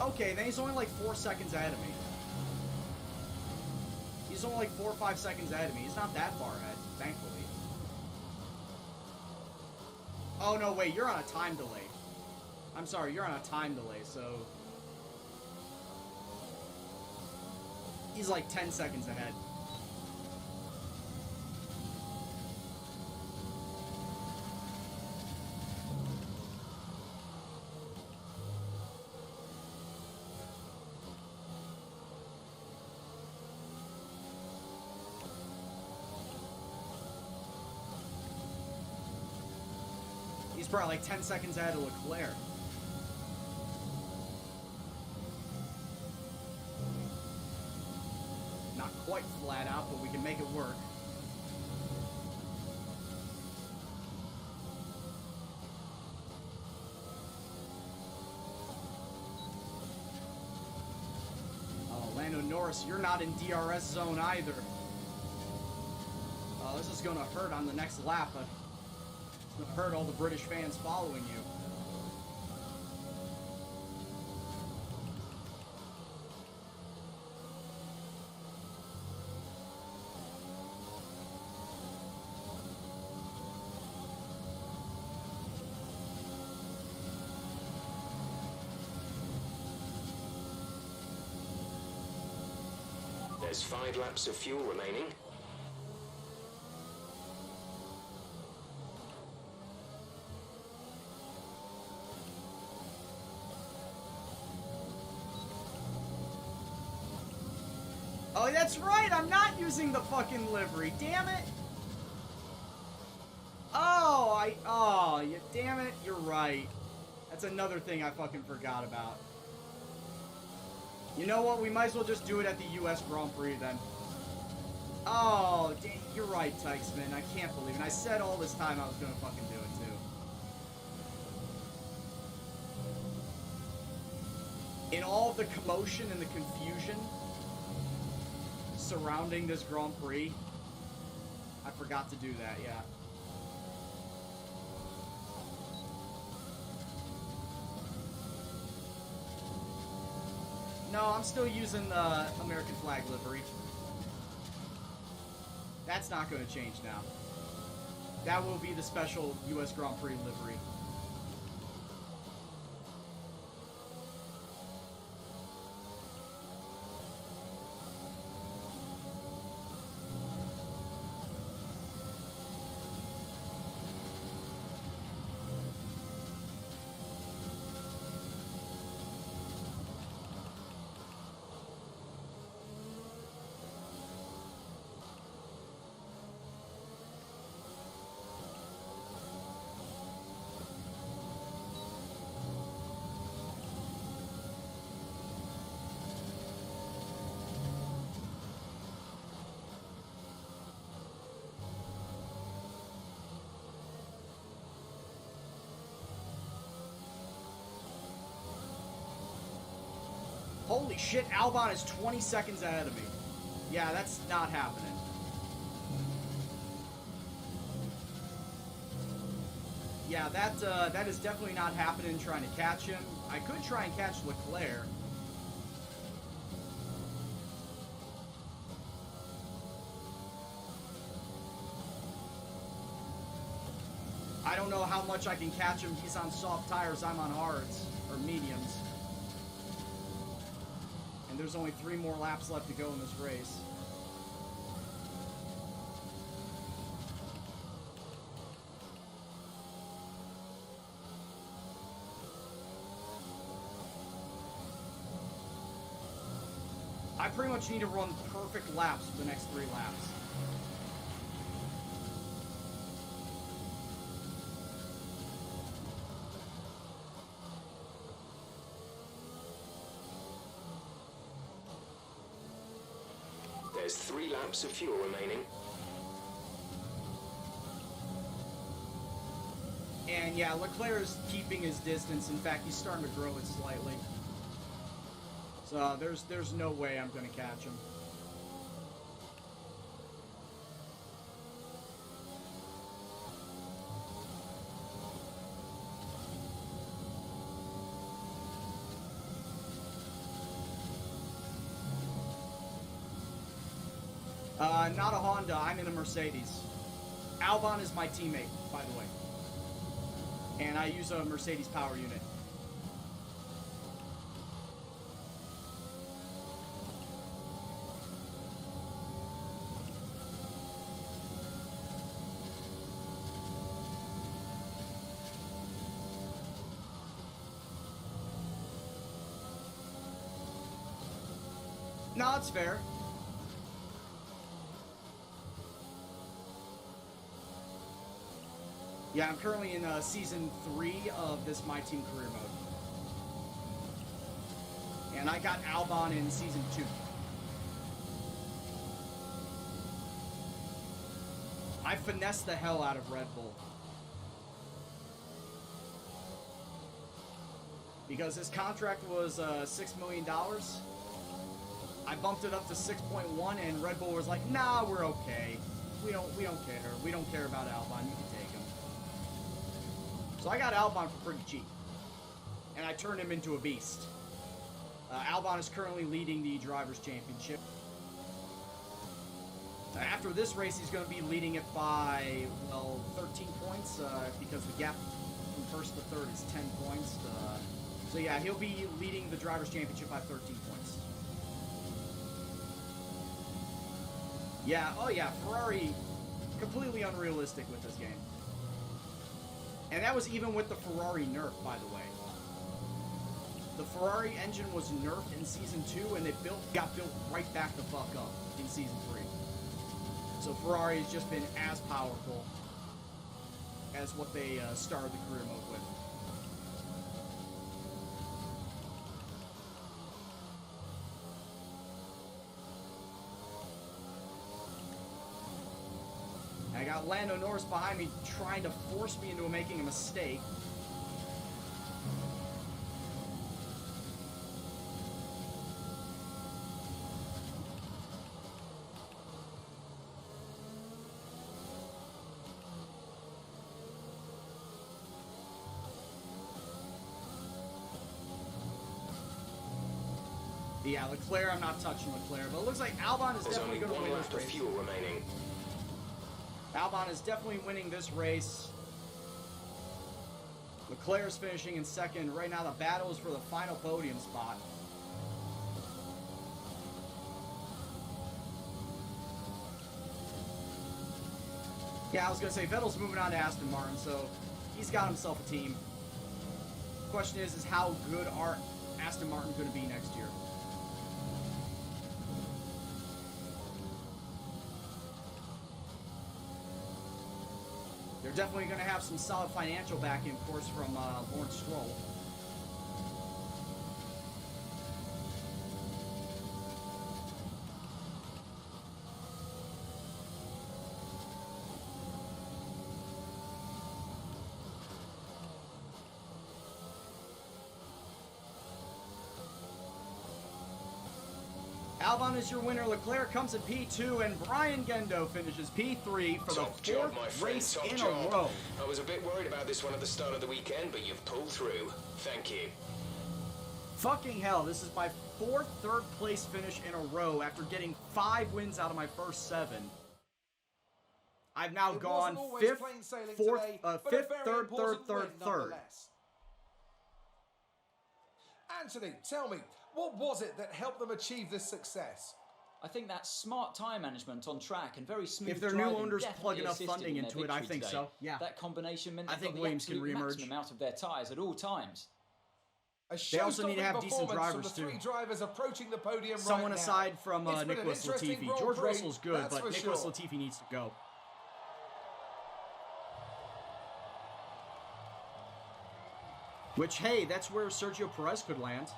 Okay, then he's only like 4 seconds ahead of me. He's only like 4 or 5 seconds ahead of me. He's not that far ahead, thankfully. Oh, no, wait, you're on a time delay. I'm sorry, you're on a time delay, so... He's like 10 seconds ahead. He's probably like 10 seconds ahead of Leclerc. Not quite flat out, but we can make it work. Oh, Lando Norris, you're not in DRS zone either. Oh, this is going to hurt on the next lap. It's going to hurt all the British fans following you. There's 5 laps of fuel remaining. Oh, that's right! I'm not using the fucking livery. Damn it! Oh, you damn it, you're right. That's another thing I fucking forgot about. You know what? We might as well just do it at the US Grand Prix then. Oh, dang, you're right, Tykesman. I can't believe it. And I said all this time I was gonna fucking do it too. In all the commotion and the confusion surrounding this Grand Prix, I forgot to do that, yeah. No, I'm still using the American flag livery. That's not going to change now. That will be the special US Grand Prix livery. Holy shit, Albon is 20 seconds ahead of me. Yeah, that's not happening. Yeah, that is definitely not happening trying to catch him. I could try and catch Leclerc. I don't know how much I can catch him. He's on soft tires, I'm on hards, or mediums. And there's only 3 more laps left to go in this race. I pretty much need to run perfect laps for the next 3 laps. There's 3 laps of fuel remaining. And yeah, Leclerc is keeping his distance. In fact, he's starting to grow it slightly. So there's no way I'm going to catch him. Not a Honda. I'm in a Mercedes. Albon is my teammate, by the way. And I use a Mercedes power unit. No, it's fair. Yeah, I'm currently in Season 3 of this My Team Career Mode. And I got Albon in Season 2. I finessed the hell out of Red Bull. Because his contract was $6 million. I bumped it up to 6.1, and Red Bull was like, "Nah, we're okay. We don't care. We don't care about Albon. You can take him." So I got Albon for pretty cheap, and I turned him into a beast. Albon is currently leading the Drivers' Championship. After this race, he's going to be leading it by, well, 13 points, because the gap from first to third is 10 points. So yeah, he'll be leading the Drivers' Championship by 13 points. Yeah, oh yeah, Ferrari, completely unrealistic with this game. And that was even with the Ferrari nerf, by the way. The Ferrari engine was nerfed in Season 2, and it got built right back the fuck up in Season 3. So Ferrari has just been as powerful as what they started the career mode with. I got Lando Norris behind me trying to force me into making a mistake. Yeah, Leclerc, I'm not touching Leclerc, but it looks like Albon is definitely going to win this race. Fuel remaining. Albon is definitely winning this race. Leclerc is finishing in second. Right now, the battle is for the final podium spot. Yeah, I was going to say, Vettel's moving on to Aston Martin, so he's got himself a team. Question is how good are Aston Martin going to be next year? They're definitely going to have some solid financial backing, of course, from Lawrence Stroll. Albon is your winner. Leclerc comes in P2, and Brian Gendo finishes P3 for the fourth race in a row. I was a bit worried about this one at the start of the weekend, but you've pulled through. Thank you. Fucking hell, this is my fourth third-place finish in a row after getting 5 wins out of my first 7. I've now gone fifth, third. Anthony, tell me, what was it that helped them achieve this success? I think that smart time management on track and very smooth if their driving new owners plug definitely enough assisted funding in into their it, I victory think today. so. Yeah. That combination meant I they think got the Williams can absolute reemerge. maximum out of their tyres at all times. They also need to have decent drivers, from the too. 3 drivers approaching the podium Someone right aside now. from It's been an Nicholas interesting Latifi. Grand George Prix, Russell's good, that's but for Nicholas sure. Latifi needs to go. Which, hey, that's where Sergio Perez could land.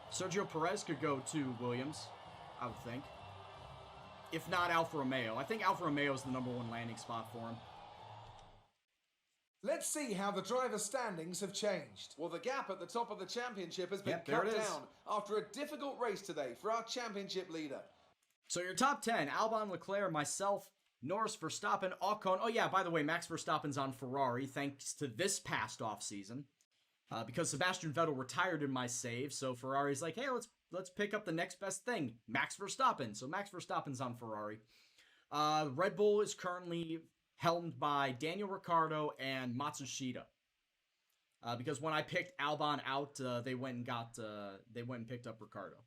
Sergio Perez could go to Williams, I would think. If not Alfa Romeo. I think Alfa Romeo is the #1 landing spot for him. Let's see how the driver standings have changed. Well, the gap at the top of the championship has been Yep, there cut it is. down after a difficult race today for our championship leader. So your top 10, Albon, Leclerc, myself, Norris, Verstappen, Ocon. Oh yeah, by the way, Max Verstappen's on Ferrari thanks to this past offseason. Because Sebastian Vettel retired in my save, so Ferrari's like, hey, let's let's pick up the next best thing, Max Verstappen. So Max Verstappen's on Ferrari. Red Bull is currently helmed by Daniel Ricciardo and Matsushita. Because when I picked Albon out, they went and picked up Ricciardo.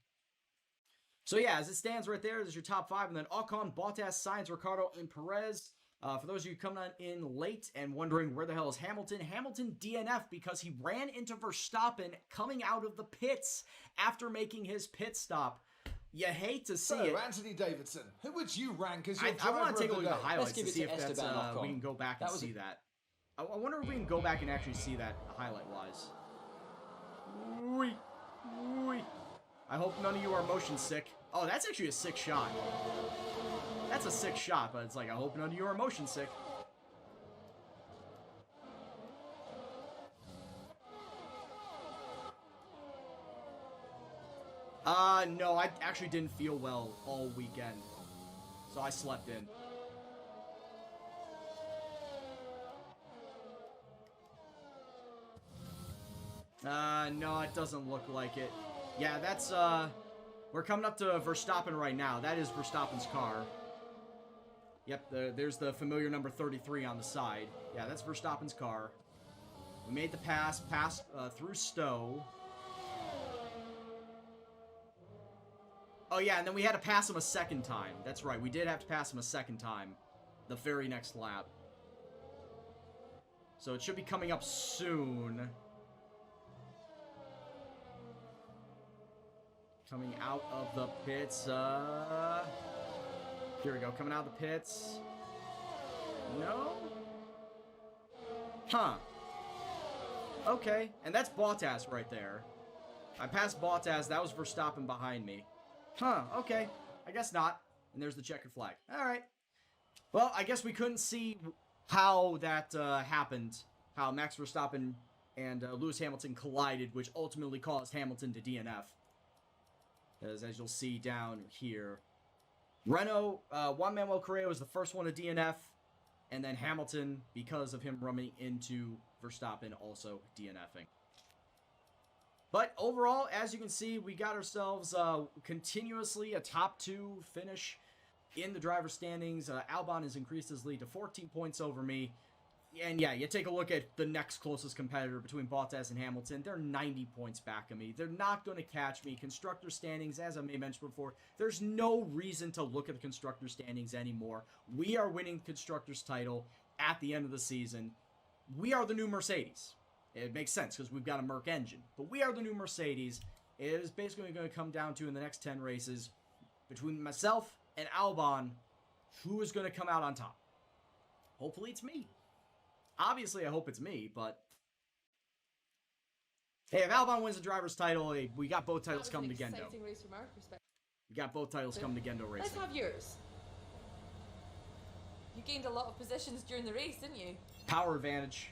So yeah, as it stands right there's your top 5, and then Ocon, Bottas, Sainz, Ricciardo, and Perez. For those of you coming in late and wondering where the hell is Hamilton, Hamilton DNF because he ran into Verstappen coming out of the pits after making his pit stop. You hate to see it. Anthony Davidson, who would you rank as your I want to take a look at the highlights Let's give to it see to if that's, Esteban Ocon. we can go back and see that. I wonder if we can go back and actually see that highlight-wise. I hope none of you are motion sick. Oh, that's actually a sick shot. That's a sick shot, but it's like, I hope none of you are motion sick. No, I actually didn't feel well all weekend. So I slept in. No, it doesn't look like it. Yeah, that's, we're coming up to Verstappen right now. That is Verstappen's car. Yep, there's the familiar number 33 on the side. Yeah, that's Verstappen's car. We made the pass through Stowe. Oh yeah, and then we had to pass him a second time. That's right, we did have to pass him a second time. The very next lap. So it should be coming up soon. Coming out of the pits, here we go, coming out of the pits. No? Huh. Okay, and that's Bottas right there. I passed Bottas, that was Verstappen behind me. Huh, okay, I guess not. And there's the checkered flag. Alright. Well, I guess we couldn't see how that happened. How Max Verstappen and Lewis Hamilton collided, which ultimately caused Hamilton to DNF. As you'll see down here. Renault, Juan Manuel Correa was the first one to DNF. And then Hamilton, because of him running into Verstappen, also DNFing. But overall, as you can see, we got ourselves continuously a top 2 finish in the driver's standings. Albon has increased his lead to 14 points over me. And yeah, you take a look at the next closest competitor between Bottas and Hamilton. They're 90 points back of me. They're not going to catch me. Constructor standings, as I may have mentioned before, there's no reason to look at the constructor standings anymore. We are winning the Constructors title at the end of the season. We are the new Mercedes. It makes sense because we've got a Merc engine. But we are the new Mercedes. It is basically going to come down to, in the next 10 races, between myself and Albon, who is going to come out on top. Hopefully it's me. Obviously, I hope it's me, but hey, if Albon wins the driver's title, hey, we got both titles coming to Gendo. Exciting race from our perspective. We got both titles coming to Gendo Let's Racing. have yours. You gained a lot of positions during the race, didn't you? Power advantage.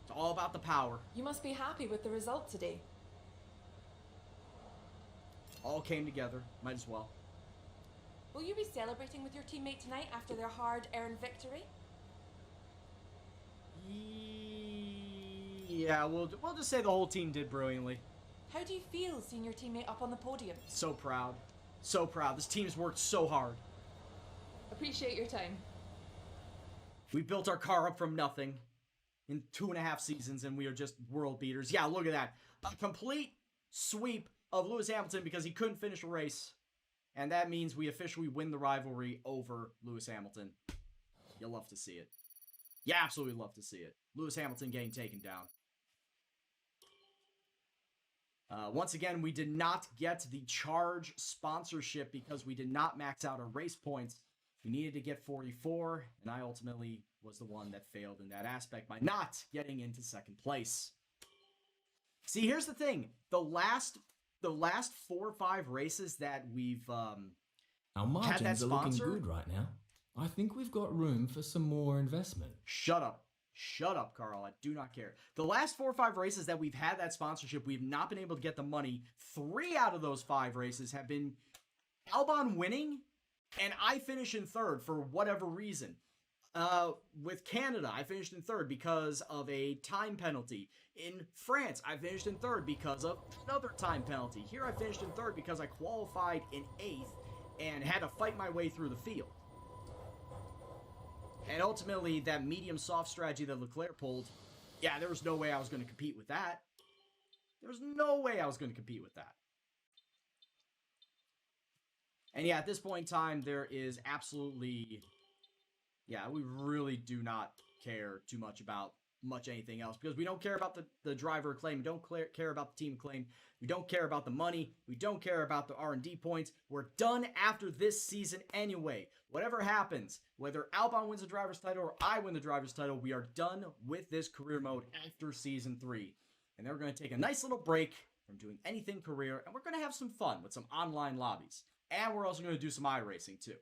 It's all about the power. You must be happy with the result today. All came together. Might as well. Will you be celebrating with your teammate tonight after their hard-earned victory? Yeah, we'll just say the whole team did brilliantly. How do you feel seeing your teammate up on the podium? So proud. So proud. This team's worked so hard. Appreciate your time. We built our car up from nothing in 2.5 seasons, and we are just world beaters. Yeah, look at that. A complete sweep of Lewis Hamilton because he couldn't finish a race. And that means we officially win the rivalry over Lewis Hamilton. You'll love to see it. You absolutely love to see it. Lewis Hamilton getting taken down. Once again, we did not get the Charge sponsorship because we did not max out our race points. We needed to get 44, and I ultimately was the one that failed in that aspect by not getting into second place. See, here's the thing. The last 4 or 5 races that we've Our had that margins are looking sponsor. good right now. I think we've got room for some more investment. Shut up. Shut up, Carl. I do not care. The last 4 or 5 races that we've had that sponsorship, we've not been able to get the money. 3 out of those 5 races have been Albon winning, and I finish in 3rd for whatever reason. With Canada, I finished in third because of a time penalty. In France, I finished in third because of another time penalty. Here, I finished in third because I qualified in 8th and had to fight my way through the field. And ultimately, that medium-soft strategy that Leclerc pulled, yeah, there was no way I was going to compete with that. There was no way I was going to compete with that. And yeah, at this point in time, there is absolutely... Yeah, we really do not care too much about anything else because we don't care about the driver claim. We don't care about the team claim. We don't care about the money. We don't care about the R&D points. We're done after this season anyway. Whatever happens, whether Albon wins the driver's title or I win the driver's title, we are done with this career mode after season 3. And then we're going to take a nice little break from doing anything career, and we're going to have some fun with some online lobbies. And we're also going to do some iRacing too.